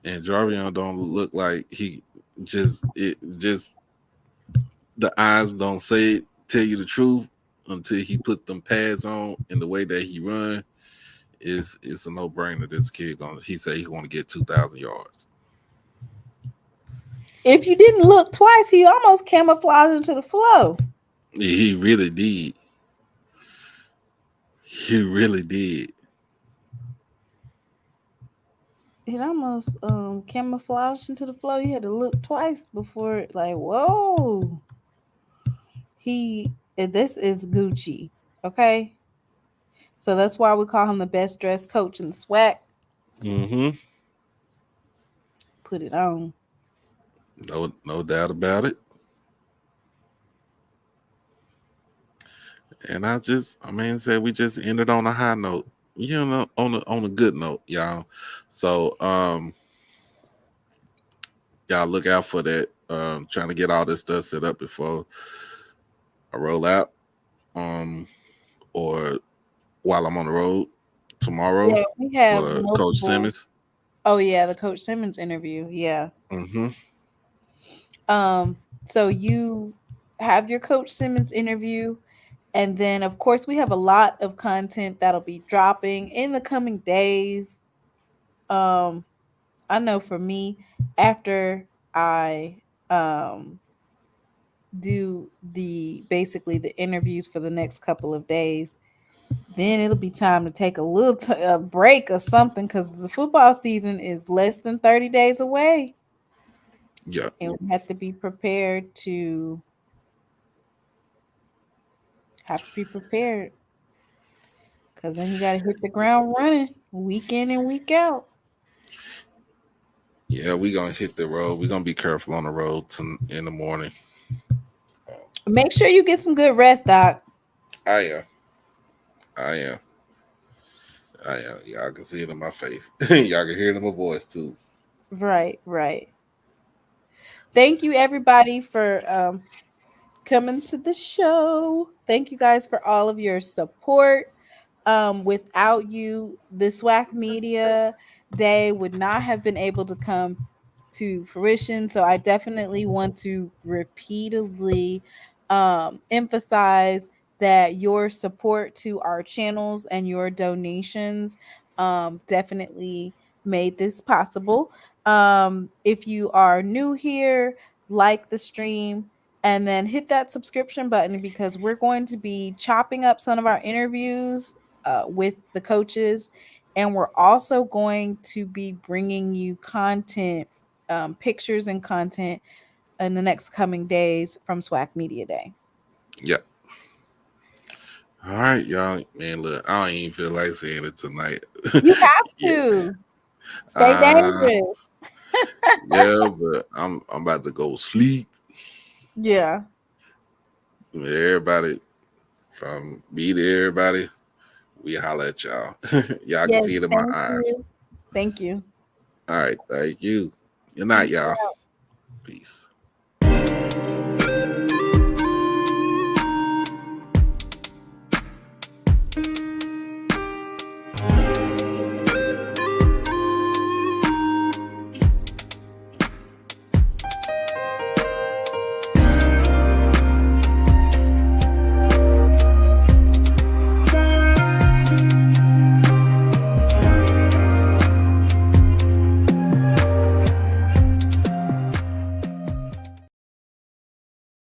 And Jarvion don't look like he just the eyes don't tell you the truth until he put them pads on, and the way that he run it's a no brainer. This kid he said he's going to get 2,000 yards. If you didn't look twice, he almost camouflaged into the flow. He really did. He really did. It almost camouflaged into the flow. You had to look twice before, like, whoa. This is Gucci, okay? So that's why we call him the best dressed coach in the SWAC. Mm-hmm. Put it on. No doubt about it. And said we just ended on a high note, on a good note, y'all. So y'all look out for that. Trying to get all this stuff set up before I roll out. Or while I'm on the road tomorrow. Yeah, we have Coach Simmons. Oh yeah, the Coach Simmons interview. Yeah. Mm-hmm. So you have your Coach Simmons interview, and then of course we have a lot of content that'll be dropping in the coming days. I know for me, after I do basically the interviews for the next couple of days, then it'll be time to take a little break or something, because the football season is less than 30 days away. Yeah. And we have to be prepared because then you got to hit the ground running week in and week out. Yeah, we're going to hit the road. We're going to be careful on the road in the morning. Make sure you get some good rest, Doc. I am. Y'all can see it in my face. Y'all can hear it in my voice too. Right. Thank you, everybody, for coming to the show. Thank you guys for all of your support. Without you, the SWAC Media Day would not have been able to come to fruition. So I definitely want to repeatedly emphasize that your support to our channels and your donations definitely made this possible. If you are new here, like the stream, and then hit that subscription button, because we're going to be chopping up some of our interviews with the coaches, and we're also going to be bringing you content, pictures and content in the next coming days from SWAC Media Day. Yep. All right, y'all. Man, look, I don't even feel like saying it tonight. You have to stay dangerous. Yeah, but I'm about to go sleep. Yeah. Everybody, from me to everybody, we holler at y'all. Y'all can see it in my eyes. Thank you. All right, thank you. Good night, y'all. Peace.